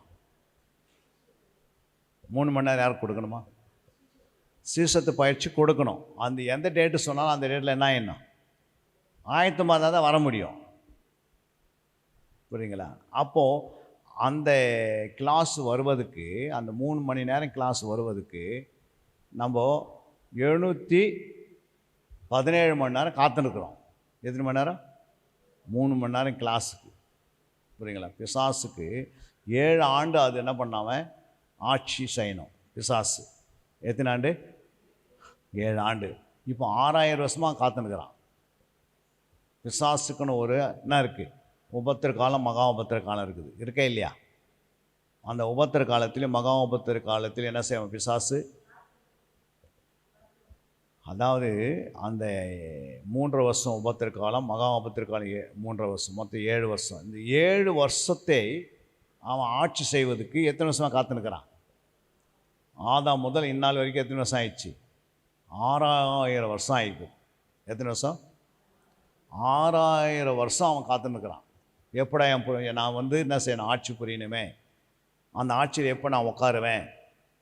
3 மணி நேரம் யாருக்கு கொடுக்கணுமா? சீசத்து பயிற்சி கொடுக்கணும். அந்த எந்த டேட்டு சொன்னாலும் அந்த டேட்டில் என்ன ஆயத்தமாக தான் வர முடியும். புரியுங்களா? அப்போது அந்த கிளாஸ் வருவதுக்கு, அந்த 3 மணி நேரம் கிளாஸ் வருவதுக்கு நம்ம 717 மணி நேரம் காத்துனுக்குறோம். எத்தனை மணி நேரம்? 3 மணி நேரம் கிளாஸுக்கு. புரியுங்களா? பிசாசுக்கு 7 ஆண்டு அது என்ன பண்ணாமல் ஆட்சி செய்யணும். பிசாசு எத்தனை ஆண்டு? 7 ஆண்டு. இப்போ 6000 வருஷமாக காத்துனுக்குறான். பிசாசுக்குன்னு ஒரு என்ன இருக்குது? உபத்திர காலம், மகா உபத்திர காலம் இருக்குது. இருக்கே இல்லையா? அந்த உபத்திர காலத்திலையும் மகா உபத்திர காலத்திலையும் என்ன செய்வோம்? பிசாசு, அதாவது அந்த 3 வருஷம் உபத்திர காலம், மகா உபத்திர காலம் 3 வருஷம், மொத்தம் 7 வருஷம். இந்த 7 வருஷத்தை அவன் ஆட்சி செய்வதுக்கு எத்தனை வருஷமாக காத்துனுக்கிறான்? ஆதாம் முதல் இந்நாள் வரைக்கும் எத்தனை வருஷம் ஆயிடுச்சு? 6000 வருஷம் ஆயிடுது. எத்தனை வருஷம்? 6000 வருஷம் அவன் காத்துனுக்கிறான். எப்படா நான் என்ன செய்யணும்? ஆட்சி புரியணுமே. அந்த ஆட்சியில் எப்போ நான் உட்காருவேன்?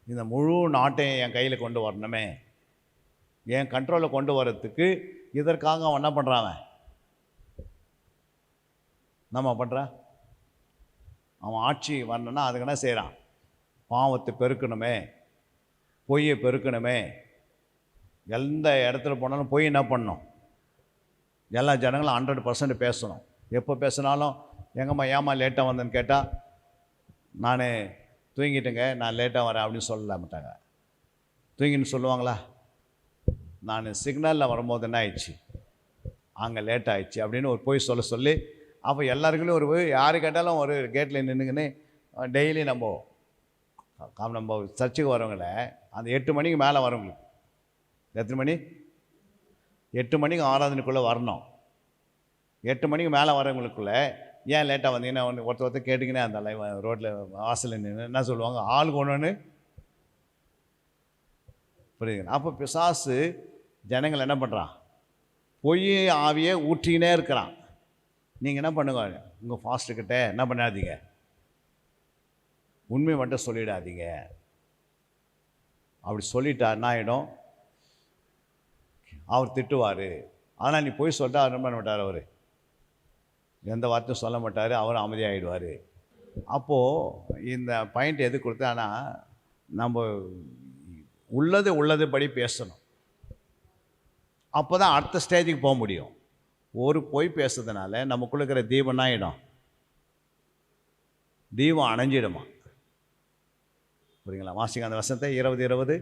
இந்த முழு நாட்டையும் என் கையில் கொண்டு வரணுமே. என் கண்ட்ரோலில் கொண்டு வரத்துக்கு இதற்காக அவன் என்ன பண்ணுறான்? நம்ம பண்ணுறான். அவன் ஆட்சி வரணுன்னா அதுக்கு என்ன செய்கிறான்? பாவத்தை பெருக்கணுமே, பொய்யை பெருக்கணுமே. எந்த இடத்துல போனாலும் பொய் என்ன பண்ணணும்? எல்லா ஜனங்களும் 100% பேசணும். எப்போ பேசினாலும் எங்கம்மா ஏம்மா லேட்டாக வந்தேன்னு கேட்டால், நான் தூங்கிட்டேங்க, நான் லேட்டாக வரேன் அப்படின்னு சொல்ல மாட்டாங்க. தூங்கின்னு சொல்லுவாங்களா? நான் சிக்னலில் வரும்போது என்ன ஆயிடுச்சு, அங்கே லேட் ஆயிடுச்சு அப்படின்னு ஒரு பொய் சொல்லி, அப்போ எல்லாருக்குமே ஒரு யாரு கேட்டாலும் ஒரு கேட்டில் நின்றுங்கன்னு டெய்லி நம்ம சர்ச்சுக்கு வரவங்கள அந்த 8 மணிக்கு மேலே வரவங்களுக்கு, எத்தனை மணி? 8 மணிக்கு ஆராதனைக்குள்ளே வரணும். 8 மணிக்கு மேலே வரவங்களுக்குள்ளே ஏன் லேட்டாக வந்தீங்கன்னா ஒருத்தர் கேட்டிங்கன்னா அந்த ரோட்டில் வாசலில் நின்று என்ன சொல்லுவாங்க? ஆளுக்கு ஒன்று. புரியுதுங்க? அப்போ பிசாசு ஜனங்கள் என்ன பண்ணுறான்? பொய் ஆவியை ஊற்றிக்கினே இருக்கிறான். நீங்கள் என்ன பண்ணுங்க? உங்கள் ஃபாஸ்ட்டுக்கிட்ட என்ன பண்ணாதீங்க, உண்மை மட்டும் சொல்லிடாதீங்க. அப்படி சொல்லிட்டா என்ன ஆகிடும்? அவர் திட்டுவார். ஆனால் நீ போய் சொல்லிட்டா அவர் என்ன பண்ண மாட்டார்? அவர் எந்த வார்த்தையும் சொல்ல மாட்டார். அவர் அமைதியாகிடுவார். அப்போது இந்த பாயிண்ட் எது கொடுத்தானா, நம்ம உள்ளதுபடி பேசணும். அப்போ தான் அடுத்த ஸ்டேஜுக்கு போக முடியும். ஒரு பொய் பேசுறதுனால நமக்குள்ள இருக்கிற தீபம் ஆகிடும், தீபம் அணைஞ்சிடுமா. புரியுங்களா? வாசிங்க அந்த வசனத்தை. 20:20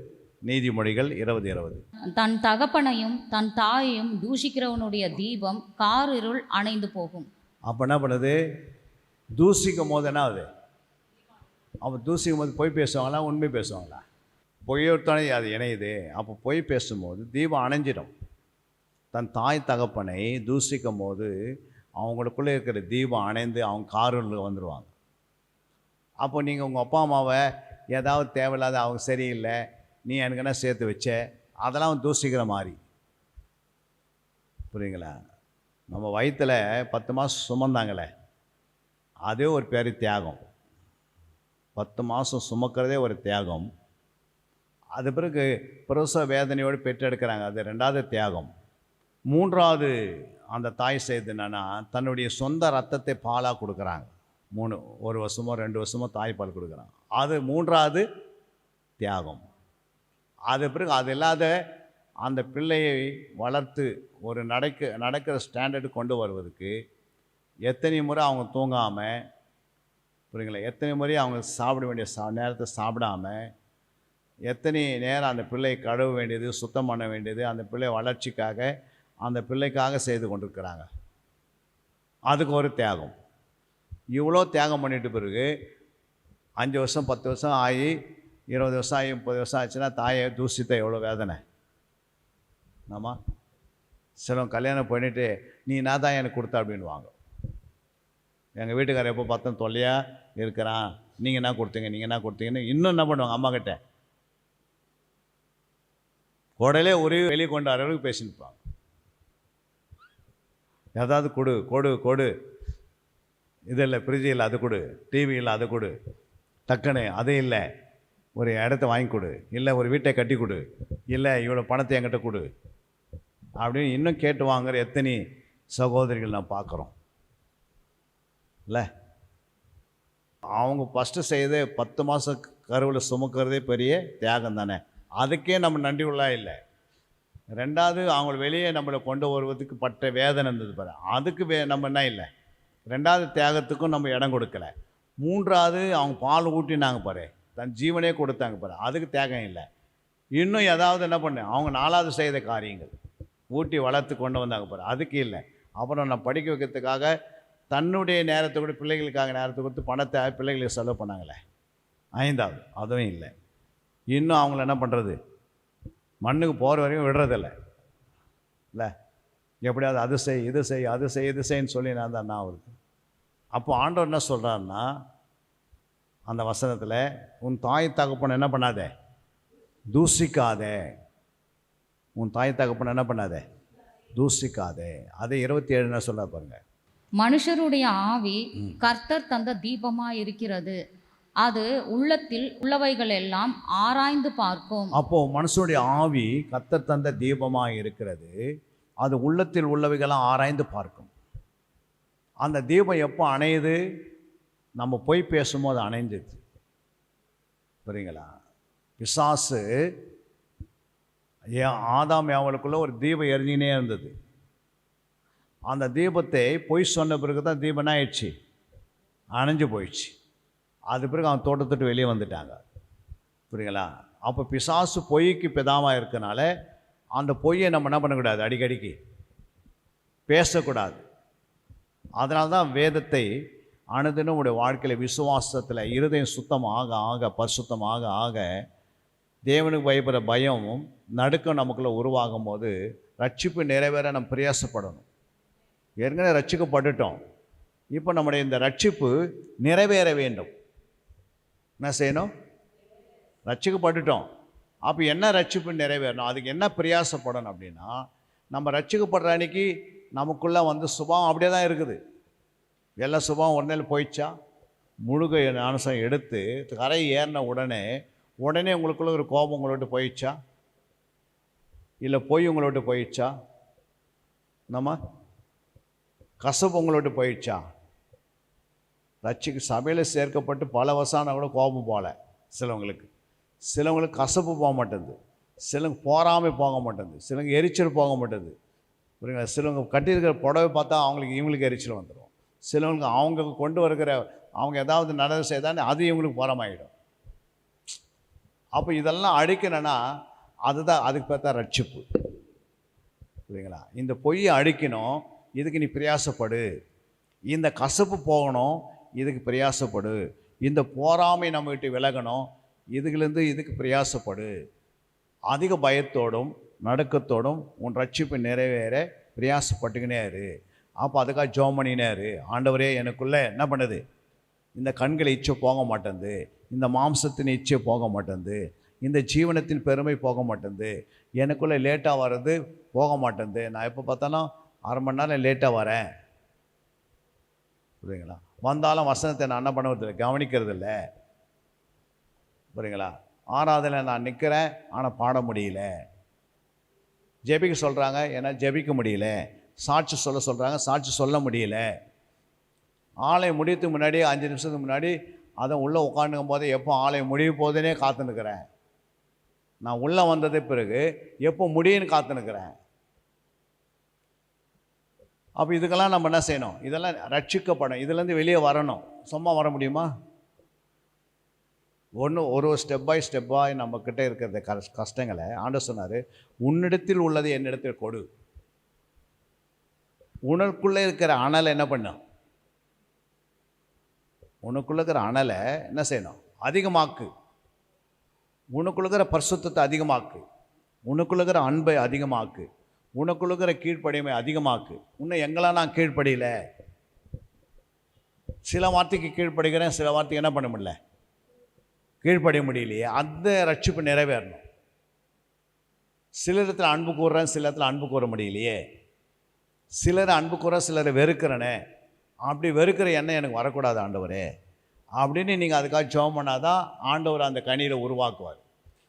நீதிமொழிகள் 20:20. தன் தகப்பனையும் தன் தாயையும் தூஷிக்கிறவனுடைய தீபம் காரிருள் அணைந்து போகும். அப்போ என்ன பண்ணுது? தூசிக்கும் போது என்ன ஆகுது? அப்போ தூசிக்கும் போது பொய் பேசுவாங்களா, உண்மை பேசுவாங்களா? பொய்யோட்டானே அது இணையுது. அப்போ பொய் பேசும்போது தீபம் அணைஞ்சிடும். தன் தாய் தகப்பனை தூசிக்கும் போது அவங்களுக்குள்ளே இருக்கிற தீபம் அணைந்து அவங்க காரில் வந்துடுவாங்க. அப்போ நீங்கள் உங்கள் அப்பா அம்மாவை ஏதாவது தேவையில்லாத அவங்க சரியில்லை, நீ எனக்கு என்ன சேர்த்து வச்ச, அதெல்லாம் தூசிக்கிற மாதிரி. புரியுங்களா? நம்ம வயிற்றில் 10 மாதம் சுமந்தாங்களே, அதே ஒரு பேர் தியாகம். 10 மாதம் சுமக்கிறதே ஒரு தியாகம். அது பிறகு பிரசவ வேதனையோடு பெற்றெடுக்கிறாங்க, அது 2வது தியாகம். 3வது அந்த தாய் செய்து என்னன்னா, தன்னுடைய சொந்த ரத்தத்தை பாலாக கொடுக்குறாங்க. 1 வருஷமோ 2 வருஷமோ தாய்ப்பால் கொடுக்குறாங்க. அது 3வது தியாகம். அது பிறகு அது இல்லாத அந்த பிள்ளையை வளர்த்து ஒரு நடக்கிற ஸ்டாண்டர்டு கொண்டு வருவதுக்கு எத்தனை முறை அவங்க தூங்காமல், புரியுங்களா, எத்தனை முறை அவங்க சாப்பிட வேண்டிய நேரத்தை சாப்பிடாமல், எத்தனை நேரம் அந்த பிள்ளையை கழுவ வேண்டியது, சுத்தம் பண்ண வேண்டியது, அந்த பிள்ளை வளர்ச்சிக்காக அந்த பிள்ளைக்காக செய்து கொண்டிருக்கிறாங்க. அதுக்கு ஒரு தியாகம். இவ்வளோ தியாகம் பண்ணிட்டு பிறகு 5 வருஷம் 10 வருஷம் ஆகி 20 வருஷம் ஆகி 30 வருஷம் ஆச்சுன்னா தாயை தூசித்த எவ்வளோ வேதனை. ஆமா, சிலவங்க கல்யாணம் பண்ணிவிட்டு நீ நான் தான் எனக்கு கொடுத்தா அப்படின்வாங்க. எங்கள் வீட்டுக்காரர் எப்போ பார்த்தோம் தொல்லையாக இருக்கிறான், நீங்கள் என்ன கொடுத்தீங்கன்னு இன்னும் என்ன பண்ணுவாங்க? அம்மா கிட்ட உடலே ஒரே வெளியே கொண்டு வரவங்களுக்கு பேசினிருப்பாங்க. ஏதாவது கொடு கொடு கொடு, இது இல்லை ஃப்ரிட்ஜ் இல்லை அது கொடு, டிவி இல்லை அது கொடு, டக்குன்னு அது இல்லை ஒரு இடத்த வாங்கி கொடு, இல்லை ஒரு வீட்டை கட்டி கொடு, இல்லை இவ்வளோ பணத்தை என்கிட்ட கொடு அப்படின்னு இன்னும் கேட்டு வாங்குற எத்தனை சகோதரிகள் நான் பார்க்குறோம் இல்லை. அவங்க ஃபஸ்ட்டு செய்தே 10 மாதம் கருவில் சுமக்கிறதே பெரிய தியாகம் தானே, அதுக்கே நம்ம நன்றி உள்ளா இல்லை. ரெண்டாவது அவங்கள வெளியே நம்மளை கொண்டு வருவதுக்கு பட்ட வேதனை இருந்தது பாரு, அதுக்கு நம்ம என்ன இல்லை. ரெண்டாவது தியாகத்துக்கும் நம்ம இடம் கொடுக்கல. மூன்றாவது அவங்க பால் ஊட்டினாங்க பாரு, தன் ஜீவனே கொடுத்தாங்க பாரு, அதுக்கு தியாகம் இல்லை. இன்னும் ஏதாவது என்ன பண்ணு, அவங்க 4வது செய்த காரியங்கள் ஊட்டி வளர்த்து கொண்டு வந்தாங்க பாரு, அதுக்கு இல்லை. அப்புறம் நான் படிக்க வைக்கிறதுக்காக தன்னுடைய நேரத்தை கூட பிள்ளைகளுக்காக நேரத்தை கொடுத்து பணத்தை பிள்ளைகளுக்கு செலவு பண்ணாங்களே, 5வது அதுவும் இல்லை. இன்னும் அவங்கள என்ன பண்ணுறது, மண்ணுக்கு போகிற வரைக்கும் விடுறதில்லை இல்லை. எப்படியாவது அது செய் இது செய் அது செய் இது செய்ன்னு சொல்லி நான் தான் என்ன ஆகுது. அப்போ ஆண்டவர் என்ன சொல்கிறாருன்னா அந்த வசனத்தில், உன் தாய் தகப்பனை என்ன பண்ணாதே, தூசிக்காதே. உன் தாய் தகப்பனை என்ன பண்ணாதே, தூசிக்காதே. அதை 27 என்ன சொல்ல பாருங்க. மனுஷருடைய ஆவி கர்த்தர் தந்த தீபமாய் இருக்கிறது, அது உள்ளத்தில் உள்ளவைகள் எல்லாம் ஆராய்ந்து பார்க்கும். அப்போ மனுஷனுடைய ஆவி கர்த்தர் தந்த தீபமாக இருக்கிறது, அது உள்ளத்தில் உள்ளவைகளாம் ஆராய்ந்து பார்க்கும். அந்த தீபம் எப்போ அணையுது, நம்ம போய் பேசும்போது அணைஞ்சிது. புரியுங்களா? பிசாசு ஆதாம் ஏவலுக்குள்ள ஒரு தீபம் எரிஞ்சினே இருந்தது. அந்த தீபத்தை பொய் சொன்ன பிறகு தான் தீபம் ஆயிடுச்சு, அணைஞ்சு போயிடுச்சு. அது பிறகு அவன் தோட்டத்துட்டு வெளியே வந்துட்டாங்க. புரியுங்களா? அப்போ பிசாசு பொய்க்கு பிதாவாக இருக்கனால அந்த பொய்யை நம்ம என்ன பண்ணக்கூடாது, அடிக்கடிக்கு பேசக்கூடாது. அதனால தான் வேதத்தை அனுதினம் உடைய வாழ்க்கையில் விசுவாசத்தில் இருதயம் சுத்தமாக ஆக பரிசுத்தமாக ஆக தேவனுக்கு பயப்படுற பயமும் நடுக்கம் நமக்குள்ளே உருவாகும் போது ரட்சிப்பு நிறைவேற நம்ம பிரயாசப்படணும். ஏற்கனவே ரட்சிக்கப்பட்டுட்டோம், இப்போ நம்முடைய இந்த ரட்சிப்பு நிறைவேற வேண்டும். என்ன செய்யணும்? ரட்சிக்கப்பட்டுட்டோம், அப்போ என்ன ரட்சிப்பு நிறைவேறணும், அதுக்கு என்ன பிரயாசப்படணும் அப்படின்னா, நம்ம ரட்சிக்கப்படுற அன்னைக்கு நமக்குள்ளே வந்து சுபாவம் அப்படியே தான் இருக்குது. எல்லா சுபாவம் உடனே போயிடுச்சா, முழுக அனுசம் எடுத்து கரை ஏறின உடனே உங்களுக்குள்ள ஒரு கோபம் உங்களை விட்டு போயிடுச்சா, இல்லை பொய் உங்களை விட்டு போயிடுச்சா, நம்ம கசப்பு உங்களை விட்டு போயிடுச்சா? ரட்சிக்கு சபையில் சேர்க்கப்பட்டு பல வருஷம் கூட கோபம் போகல சிலவங்களுக்கு கசப்பு போக மாட்டேங்குது, சிலவங்க போகாமை போக மாட்டேங்குது, சிலவங்க எரிச்சல் போக மாட்டேங்குது. புரியுங்களா? சிலவங்க கட்டியிருக்கிற புடவை பார்த்தா இவங்களுக்கு எரிச்சல் வந்துடும். சிலவங்களுக்கு அவங்க கொண்டு வருகிற அவங்க ஏதாவது நடந்து செய்தானே அது இவங்களுக்கு புறமாயிடும். அப்போ இதெல்லாம் அழிக்கணும்னா அதுக்கு பார்த்தா ரட்சிப்பு. புரியுங்களா? இந்த பொய்யை அழிக்கணும், இதுக்கு நீ பிரயாசப்படு. இந்த கசப்பு போகணும், இதுக்கு பிரயாசப்படு. இந்த போராமை நம்ம விட்டு விலகணும், இதுக்கு பிரயாசப்படு. அதிக பயத்தோடும் நடுக்கத்தோடும் உன் ரட்சிப்பு நிறைவேற பிரயாசப்பட்டுக்கினே இரு. அப்போ அதுக்காக ஜெபம் பண்ணினே இரு. ஆண்டவரே, எனக்குள்ளே என்ன பண்ணுது, இந்த கண்களை இச்சை போக மாட்டேங்குது, இந்த மாம்சத்தின் இச்சை போக மாட்டேங்குது, இந்த ஜீவனத்தின் பெருமை போக மாட்டேங்குது, எனக்குள்ளே லேட்டாக வர்றது போக மாட்டேங்குது, நான் எப்போ பார்த்தாலும் 1/2 மணி நேரம் லேட்டாக வரேன். புரியுங்களா? வந்தாலும் வசனத்தை நான் என்ன பண்ணுறதில்லை, கவனிக்கிறதில்ல. புரியுங்களா? ஆராதனை நான் நிற்கிறேன், ஆனால் பாட முடியல. ஜெபிக்க சொல்கிறாங்க, ஏன்னா ஜெபிக்க முடியல. சாட்சி சொல்கிறாங்க, சாட்சி சொல்ல முடியல. ஆலயம் முடியறதுக்கு முன்னாடி 5 நிமிஷத்துக்கு முன்னாடி அதை உள்ளே உட்காந்துக்கும் போது எப்போ ஆலயம் முடிய போதுன்னே காத்துனுக்கிறேன். நான் உள்ளே வந்தது பிறகு எப்போ முடியுன்னு காத்துனுக்கிறேன். அப்போ இதுக்கெல்லாம் நம்ம என்ன செய்யணும், இதெல்லாம் ரட்சிக்கப்படும், இதுலேருந்து வெளியே வரணும். சும்மா வர முடியுமா? ஒரு ஸ்டெப் பை ஸ்டெப்பாக நம்மக்கிட்ட இருக்கிற கஷ்டங்களை ஆண்டவர் சொன்னார், உன்னிடத்தில் உள்ளதை என்னிடத்தில் கொடு. உனக்குள்ளே இருக்கிற அனலை என்ன பண்ணும், உனக்குள்ள இருக்கிற அனலை என்ன செய்யணும், அதிகமாக்கு. உனக்குள்ள இருக்கிற பரிசுத்தத்தை அதிகமாக்கு, உனக்குள்ள இருக்கிற அன்பை அதிகமாக்கு, உனக்குள்ள இருக்கிற கீழ்ப்படிமை அதிகமாக்கு. இன்னும் எங்கெல்லாம் நான் கீழ்ப்படியல, சில வார்த்தைக்கு கீழ்ப்படுகிறேன், சில வார்த்தைக்கு என்ன பண்ண முடியல, கீழ்ப்படிய முடியலையே. அந்த ரட்சிப்பு நிறைவேறணும். சில இடத்துல அன்பு கூறுறேன், சில இடத்துல அன்பு கூற முடியலையே. சிலரை அன்பு கூற சிலரை வெறுக்கிறனே, அப்படி வெறுக்கிற எண்ணம் எனக்கு வரக்கூடாது ஆண்டவரே அப்படின்னு நீங்கள் அதுக்காக ஜெபம் பண்ணாதான் ஆண்டவர் அந்த கனியில் உருவாக்குவார்.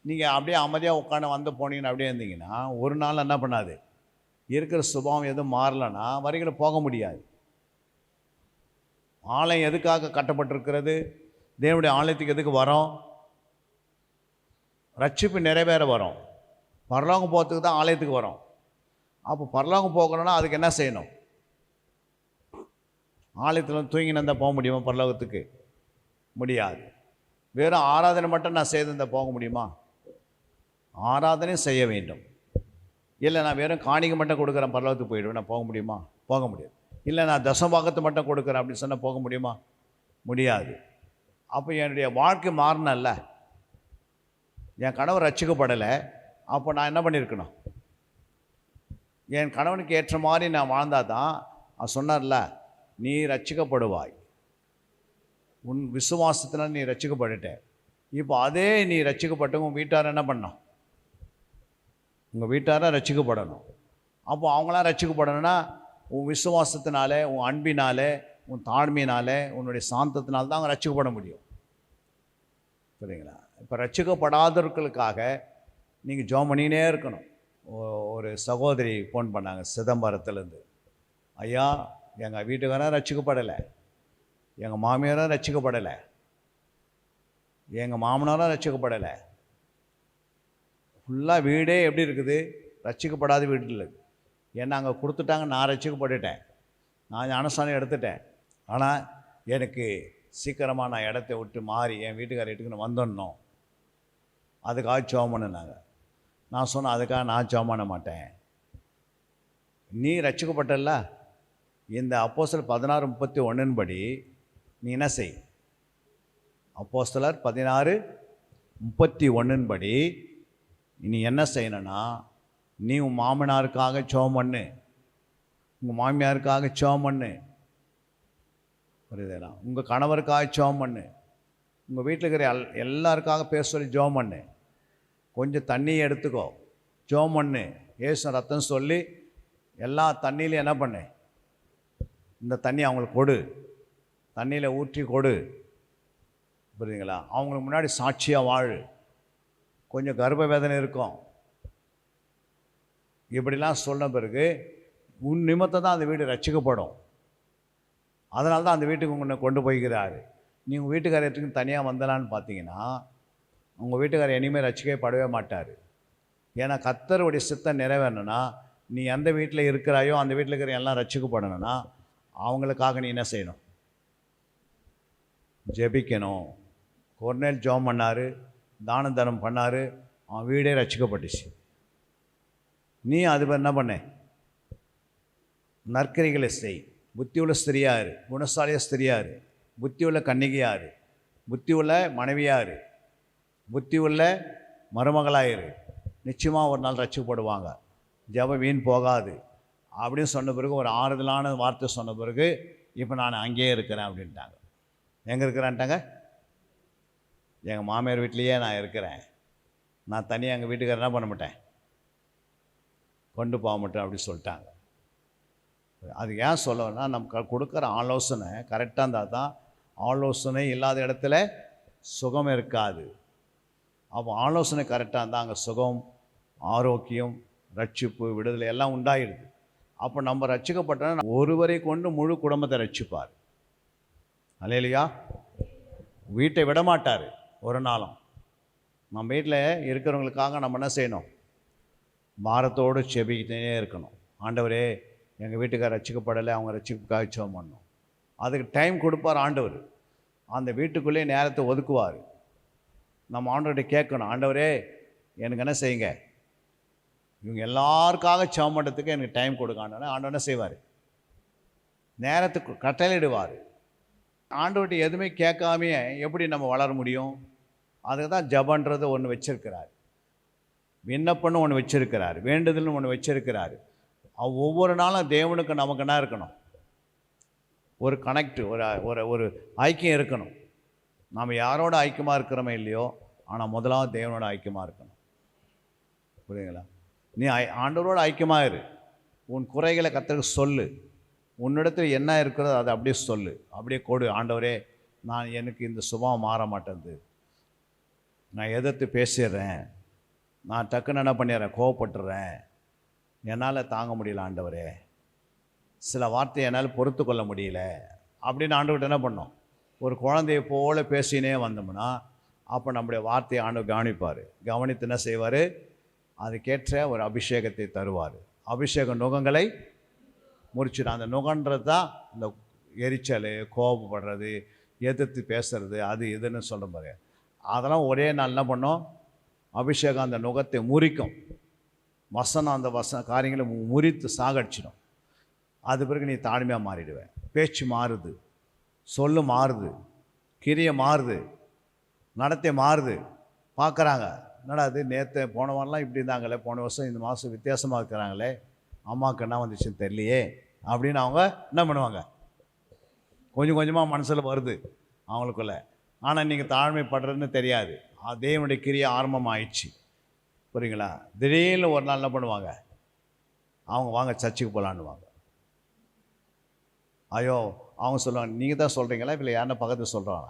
நீங்கள் அப்படியே அமைதியாக உட்காந்து வந்து போனீங்கன்னு அப்படியே இருந்தீங்கன்னா ஒரு நாள் என்ன பண்ணாது, இருக்கிற சுபாவம் எதுவும் மாறலைன்னா வரிகளை போக முடியாது. ஆலயம் எதுக்காக கட்டப்பட்டிருக்கிறது? தேவனுடைய ஆலயத்துக்கு எதுக்கு வரோம்? ரட்சிப்பு நிறைவேற வரோம். பரலோகம் போகிறதுக்கு தான் ஆலயத்துக்கு வரோம். அப்போ பரலோகம் போகணும்னா அதுக்கு என்ன செய்யணும்? ஆலயத்தில் தூங்கின்னு இருந்தால் போக முடியுமா பரலோகத்துக்கு? முடியாது. வெறும் ஆராதனை மட்டும் நான் செய்திருந்தால் போக முடியுமா? ஆராதனை செய்ய வேண்டும். இல்லை நான் வெறும் காணிக்கை மட்டும் கொடுக்குறேன் பரலோகத்துக்கு போயிடுவேன், நான் போக முடியுமா? போக முடியாது. இல்லை நான் தசபாகத்தை மட்டும் கொடுக்குறேன் அப்படின்னு சொன்னால் போக முடியுமா? முடியாது. அப்போ என்னுடைய வாழ்க்கை மாறினல்ல, என் கணவர் ரட்சிக்கப்படலை, அப்போ நான் என்ன பண்ணியிருக்கணும்? என் கணவனுக்கு ஏற்ற மாதிரி நான் வாழ்ந்தால் தான் அவன் சொன்னார்ல, நீ ரட்சிக்கப்படுவாய், உன் விசுவாசத்தினால் நீ ரட்சிக்கப்பட்டுட்ட. இப்போ அதே நீ ரட்சிக்கப்பட்டு உன் வீட்டார் என்ன பண்ணணும்? உங்கள் வீட்டாரை ரட்சிக்கப்படணும். அப்போ அவங்களாம் ரட்சிக்கப்படணும்னா உன் விசுவாசத்தினாலே, உன் அன்பினாலே, உன் தாழ்மையினாலே, உன்னுடைய சாந்தத்தினால்தான் அவங்க ரட்சிக்கப்பட முடியும். சரிங்களா? இப்போ ரட்சிக்கப்படாதவர்களுக்காக நீங்கள் ஜெபம் பண்ணினே இருக்கணும். ஒரு சகோதரி ஃபோன் பண்ணாங்க சிதம்பரத்துலேருந்து, ஐயா எங்கள் வீட்டுக்காரன் ரட்சிக்கப்படலை, எங்கள் மாமியாரும் ரட்சிக்கப்படலை, எங்கள் மாமனாரும் ரட்சிக்கப்படலை. ஃபுல்லாக வீடே எப்படி இருக்குது? ரட்சிக்கப்படாத வீட்டில் இருக்குது. ஏன்னா அங்கே கொடுத்துட்டாங்க, நான் ரட்சிக்கப்பட்டுட்டேன், நான் ஞானஸ்தானம் எடுத்துட்டேன். ஆனால் எனக்கு சீக்கிரமாக நான் இடத்த விட்டு மாறி என் வீட்டுக்கார வீட்டுக்கு நான் வந்துடணும், அதுக்காக ஜெபம் பண்ணினாங்க. நான் சொன்னேன், அதுக்காக நான் ஜெபம் பண்ண மாட்டேன். நீ ரட்சிக்கப்பட்டல்ல, இந்த அப்போஸ்தலர் 16:31 படி நீ என்ன செய்? அப்போஸ்தலர் 16:31 படி நீ என்ன செய்யணும்னா, நீ உன் மாமனாருக்காக ஜெபம் பண்ணு, உங்கள் மாமியாருக்காக ஜெபம் பண்ணு, புரியுதுங்களா? உங்கள் கணவருக்காக ஜெபம் பண்ணு, உங்கள் வீட்டில் இருக்கிற எல்லாருக்காக பேச சொல்லி ஜெபம் பண்ணு. கொஞ்சம் தண்ணியை எடுத்துக்கோ, ஜெபம் பண்ணு, இயேசு ரத்தம் சொல்லி எல்லா தண்ணியிலையும் என்ன பண்ணு, இந்த தண்ணி அவங்களுக்கு கொடு, தண்ணியில் ஊற்றி கொடு, புரியுதுங்களா? அவங்களுக்கு முன்னாடி சாட்சியாக வாழு. கொஞ்சம் கர்ப்ப வேதனை இருக்கும், இப்படிலாம் சொன்ன பிறகு உன் நிமித்தம் தான் அந்த வீடு ரட்சிக்கப்படும். அதனால தான் அந்த வீட்டுக்கு உன்னை கொண்டு போய்கிறாரு. நீ உங்கள் வீட்டுக்காரத்துக்கு தனியாக வந்தலான்னு பார்த்தீங்கன்னா உங்கள் வீட்டுக்காரர் இனிமேல் ரட்சிக்கப்படவே மாட்டார். ஏன்னா கர்த்தருடைய சித்தம் நிறைவேறணும்னா, நீ எந்த வீட்டில் இருக்கிறாயோ அந்த வீட்டில் இருக்கிற எல்லாம் ரட்சிக்கப்படணும்னா அவங்களுக்காக நீ என்ன செய்யணும்? ஜெபிக்கணும். கொர்நேல் ஜெபம் பண்ணார், தான தர்மம் பண்ணார், அவன் வீடே ரட்சிக்கப்பட்டுச்சு. நீ அது என்ன பண்ண? நற்கிரிகளை செய். புத்தியுள்ள ஸ்திரியாரு, குணசாலிய ஸ்திரியாரு, புத்தியுள்ள கன்னிகையாரு, புத்தியுள்ள மனைவியாரு, புத்தியுள்ள மருமகளாயிரு. நிச்சயமாக ஒரு நாள் ரட்சிக்கப்படுவாங்க. ஜெபம் வீண் போகாது அப்படின்னு சொன்ன பிறகு ஒரு ஆறுதலான வார்த்தை சொன்ன பிறகு இப்போ நான் அங்கேயே இருக்கிறேன் அப்படின்ட்டாங்க. எங்கே இருக்கிறேன்ட்டாங்க? எங்கள் மாமியார் வீட்லேயே நான் இருக்கிறேன், நான் தனியாக எங்கள் வீட்டுக்காரர் என்ன பண்ண மாட்டேன், கொண்டு போக மாட்டேன் அப்படி சொல்லிட்டாங்க. அது ஏன் சொல்லணும்னா, நமக்கு கொடுக்குற ஆலோசனை கரெக்டாக இருந்தால் தான். ஆலோசனை இல்லாத இடத்துல சுகம் இருக்காது. அப்போ ஆலோசனை கரெக்டாக இருந்தால் அங்கே சுகம், ஆரோக்கியம், ரட்சிப்பு, விடுதலை எல்லாம் உண்டாயிடுது. அப்போ நம்ம ரட்சிக்கப்பட்டோன்னா ஒருவரை கொண்டு முழு குடும்பத்தை ரட்சிப்பார். அல்லேலூயா. வீட்டை விட மாட்டார் ஒரு நாளும். நம்ம வீட்டில் இருக்கிறவங்களுக்காக நம்ம என்ன செய்யணும்? பாரத்தோடு செபிக்கிட்டே இருக்கணும். ஆண்டவரே எங்கள் வீட்டுக்கார ரட்சிக்கப்படலை, அவங்க ரட்சிப்புக்காக ஜெபம் பண்ணணும். அதுக்கு டைம் கொடுப்பார் ஆண்டவர். அந்த வீட்டுக்குள்ளே நேரத்தை ஒதுக்குவார். நம்ம ஆண்டவர்கிட்ட கேட்கணும், ஆண்டவரே எனக்கு என்ன செய்யுங்க, இவங்க எல்லாருக்காக ஜெபம் பண்ணுறதுக்கு எனக்கு டைம் கொடுக்காண்டோன்னா ஆண்டவர் என்ன செய்வார்? நேரத்துக்கு கட்டளையிடுவார். ஆண்டவர்கிட்ட எதுவுமே கேட்காமே எப்படி நம்ம வளர முடியும்? அதுக்கு தான் ஜெபன்றது ஒன்று வச்சிருக்கிறார், விண்ணப்பன்னு ஒன்று வச்சிருக்கிறார், வேண்டுதல்னு ஒன்று வச்சிருக்கிறார். ஒவ்வொரு நாளும் தேவனுக்கு நமக்கு என்ன இருக்கணும்? ஒரு கனெக்ட், ஒரு ஐக்கியம் இருக்கணும். நாம் யாரோட ஐக்கியமாக இருக்கிறோமே இல்லையோ, ஆனால் முதலாவது தேவனோட ஐக்கியமாக இருக்கணும். புரியுங்களா? நீ ஆண்டவரோட ஐக்கியமாக இரு. உன் குறைகளை கர்த்தருக்கு சொல்லு. உன்னிடத்தில் என்ன இருக்கிறதோ அதை அப்படியே சொல்லு, அப்படியே கொடு. ஆண்டவரே, நான் எனக்கு இந்த சுபாவம் மாற மாட்டேங்குது, நான் எதிர்த்து பேசிடுறேன், நான் டக்குன்னு என்ன பண்ணிடுறேன், கோவப்பட்டுறேன், என்னால் தாங்க முடியல ஆண்டவரே, சில வார்த்தையை என்னால் பொறுத்து கொள்ள முடியல அப்படின்னு ஆண்டவர்கிட்ட என்ன பண்ணோம், ஒரு குழந்தைய போல பேசினே வந்தோம்னா அப்போ நம்முடைய வார்த்தையை ஆண்டவர் கவனிப்பார். கவனித்து என்ன செய்வார், அதுக்கேற்ற ஒரு அபிஷேகத்தை தருவார். அபிஷேக நுகங்களை முறிச்சிடும். அந்த நுகன்றது தான் இந்த எரிச்சல், கோபப்படுறது, எதிர்த்து பேசுறது, அது இதுன்னு சொல்ல பாரு. அதெல்லாம் ஒரே நாள் என்ன பண்ணோம், அபிஷேகம் அந்த நுகத்தை முறிக்கும். வசனம் அந்த காரியங்களை முறித்து சாகடிச்சிடும். அது பிறகு நீ தாழ்மையாக மாறிடுவேன். பேச்சு மாறுது, சொல்லு மாறுது, கிரியை மாறுது, நடத்தை மாறுது. பார்க்குறாங்க, என்னடா அது நேற்று போன வாரம்லாம் இப்படி இருந்தாங்களே, போன வருஷம் இந்த மாதம் வித்தியாசமாக இருக்கிறாங்களே, அம்மாவுக்கு என்ன வந்துச்சுன்னு தெரியலையே அப்படின்னு அவங்க என்ன பண்ணுவாங்க, கொஞ்சம் கொஞ்சமாக மனசில் வருது அவங்களுக்குள்ள. ஆனால் நீங்கள் தாழ்மைப்படுறதுன்னு தெரியாது. தேவனுடைய கிரியை ஆரம்பமாகிடுச்சு. புரியுங்களா? திடீர்னு ஒரு நாள் என்ன பண்ணுவாங்க, அவங்க வாங்க சர்ச்சுக்கு போகலான்னுவாங்க. ஐயோ, அவங்க சொல்லுவாங்க, நீங்கள் தான் சொல்கிறீங்களா இல்லை யாருன்னா பக்கத்தில் சொல்கிறாங்க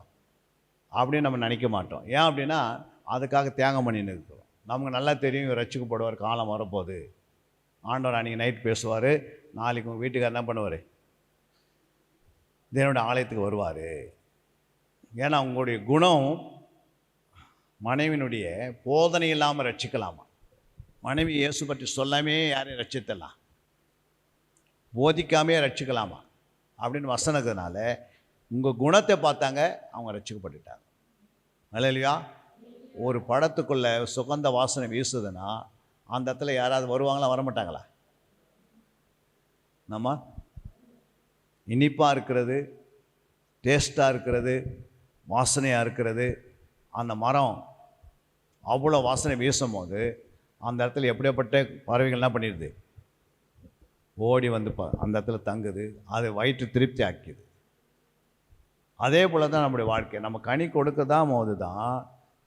அப்படின்னு நம்ம நினைக்க மாட்டோம். ஏன் அப்படின்னா அதுக்காக தியாகம் பண்ணின்னு இருக்கிறோம். நமக்கு நல்லா தெரியும் இவர் ரட்சிக்கப்படுவார், காலம் வரப்போகுது, ஆண்டவர் அன்றைக்கி நைட் பேசுவார், நாளைக்கு உங்கள் வீட்டுக்கார் என்ன பண்ணுவார், தேவனுடைய ஆலயத்துக்கு வருவார். ஏன்னா உங்களுடைய குணம் மனைவியினுடைய போதனை இல்லாமல் ரட்சிக்கலாமா? மனைவி இயேசு பற்றி சொல்லாமே யாரையும் ரட்சித்தலாம், போதிக்காமே ரட்சிக்கலாமா அப்படின்னு வசனத்தினால உங்கள் குணத்தை பார்த்தாங்க, அவங்க ரட்சிக்கப்பட்டுட்டாங்க. அல்லேலூயா. ஒரு படத்துக்குள்ளே சுகந்த வாசனை வீசுதுன்னா அந்த இடத்துல யாராவது வருவாங்களா, வரமாட்டாங்களா? நம்ம இனிப்பாக இருக்கிறது, டேஸ்ட்டாக இருக்கிறது, வாசனையாக இருக்கிறது, அந்த மரம் அவ்வளோ வாசனை வீசும் போது அந்த இடத்துல எப்படியாப்பட்ட பறவைகள் என்ன பண்ணிடுது, ஓடி வந்து அந்த இடத்துல தங்குது, அது வயிற்று திருப்தி ஆக்கிது. அதே போல் தான் நம்முடைய வாழ்க்கை. நம்ம கனி கொடுக்க தான் போது தான்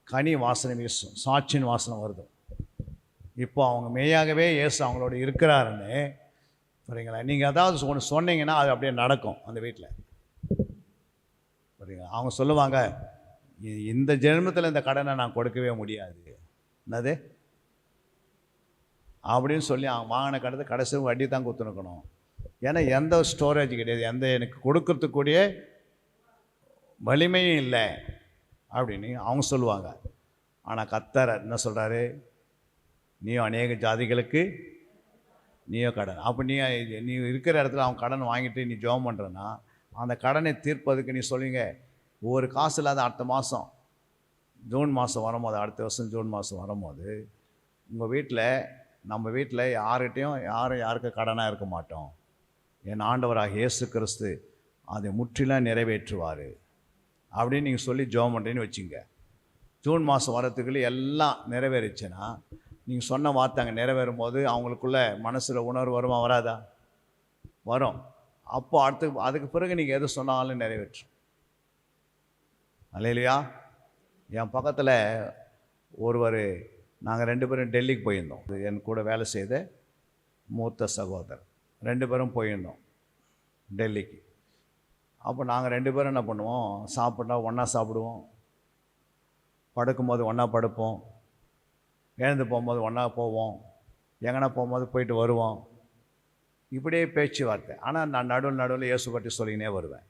கனி வாசனை வீசும், சாட்சியின் வாசனை வருது. இப்போ அவங்க மெய்யாகவே இயேசு அவங்களோட இருக்கிறாருன்னு சரிங்களா, நீங்கள் அதாவது ஒன்று சொன்னீங்கன்னா அது அப்படியே நடக்கும் அந்த வீட்டில். சரிங்களா? அவங்க சொல்லுவாங்க, இந்த ஜென்மத்தில் இந்த கடனை நான் கொடுக்கவே முடியாது, என்னது அப்படின்னு சொல்லி அவங்க வாங்கின கடத்தை கடைசி வட்டி தான் கொடுத்துருக்கணும். ஏன்னா எந்த ஸ்டோரேஜ் கிடையாது, எந்த எனக்கு கொடுக்கறதுக்கூடிய வலிமையும் இல்லை அப்படின்னு அவங்க சொல்லுவாங்க. ஆனால் கர்த்தர் என்ன சொல்கிறாரு, நீயும் அநேக ஜாதிகளுக்கு நீயோ கடன். அப்போ நீ இருக்கிற இடத்துல அவன் கடன் வாங்கிட்டு நீ ஜெபம் பண்ணுறன்னா அந்த கடனை தீர்ப்பதுக்கு நீ சொல்லுவீங்க, ஒரு காசு இல்லாத அடுத்த மாதம் ஜூன் மாதம் வரும்போது, அடுத்த வருஷம் ஜூன் மாதம் வரும்போது உங்கள் வீட்டில், நம்ம வீட்டில் யார்கிட்டையும் யாருக்கு கடனாக இருக்க மாட்டோம். என் ஆண்டவராக இயேசு கிறிஸ்து அதை முற்றிலும் நிறைவேற்றுவார் அப்படின்னு நீங்கள் சொல்லி ஜெபம் பண்ணுறேன்னு வச்சுங்க. ஜூன் மாதம் வரத்துக்குள்ளே எல்லாம் நிறைவேறிச்சுன்னா நீங்கள் சொன்ன வார்த்தை அங்கே நிறைவேறும் போது அவங்களுக்குள்ள மனசில் உணர்வு வருமா, வராதா? வரும். அப்போ அதுக்கு பிறகு நீங்கள் எது சொன்னாலும் நிறைவேற்றும். அல்லேலூயா. என் பக்கத்தில் ஒருவர், நாங்கள் 2 பேரும் டெல்லிக்கு போயிருந்தோம். என் கூட வேலை செய்த மூத்த சகோதரர் 2 பேரும் போயிருந்தோம் டெல்லிக்கு. அப்போ நாங்கள் 2 பேரும் என்ன பண்ணுவோம், சாப்பிட்டா ஒன்றா சாப்பிடுவோம், படுக்கும்போது ஒன்றா படுப்போம், எழுந்து போகும்போது ஒன்றா போவோம், எங்கன்னா போகும்போது போயிட்டு வருவோம். இப்படியே பேச்சுவார்த்தை. ஆனால் நான் நடுவில் இயேசு பற்றி சொல்லினே வருவேன்,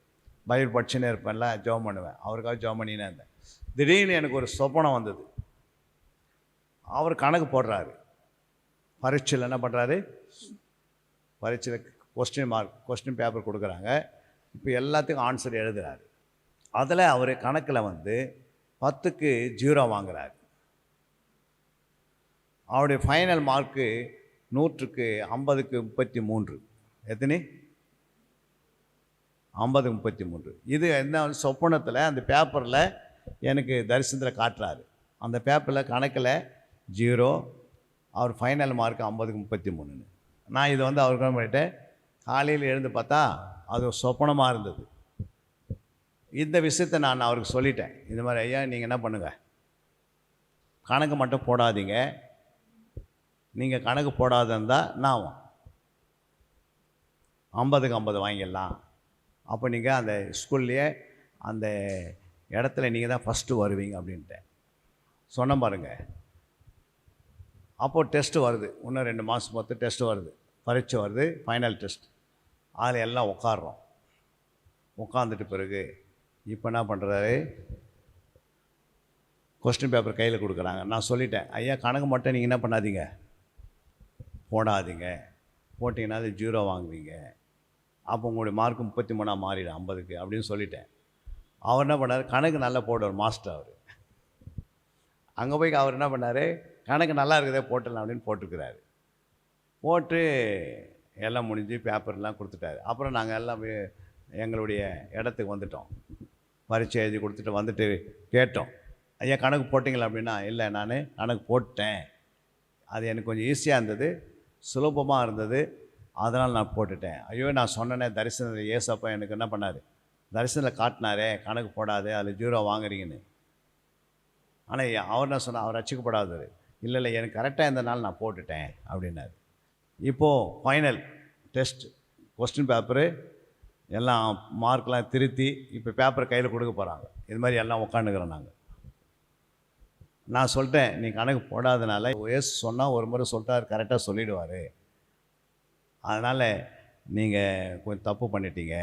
பைபிள் படிச்சுனே இருப்பேன்ல, ஜெபம் பண்ணுவேன், அவருக்காக ஜெபம் பண்ணினே இருந்தேன். திடீர்னு எனக்கு ஒரு சொப்பனம் வந்தது. அவர் கணக்கு போடுறாரு, பரீட்சையில் என்ன பண்ணுறாரு, பரீட்சையில் கொஸ்டின் பேப்பர் கொடுக்குறாங்க. இப்போ எல்லாத்துக்கும் ஆன்சர் எழுதுகிறாரு. அதில் அவர் கணக்கில் 10க்கு 0 வாங்குகிறார். அவருடைய ஃபைனல் மார்க்கு 100க்கு 50க்கு 33. எத்தனை? 50க்கு 33. இது என்ன சொப்பனத்தில் அந்த பேப்பரில் எனக்கு தரிசனத்தில் காட்டுறாரு. அந்த பேப்பரில் கணக்கில் 0, அவர் ஃபைனல் மார்க் 50க்கு 33. நான் இது அவருக்கு என்ன பண்ணிட்டேன், காலையில் எழுந்து பார்த்தா அது ஒரு சொப்பனமாக இருந்தது. இந்த விஷயத்தை நான் அவருக்கு சொல்லிட்டேன், இந்த மாதிரி ஐயா நீங்கள் என்ன பண்ணுங்கள், கணக்கு மட்டும் போடாதீங்க, நீங்கள் கணக்கு போடாதா நான் 50க்கு 50 வாங்கிடலாம். அப்போ நீங்கள் அந்த ஸ்கூல்லையே அந்த இடத்துல நீங்கள் தான் ஃபஸ்ட்டு வருவீங்க அப்படின்ட்டேன். சொன்ன பாருங்க. அப்போது டெஸ்ட்டு வருது, இன்னும் 2 மாதம் பார்த்து டெஸ்ட்டு வருது, பரீட்சை வருது, ஃபைனல் டெஸ்ட். அதில் எல்லாம் உட்காடுறோம். உட்காந்துட்டு பிறகு இப்போ என்ன பண்ணுறாரு, கொஸ்டின் பேப்பர் கையில் கொடுக்குறாங்க. நான் சொல்லிட்டேன், ஐயா கணக்கு மட்டும் நீங்கள் என்ன பண்ணாதீங்க, போடாதீங்க, போட்டிங்கன்னா அது 0 வாங்குவீங்க, அப்போ உங்களுடைய மார்க்கு 33 மாறிடும் 50க்கு அப்படின்னு சொல்லிட்டேன். அவர் என்ன பண்ணார், கணக்கு நல்லா போடுவார் மாஸ்டர். அவர் அங்கே போய் அவர் என்ன பண்ணார், கணக்கு நல்லா இருக்குதே போட்டுடலாம் அப்படின்னு போட்டிருக்கிறாரு. போட்டு எல்லாம் முடிஞ்சு பேப்பர்லாம் கொடுத்துட்டாரு. அப்புறம் நாங்கள் எல்லாம் எங்களுடைய இடத்துக்கு வந்துட்டோம். பரீட்சை எழுதி கொடுத்துட்டு வந்துட்டு கேட்டோம், ஐயா கணக்கு போட்டிங்களா அப்படின்னா, இல்லை நான் கணக்கு போட்டேன், அது எனக்கு கொஞ்சம் ஈஸியாக இருந்தது, சுலபமாக இருந்தது, அதனால் நான் போட்டுட்டேன். ஐயோ நான் சொன்னேனே தரிசனத்தில் ஏசப்பா எனக்கு என்ன பண்ணார், தரிசனத்தில் காட்டினாரே கணக்கு போடாது அதில் 0 வாங்குறீங்கன்னு. ஆனால் அவர் என்ன சொன்னார், அவர் ரசிக்கப்படாதவர், இல்லை இல்லை எனக்கு கரெக்டாக இந்த நாள் நான் போட்டுட்டேன் அப்படின்னாரு. இப்போது ஃபைனல் டெஸ்ட் கொஸ்டின் பேப்பரு எல்லாம் மார்க்கெலாம் திருத்தி இப்போ பேப்பரை கையில் கொடுக்க போகிறாங்க. இது மாதிரி எல்லாம் உட்காந்துக்கிறோம் நாங்கள். நான் சொல்லிட்டேன், நீ கணக்கு போடாதனால ஏசு சொன்னால் ஒரு முறை சொல்லிட்டார், கரெக்டாக சொல்லிவிடுவார், அதனால் நீங்கள் கொஞ்சம் தப்பு பண்ணிட்டீங்க,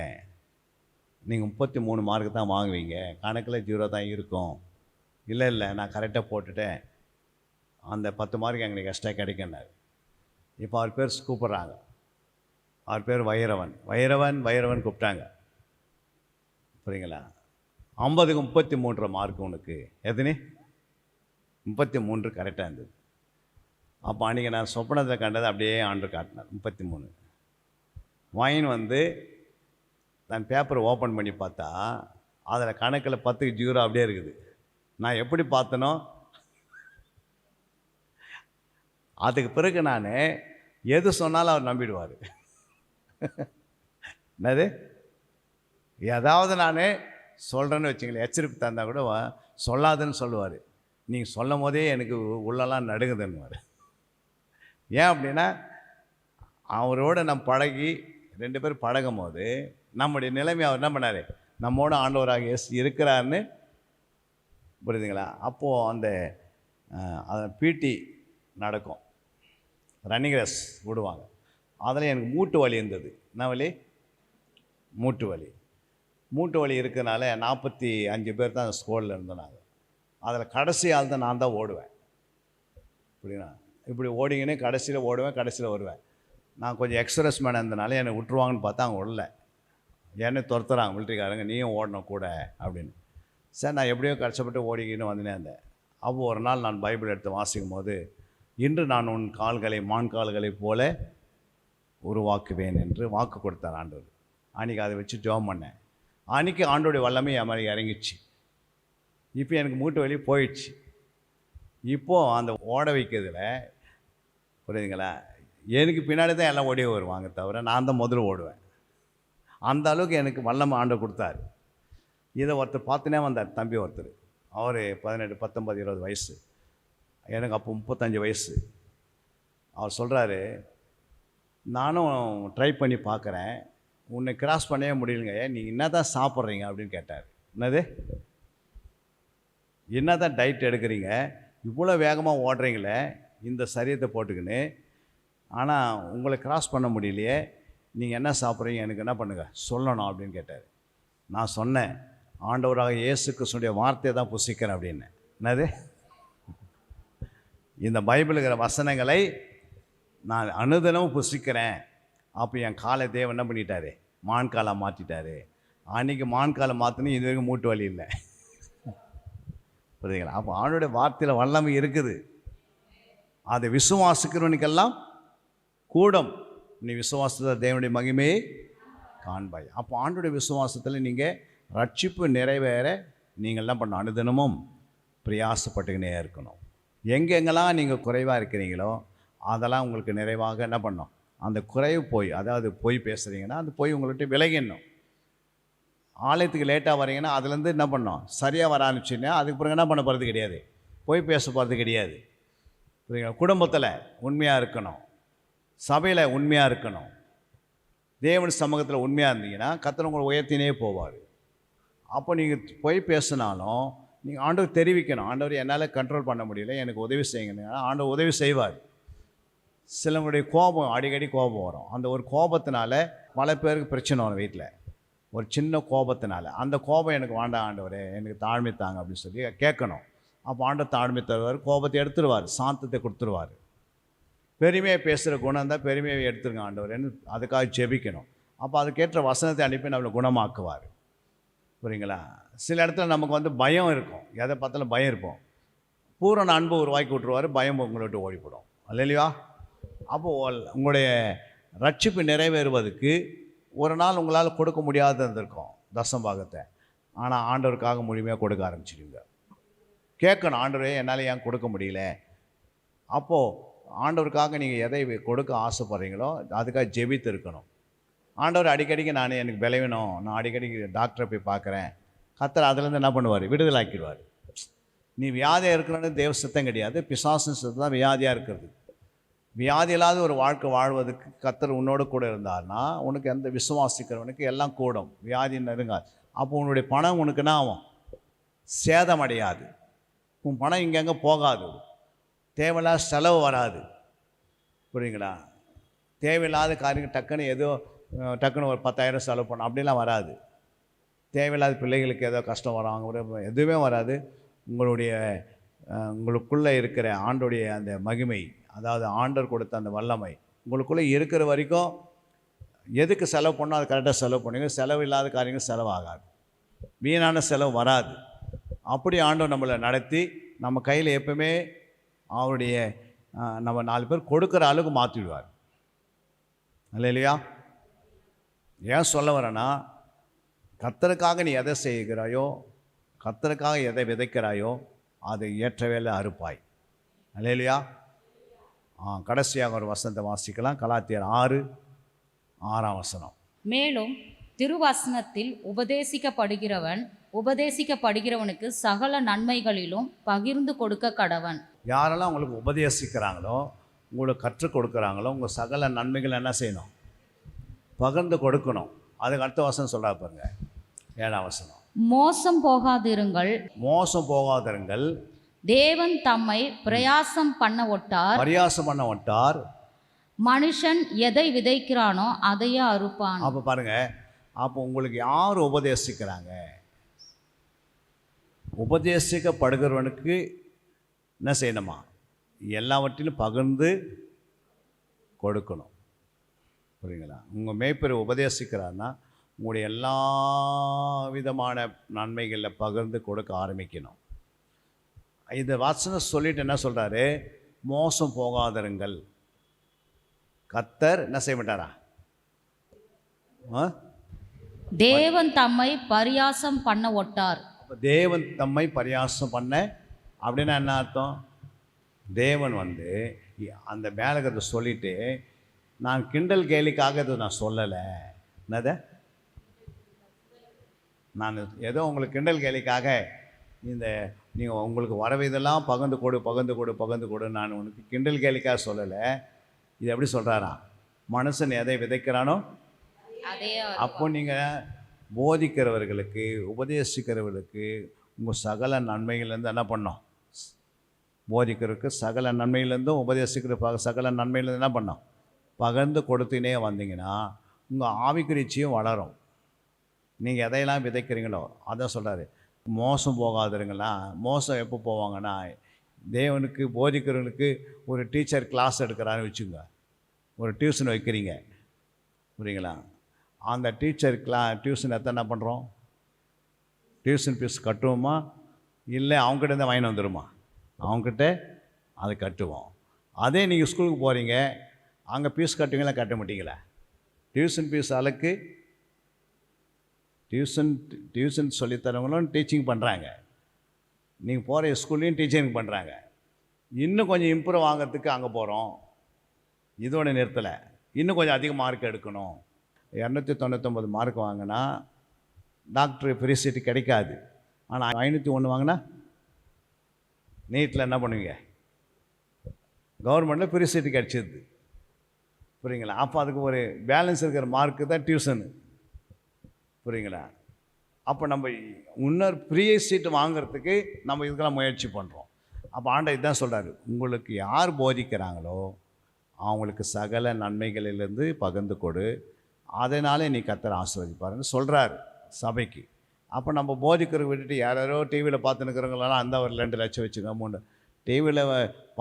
நீங்கள் 33 மார்க்கு தான் வாங்குவீங்க, கணக்கில் 0 தான் இருக்கும். இல்லை இல்லை நான் கரெக்டாக போட்டுட்டேன், அந்த 10 மார்க் எங்களுக்கு எக்ஸ்ட்ரா கிடைக்குன்னாரு. இப்போ அவர் பேர் கூப்பிட்றாங்க, அவர் பேர் வைரவன். வைரவன் கூப்பிட்டாங்க. புரியுங்களா? 50க்கு 33 மார்க் உனக்கு எத்தனை? 33 கரெக்டாக இருந்தது. அப்போ அன்றைக்கி நான் சொப்பனத்தில் கண்டதை அப்படியே ஆண்டு காட்டினார். 33 வைன் வந்து நான் பேப்பரை ஓப்பன் பண்ணி பார்த்தா அதில் கணக்கில் 10க்கு 0 அப்படியே இருக்குது. நான் எப்படி பார்த்தனோ அதுக்கு பிறகு நான் எது சொன்னாலும் அவர் நம்பிடுவார். என்னது ஏதாவது நான் சொல்கிறேன்னு வச்சுங்களேன், எச்சரிப்பு தந்தால் கூட சொல்லாதுன்னு சொல்லுவார். நீங்கள் சொல்லும் போதே எனக்கு உள்ளெல்லாம் நடுங்குதுன்னுவார். ஏன் அப்படின்னா அவரோட நம்ம பழகி 2 பேர் பழகும் போது நம்முடைய நிலைமை அவர் என்ன பண்ணார், நம்மோட ஆண்டவராக இருக்கிறாருன்னு. புரியுதுங்களா? அப்போது அந்த பிடி நடக்கும், ரன்னிங் ரேஸ் விடுவாங்க, அதில் எனக்கு மூட்டு வலி இருந்தது. என்ன வலி? மூட்டு வலி இருக்கிறதுனால 45 பேர் தான் ஸ்கோரில் இருந்தோம் நாங்கள். அதில் கடைசி ஆள் தான் நான் தான் ஓடுவேன். புரியுங்களா? இப்படி ஓடிங்கன்னு கடைசியில் ஓடுவேன், கடைசியில் வருவேன். நான் கொஞ்சம் எக்ஸ்பிரஸ் மேன் இருந்தனால என்னை விட்டுருவாங்கன்னு பார்த்தா அவங்க விடல, என்னை துரத்துறாங்க மிலிட்ரிக்காரங்க, நீயும் ஓடணும் கூட அப்படின்னு. சார் நான் எப்படியோ கஷ்டப்பட்டு ஓடிக்கின்னு வந்தேனே இருந்தேன். அப்போ ஒரு நாள் நான் பைபிள் எடுத்து வாசிக்கும் போது, இன்று நான் உன் கால்களை மான் கால்களைப் போல உருவாக்குவேன் என்று வாக்கு கொடுத்தார் ஆண்டவர். அன்றைக்கி அதை வச்சு ஜெபம் பண்ணேன். அன்றைக்கி ஆண்டோடைய வல்லமை என் மாதிரி இறங்கிச்சு. இப்போ எனக்கு மூட்டு வலி போயிடுச்சு. இப்போது அந்த ஓட வைக்கிறதுல புரியுதுங்களா, எனக்கு பின்னாடி தான் எல்லாம் ஓடி வருவாங்க தவிர நான் தான் முதல்ல ஓடுவேன். அந்த அளவுக்கு எனக்கு வல்லமை ஆண்டவர் கொடுத்தாரு. இதை ஒருத்தர் பார்த்துனே வந்தார், தம்பி ஒருத்தர். அவர் 18, 19, 20 வயசு, எனக்கு அப்போ 35 வயசு. அவர் சொல்கிறாரு, நானும் ட்ரை பண்ணி பார்க்குறேன், உன்னை கிராஸ் பண்ணவே முடியலைங்க, நீங்கள் என்ன தான் சாப்பிட்றீங்க அப்படின்னு கேட்டார். என்ன தான் டயட் எடுக்கிறீங்க, இவ்வளோ வேகமாக ஓடுறீங்களே இந்த சரீரத்தை போட்டுக்கின்னு, ஆனால் உங்களை கிராஸ் பண்ண முடியலையே, நீங்கள் என்ன சாப்பிட்றீங்க எனக்கு என்ன பண்ணுங்கள் சொல்லணும் அப்படின்னு கேட்டார். நான் சொன்னேன், ஆண்டவராக இயேசு கிறிஸ்துடைய வார்த்தையை தான் புசிக்கிறேன் அப்படின்னு. என்னது? இந்த பைபிளுங்கிற வசனங்களை நான் அனுதினமும் புசிக்கிறேன். அப்போ என் காலை தேவன் என்ன பண்ணிட்டாரு, மான்காலை மாற்றிட்டாரு. அன்றைக்கி மான்காலை மாற்றினு இது வரைக்கும் மூட்டு வலி இல்லை. புரியுதுங்களா? அப்போ ஆண்டோடைய வார்த்தையில் வல்லமை இருக்குது. அதை விசுவாசிக்கிறவனுக்கெல்லாம் கூடும். நீ விசுவாசத்தில் தேவனுடைய மகிமையை காண்பாய். அப்போ ஆண்டோடைய விசுவாசத்தில் நீங்கள் ரட்சிப்பு நிறைவேற நீங்கள் என்ன பண்ணணும், அனுதினமும் பிரயாசப்பட்டுக்கினே இருக்கணும். எங்கெங்கெல்லாம் நீங்கள் குறைவாக இருக்கிறீங்களோ அதெல்லாம் உங்களுக்கு நிறைவாக என்ன பண்ணணும், அந்த குறைவு போய், அதாவது பொய் பேசுகிறீங்கன்னா அந்த பொய் உங்கள்கிட்ட விலகிடணும். ஆலயத்துக்கு லேட்டாக வரீங்கன்னா அதுலேருந்து என்ன பண்ணணும், சரியாக வர ஆரம்பிச்சுன்னா அதுக்கு பிறகு என்ன பண்ண போகிறது கிடையாது, பொய் பேச போகிறது கிடையாது. புரியுங்களா? குடும்பத்தில் உண்மையாக இருக்கணும், சபையில் உண்மையாக இருக்கணும். தேவன் சமூகத்தில் உண்மையாக இருந்தீங்கன்னா கர்த்தர் உங்களை உயர்த்தினே போவார். அப்போ நீங்கள் போய் பேசினாலும் நீங்கள் ஆண்டவர் தெரிவிக்கணும், ஆண்டவர் என்னால் கண்ட்ரோல் பண்ண முடியல, எனக்கு உதவி செய்யுங்கன்னா ஆண்டவர் உதவி செய்வார். சிலவங்களுடைய கோபம், அடிக்கடி கோபம் வரும். அந்த ஒரு கோபத்தினால பல பேருக்கு பிரச்சனை வரும் வீட்டில். ஒரு சின்ன கோபத்தினால அந்த கோபம் எனக்கு வேண்டாம் ஆண்டவரே, எனக்கு தாழ்மை தாங்க அப்படின்னு சொல்லி கேட்கணும். அப்போ ஆண்டவர் தாழ்மை தருவார், கோபத்தை எடுத்துருவார், சாந்தத்தை கொடுத்துருவார். பெருமையை பேசுகிற குணம் தான், பெருமையை எடுத்துருங்க ஆண்டவரேன்னு அதுக்காக ஜெபிக்கணும். அப்போ அதுக்கேற்ற வசனத்தை அனுப்பி நம்மளை குணமாக்குவார். புரியுங்களா? சில இடத்துல நமக்கு வந்து பயம் இருக்கும், எதை பார்த்தாலும் பயம் இருப்போம். பூரண அன்பு உருவாக்கி விட்டுருவார், பயம் உங்களை விட்டு ஓடிப்படும். இல்லையா? அப்போது உங்களுடைய ரட்சிப்பு நிறைவேறுவதற்கு ஒரு நாள் உங்களால் கொடுக்க முடியாத இருந்திருக்கும் தசம்பாகத்தை. ஆனால் ஆண்டவருக்காக முழுமையாக கொடுக்க ஆரம்பிச்சிடுங்க. கேட்கணும், ஆண்டவரே என்னால் ஏன் கொடுக்க முடியல. அப்போது ஆண்டவருக்காக நீங்கள் எதை கொடுக்க ஆசைப்படுறீங்களோ அதுக்காக ஜெபித்து இருக்கணும். ஆண்டவர் அடிக்கடிக்கு எனக்கு விளைவினோம், நான் அடிக்கடிக்கு டாக்டரை போய் பார்க்குறேன், கர்த்தர் அதுலேருந்து என்ன பண்ணுவார், விடுதலாக்கிடுவார். நீ வியாதியாக இருக்கிறன்னு தேவ சித்தம் கிடையாது, பிசாசு சித்தம் தான் வியாதியாக இருக்கிறது. வியாதி இல்லாத ஒரு வாழ்க்கை வாழ்வதற்கு கர்த்தர் உன்னோடு கூட இருந்தார்னா உனக்கு எந்த விசுவாசிக்கிறவனுக்கு எல்லாம் கூடும், வியாதி நெருங்காது. அப்போ உன்னுடைய பணம் உனக்கு என்ன ஆகும், சேதம் அடையாது. உன் பணம் இங்கங்கே போகாது, தேவையில்லாத செலவு வராது. புரியுங்களா? தேவையில்லாத காரியங்கள் டக்குன்னு ஒரு 10,000 செலவு பண்ணணும் அப்படிலாம் வராது. தேவையில்லாத பிள்ளைகளுக்கு ஏதோ கஷ்டம் வராங்க எதுவுமே வராது. உங்களுக்குள்ளே இருக்கிற ஆண்டோடைய அந்த மகிமை, அதாவது ஆண்டவர் கொடுத்த அந்த வல்லமை உங்களுக்குள்ளே இருக்கிற வரைக்கும் எதுக்கு செலவு பண்ணணும் அது கரெக்டாக செலவு பண்ணுங்க. செலவு இல்லாத காரியங்கள் செலவாகாது, வீணான செலவு வராது. அப்படி ஆண்டவர் நம்மளை நடத்தி நம்ம கையில் எப்பவுமே அவருடைய நம்ம 4 பேர் கொடுக்குற அளவுக்கு மாற்றிடுவார். இல்லையா? ஏன் சொல்ல வரேன்னா, கர்த்தருக்காக நீ எதை செய்கிறாயோ, கர்த்தருக்காக எதை விதைக்கிறாயோ அதை ஏற்ற வேலை அறுப்பாய். இல்லையா? கடைசியாக ஒரு வசனத்தை வாசிக்கலாம். கலாத்தியர் 6:6 மேலும் திருவசனத்தில் உபதேசிக்கப்படுகிறவனுக்கு சகல நன்மைகளிலும் பகிர்ந்து கொடுக்க கடவன். யாரெல்லாம் உங்களுக்கு உபதேசிக்கிறாங்களோ, உங்களுக்கு கற்றுக் கொடுக்குறாங்களோ, உங்கள் சகல நன்மைகள் என்ன செய்யணும், பகிர்ந்து கொடுக்கணும். அதுக்கு அடுத்த வசனம் சொல்கிறா பாருங்க, 7ஆம் வசனம். மோசம் போகாதிருங்கள், தேவன் தம்மை பிரயாசம் பண்ண ஒட்டார். மனுஷன் எதை விதைக்கிறானோ அதையே அறுப்பான். அப்போ பாருங்க, அப்போ உங்களுக்கு யார் உபதேசிக்கிறாங்க? உபதேசிக்கப்படுகிறவனுக்கு என்ன செய்யணுமா, எல்லாவற்றிலும் பகிர்ந்து கொடுக்கணும். புரியுங்களா? உங்கள் மேய்ப்பரை உபதேசிக்கிறாருன்னா உங்களுடைய எல்லா விதமான நன்மைகளில் பகிர்ந்து கொடுக்க ஆரம்பிக்கணும். இந்த வசனம் சொல்லிட்டு என்ன சொல்கிறாரு, மோசம் போகாதிருங்கள். கர்த்தர் என்ன செய்ய மாட்டாரா? தேவன் தம்மை பரியாசம் பண்ண ஒட்டார். தேவன் தம்மை பரியாசம் பண்ண அப்படின்னா என்ன அர்த்தம்? தேவன் அந்த மேலகத்தை சொல்லிட்டு, நான் கிண்டல் கேலிக்காக இது நான் சொல்லலை. என்னத, நான் ஏதோ உங்களுக்கு கிண்டல் கேலிக்காக நீங்கள் உங்களுக்கு வரவு இதெல்லாம் பகிர்ந்து கொடு நான் உனக்கு கிண்டல் கேலிக்காக சொல்லலை. இது எப்படி சொல்கிறாரா? மனுஷன் எதை விதைக்கிறானோ அப்போ நீங்கள் போதிக்கிறவர்களுக்கு, உபதேசிக்கிறவர்களுக்கு உங்கள் சகல நன்மைகள்லேருந்து என்ன பண்ணோம், போதிக்கிறதுக்கு சகல நன்மையிலேருந்தும் உபதேசிக்கிற சகல நன்மையிலேருந்து என்ன பண்ணோம், பகிர்ந்து கொடுத்துனே வந்தீங்கன்னா உங்கள் ஆவிக்குறிச்சியும் வளரும். நீங்கள் எதையெல்லாம் விதைக்கிறீங்களோ அதான் சொல்கிறாரு, மோசம் போகாதுங்களா. மோசம் எப்போ போவாங்கன்னா, தேவனுக்கு போதிக்கிறவனுக்கு ஒரு டீச்சர் கிளாஸ் எடுக்கிறான்னு வச்சுங்க, ஒரு டியூஷன் வைக்கிறீங்க. புரியுங்களா? அந்த டியூஷன் என்ன பண்ணுறோம், டியூஷன் ஃபீஸ் கட்டுவோமா, இல்லை அவங்ககிட்ட தான் வாங்கி வந்துடுமா? அவங்ககிட்ட அதை கட்டுவோம். அதே நீங்கள் ஸ்கூலுக்கு போகிறீங்க, அங்கே ஃபீஸ் கட்டுவீங்களா, கட்ட மாட்டீங்களா? டியூஷன் ஃபீஸ் அளவுக்கு டியூஷன் சொல்லித்தரவங்களும் டீச்சிங் பண்ணுறாங்க, நீங்கள் போகிற ஸ்கூல்லையும் டீச்சிங் பண்ணுறாங்க. இன்னும் கொஞ்சம் இம்ப்ரூவ் ஆகிறதுக்கு அங்கே போகிறோம். இதோட நிறுத்தலை, இன்னும் கொஞ்சம் அதிக மார்க் எடுக்கணும். 299 மார்க் வாங்கினா டாக்டர் ஃப்ரீ சீட்டு கிடைக்காது. ஆனால் 501 வாங்கினா நீட்டில் என்ன பண்ணுவீங்க, கவர்மெண்ட்டில் ஃப்ரீ சீட்டு கிடச்சிது. புரியுங்களா? அப்போ அதுக்கு ஒரு பேலன்ஸ் இருக்கிற மார்க்கு தான் டியூஷனு. புரியுங்களா? அப்போ நம்ம இன்னொரு ஃப்ரீ சீட்டு வாங்குறதுக்கு நம்ம இதுக்கெல்லாம் முயற்சி பண்ணுறோம். அப்போ ஆண்டவர் இதுதான் சொல்கிறாரு, உங்களுக்கு யார் போதிக்கிறாங்களோ அவங்களுக்கு சகல நன்மைகளிலிருந்து பகிர்ந்து கொடு, அதனாலே நீ கர்த்தர் ஆசீர்வதிப்பாருன்னு சொல்கிறாரு சபைக்கு. அப்போ நம்ம போதிக்கிறத விட்டுட்டு யாரோ டிவியில் பார்த்துன்னுக்கிறவங்களெல்லாம் அந்த ஒரு 2 லட்சம் வச்சுங்க 3 டிவியில்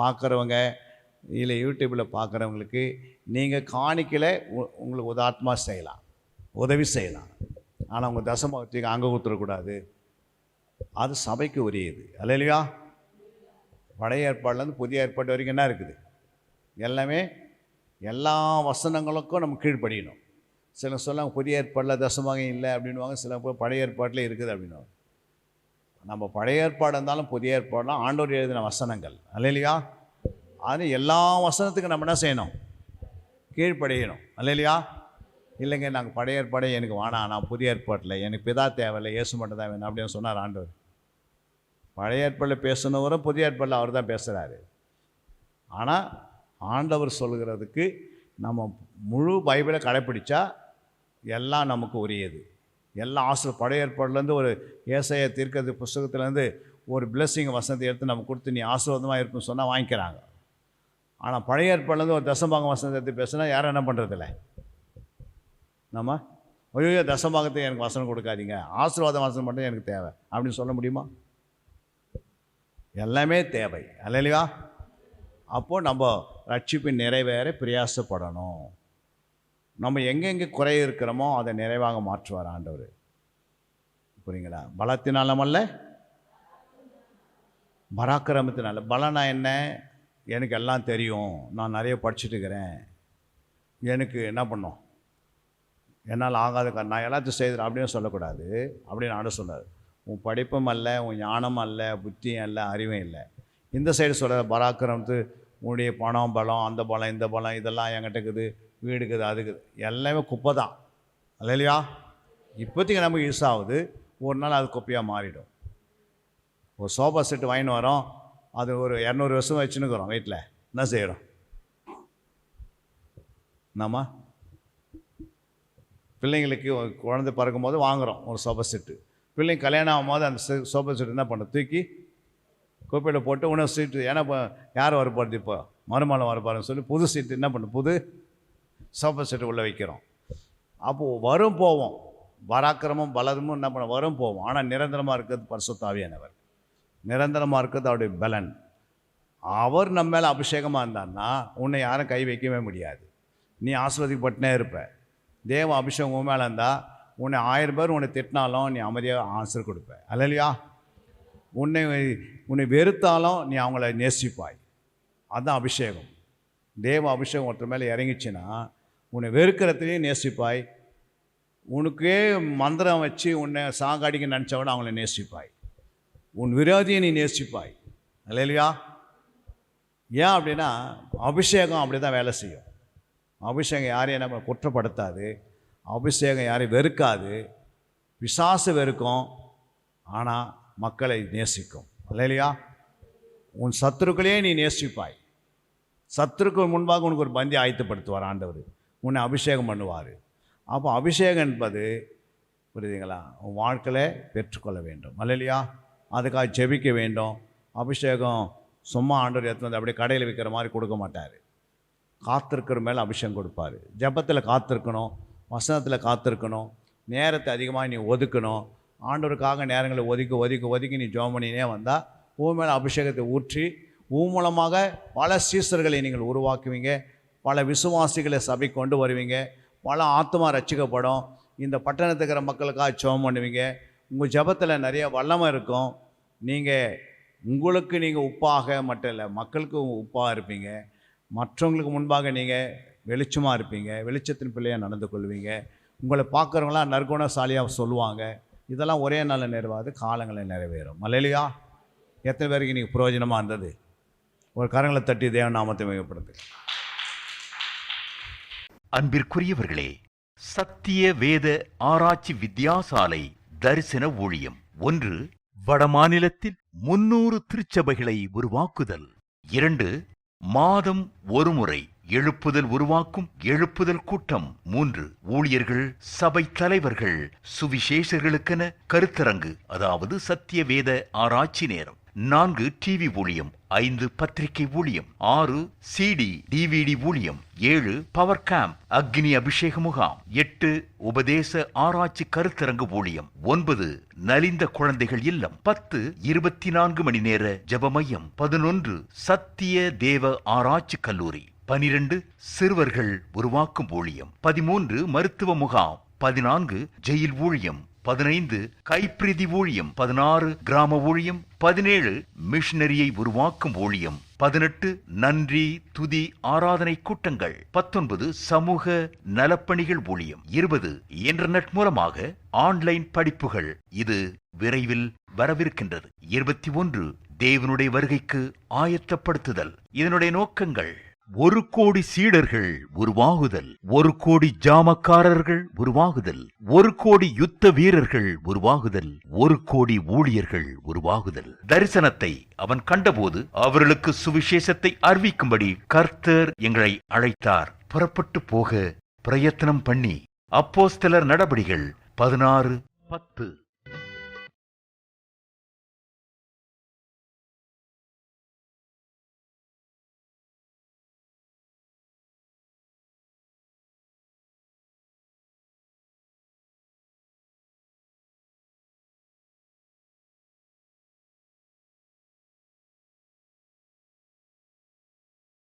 பார்க்குறவங்க இல்லை யூடியூப்பில் பார்க்குறவங்களுக்கு நீங்கள் காணிக்கையில் உங்களுக்கு உதாரணமாக செய்யலாம், உதவி செய்யலாம். ஆனால் உங்கள் தசமத்துக்கு அங்கே கொடுத்துடக்கூடாது. அது சபைக்கு உரியது. அல்லையா? பழைய ஏற்பாடுலேருந்து புதிய ஏற்பாடு வரைக்கும் என்ன இருக்குது? எல்லாமே எல்லா வசனங்களுக்கும் நம்ம கீழ்ப்படியணும். சில சொல்ல புதிய ஏற்பாடில் தசமாக இல்லை அப்படின்வாங்க, சில பழைய ஏற்பாட்டில் இருக்குது அப்படின்வாங்க. நம்ம பழைய ஏற்பாடு இருந்தாலும் புதிய ஏற்பாடுலாம் ஆண்டவர் எழுதின வசனங்கள். அல்லையா? அது எல்லா வசனத்துக்கும் நம்ம என்ன செய்யணும்? கீழ்ப்படியணும். அல்லையா? இல்லைங்க நாங்கள் பழைய ஏற்பாடே எனக்கு வேணாம், நான் புதிய ஏற்பாட்டில் எனக்கு பிதா தேவையில்லை, இயேசு மட்டும் தான் வேணும் அப்படின்னு சொன்னார் ஆண்டவர். பழைய ஏற்பாடில் பேசுனவரும் புதிய ஏற்பாடில் அவர் தான் பேசுகிறாரு. ஆனால் ஆண்டவர் சொல்கிறதுக்கு நம்ம முழு பைபிளை கடைப்பிடிச்சா எல்லாம் நமக்கு உரியது. எல்லாம் பழைய ஏற்பாடுலேருந்து ஒரு ஏசாயா தீர்க்கதரிசி புஸ்தகத்துலேருந்து ஒரு பிளெஸ்ஸிங் வசனத்தை எடுத்து நம்ம கொடுத்து நீ ஆசீர்வாதமாக இருக்குன்னு சொன்னால் வாங்கிக்கிறாங்க. ஆனால் பழைய ஏற்பாடுலேருந்து ஒரு தசமபாகம் வசனத்தை எடுத்து பேசுனா யாரும் என்ன பண்ணுறதில்ல. நம்ம ஐயோ தசமபாகத்தை எனக்கு வசனம் கொடுக்காதீங்க, ஆசீர்வாத வசனம் மட்டும் எனக்கு தேவை அப்படின்னு சொல்ல முடியுமா? எல்லாமே தேவை. அல்லையா? அப்போது நம்ம ரட்சிப்பின் நிறைவேற பிரயாசப்படணும். நம்ம எங்கெங்கே குறை இருக்கிறோமோ அதை நிறைவாக மாற்றுவார் ஆண்டவர். புரியுங்களா? பலத்தினாலும் அல்ல, பராக்கிரமத்தினால. பலனா என்ன? எனக்கு எல்லாம் தெரியும், நான் நிறைய படிச்சுட்டு இருக்கிறேன், எனக்கு என்ன பண்ணோம், என்னால் ஆகாத நான் எல்லாத்தையும் செய்கிறேன் அப்படின்னு சொல்லக்கூடாது. அப்படின்னு ஆண்டவர் சொன்னார். உன் படிப்பும் அல்ல, உன் ஞானம் அல்ல, புத்தியும் அல்ல, அறிவும் இல்லை. இந்த சைடு சொல்கிற பராக்கிரமத்து உன்னுடைய பணம் பலம், அந்த பலம் இந்த பலம் இதெல்லாம் என்கிட்ட இருக்குது, வீடு இருக்குது, அதுக்குது, எல்லாமே குப்பை தான். இல்லையா? இப்போதைக்கு நமக்கு யூஸ் ஆகுது, ஒரு நாள் அது குப்பையாக மாறிடும். ஒரு சோஃபா செட்டு வாங்கின்னு வரோம், அது ஒரு 200 வருஷம் வச்சுன்னுக்குறோம் வீட்டில். என்ன செய்கிறோம் நம்ம? பிள்ளைங்களுக்கு குழந்தை பிறக்கும் போது வாங்குகிறோம் ஒரு சோஃபா செட்டு. பிள்ளைங்க கல்யாணம் ஆகும் போது அந்த சோஃபா செட்டு என்ன பண்ண தூக்கி குப்பையில் போட்டு உணவு சீட்டு, ஏன்னா இப்போ யார் வரப்போகிறது, இப்போ மறுமணம் வரப்பாருன்னு சொல்லி புது சீட்டு என்ன பண்ண புது சோஃபா செட்டு உள்ளே வைக்கிறோம். அப்போது வரும் போவோம், பராக்கிரமும் பலமும் என்ன பண்ண வரும் போவோம். ஆனால் நிரந்தரமாக இருக்கிறது பரிசுத்த ஆவியானவர், நிரந்தரமாக இருக்கிறது அவருடைய பலன். அவர் நம்ம மேலே அபிஷேகமாக இருந்தான்னா உன்னை யாரும் கை வைக்கவே முடியாது. நீ ஆசீர்வதிக்கப்பட்டே இருப்ப. தேவ அபிஷேகம் உன் மேலே இருந்தால் உன்னை 1000 பேர் உன்னை திட்டினாலும் நீ அமைதியாக ஆன்சர் கொடுப்ப. அல்லையா? உன்னை வெறுத்தாலும் நீ அவங்கள நேசிப்பாய். அதுதான் அபிஷேகம். தேவ அபிஷேகம் ஒருத்தர் மேலே இறங்கிச்சுன்னா உன்னை வெறுக்கிறதுலேயும் நேசிப்பாய். உனக்கே மந்திரம் வச்சு உன்னை சாகாடிக்க நினச்சவன அவங்கள நேசிப்பாய். உன் விரோதியை நீ நேசிப்பாய். இல்லையா? ஏன் அப்படின்னா அபிஷேகம் அப்படி தான் வேலை செய்யும். அபிஷேகம் யாரையும் நம்ம குற்றப்படுத்தாது, அபிஷேகம் யாரையும் வெறுக்காது. பிசாசு வெறுக்கும், ஆனால் மக்களை நேசிக்கும். இல்லையா? உன் சத்துருக்களையே நீ நேசிப்பாய். சத்துருக்கு முன்பாக உனக்கு ஒரு பந்தி ஆயத்தப்படுத்துவார் ஆண்டவர், உன்னை அபிஷேகம் பண்ணுவார். அப்போ அபிஷேகம் என்பது புரியுதுங்களா, உன் வாழ்க்கையில் பெற்றுக்கொள்ள வேண்டும். இல்லையா? அதுக்காக ஜெபிக்க வேண்டும். அபிஷேகம் சும்மா ஆண்டவர் எடுத்து வந்து அப்படியே கடையில் விற்கிற மாதிரி கொடுக்க மாட்டார். காத்திருக்கிற மேலே அபிஷேகம் கொடுப்பார். ஜெபத்தில் காத்திருக்கணும், வசனத்தில் காத்திருக்கணும், நேரத்தை அதிகமாக நீ ஒதுக்கணும். ஆண்டவருக்காக நேரங்களை ஒதுக்கி நீ ஜெபம் பண்ணினே வந்தால் உன் மேலே அபிஷேகத்தை ஊற்றி உன் மூலமாக பல சீசர்களை நீங்கள் உருவாக்குவீங்க, பல விசுவாசிகளை சபை கொண்டு வருவீங்க, பல ஆத்மா ரட்சிக்கப்படும். இந்த பட்டணத்துக்கு இருக்கிற மக்களுக்காக ஜெபம் பண்ணுவீங்க. உங்கள் ஜெபத்தில் நிறைய வல்லமை இருக்கும். உங்களுக்கு நீங்கள் உப்பாக மட்டும் இல்லை, மக்களுக்கு உப்பாக இருப்பீங்க. மற்றவங்களுக்கு முன்பாக நீங்கள் வெளிச்சமாக இருப்பீங்க, வெளிச்சத்தின் பிள்ளையாக நடந்து கொள்வீங்க. உங்களை பார்க்குறவங்களாம் நற்குணசாலியாக சொல்லுவாங்க. இதெல்லாம் ஒரே நாளில் நிறைவாது, காலங்களில் நிறைவேறும். இல்லையா? எத்தனை பேருக்கு நீங்கள் பிரயோஜனமாக இருந்தது? ஒரு கரங்களை தட்டி தேவ நாமத்தை மிகப்படுத்து. அன்பிற்குரியவர்களே, சத்திய வேத ஆராய்ச்சி வித்தியாசாலை தரிசன ஊழியம் 1. வடமாநிலத்தில் 300 திருச்சபைகளை உருவாக்குதல். 2. மாதம் ஒருமுறை எழுப்புதல் உருவாக்கும் எழுப்புதல் கூட்டம். 3 ஊழியர்கள், சபை தலைவர்கள், சுவிசேஷர்களுக்கென கருத்தரங்கு, அதாவது சத்திய வேத ஆராய்ச்சி நேரம். 4 டிவி ஊழியம், 5 பத்திரிகை ஊழியம், 6 சிடி டிவிடி ஊழியம், 7 பவர் கேம்ப் அக்னி அபிஷேக முகாம், 8 உபதேச ஆராய்ச்சி கருத்தரங்கு ஊழியம், 9 நலிந்த குழந்தைகள் இல்லம், 10 24 மணி நேர ஜெப மையம், 11 சத்திய தேவ ஆராய்ச்சி கல்லூரி, 12 சிறுவர்கள் உருவாக்கும் ஊழியம், 13 மருத்துவ முகாம், 14 ஜெயில் ஊழியம், 15 கைப்பிரதி ஊழியம், 16 கிராம ஊழியம், 17 மிஷனரியை உருவாக்கும் ஊழியம், 18 நன்றி துதி ஆராதனை கூட்டங்கள், 19 சமூக நலப்பணிகள் ஊழியம், 20 இன்டர்நெட் மூலமாக ஆன்லைன் படிப்புகள். இது விரைவில் வரவிருக்கின்றது. 21 தேவனுடைய வருகைக்கு ஆயத்தப்படுத்துதல். இதனுடைய நோக்கங்கள்: 1 கோடி சீடர்கள் உருவாகுதல், 1 கோடி ஜாமக்காரர்கள் உருவாகுதல், 1 கோடி யுத்த வீரர்கள் உருவாகுதல், 1 கோடி ஊழியர்கள் உருவாகுதல். தரிசனத்தை அவன் கண்டபோது அவர்களுக்கு சுவிசேஷத்தை அறிவிக்கும்படி கர்த்தர் எங்களை அழைத்தார். புறப்பட்டு போக பிரயத்தனம் பண்ணி. அப்போஸ்தலர் நடபடிகள் 16:10.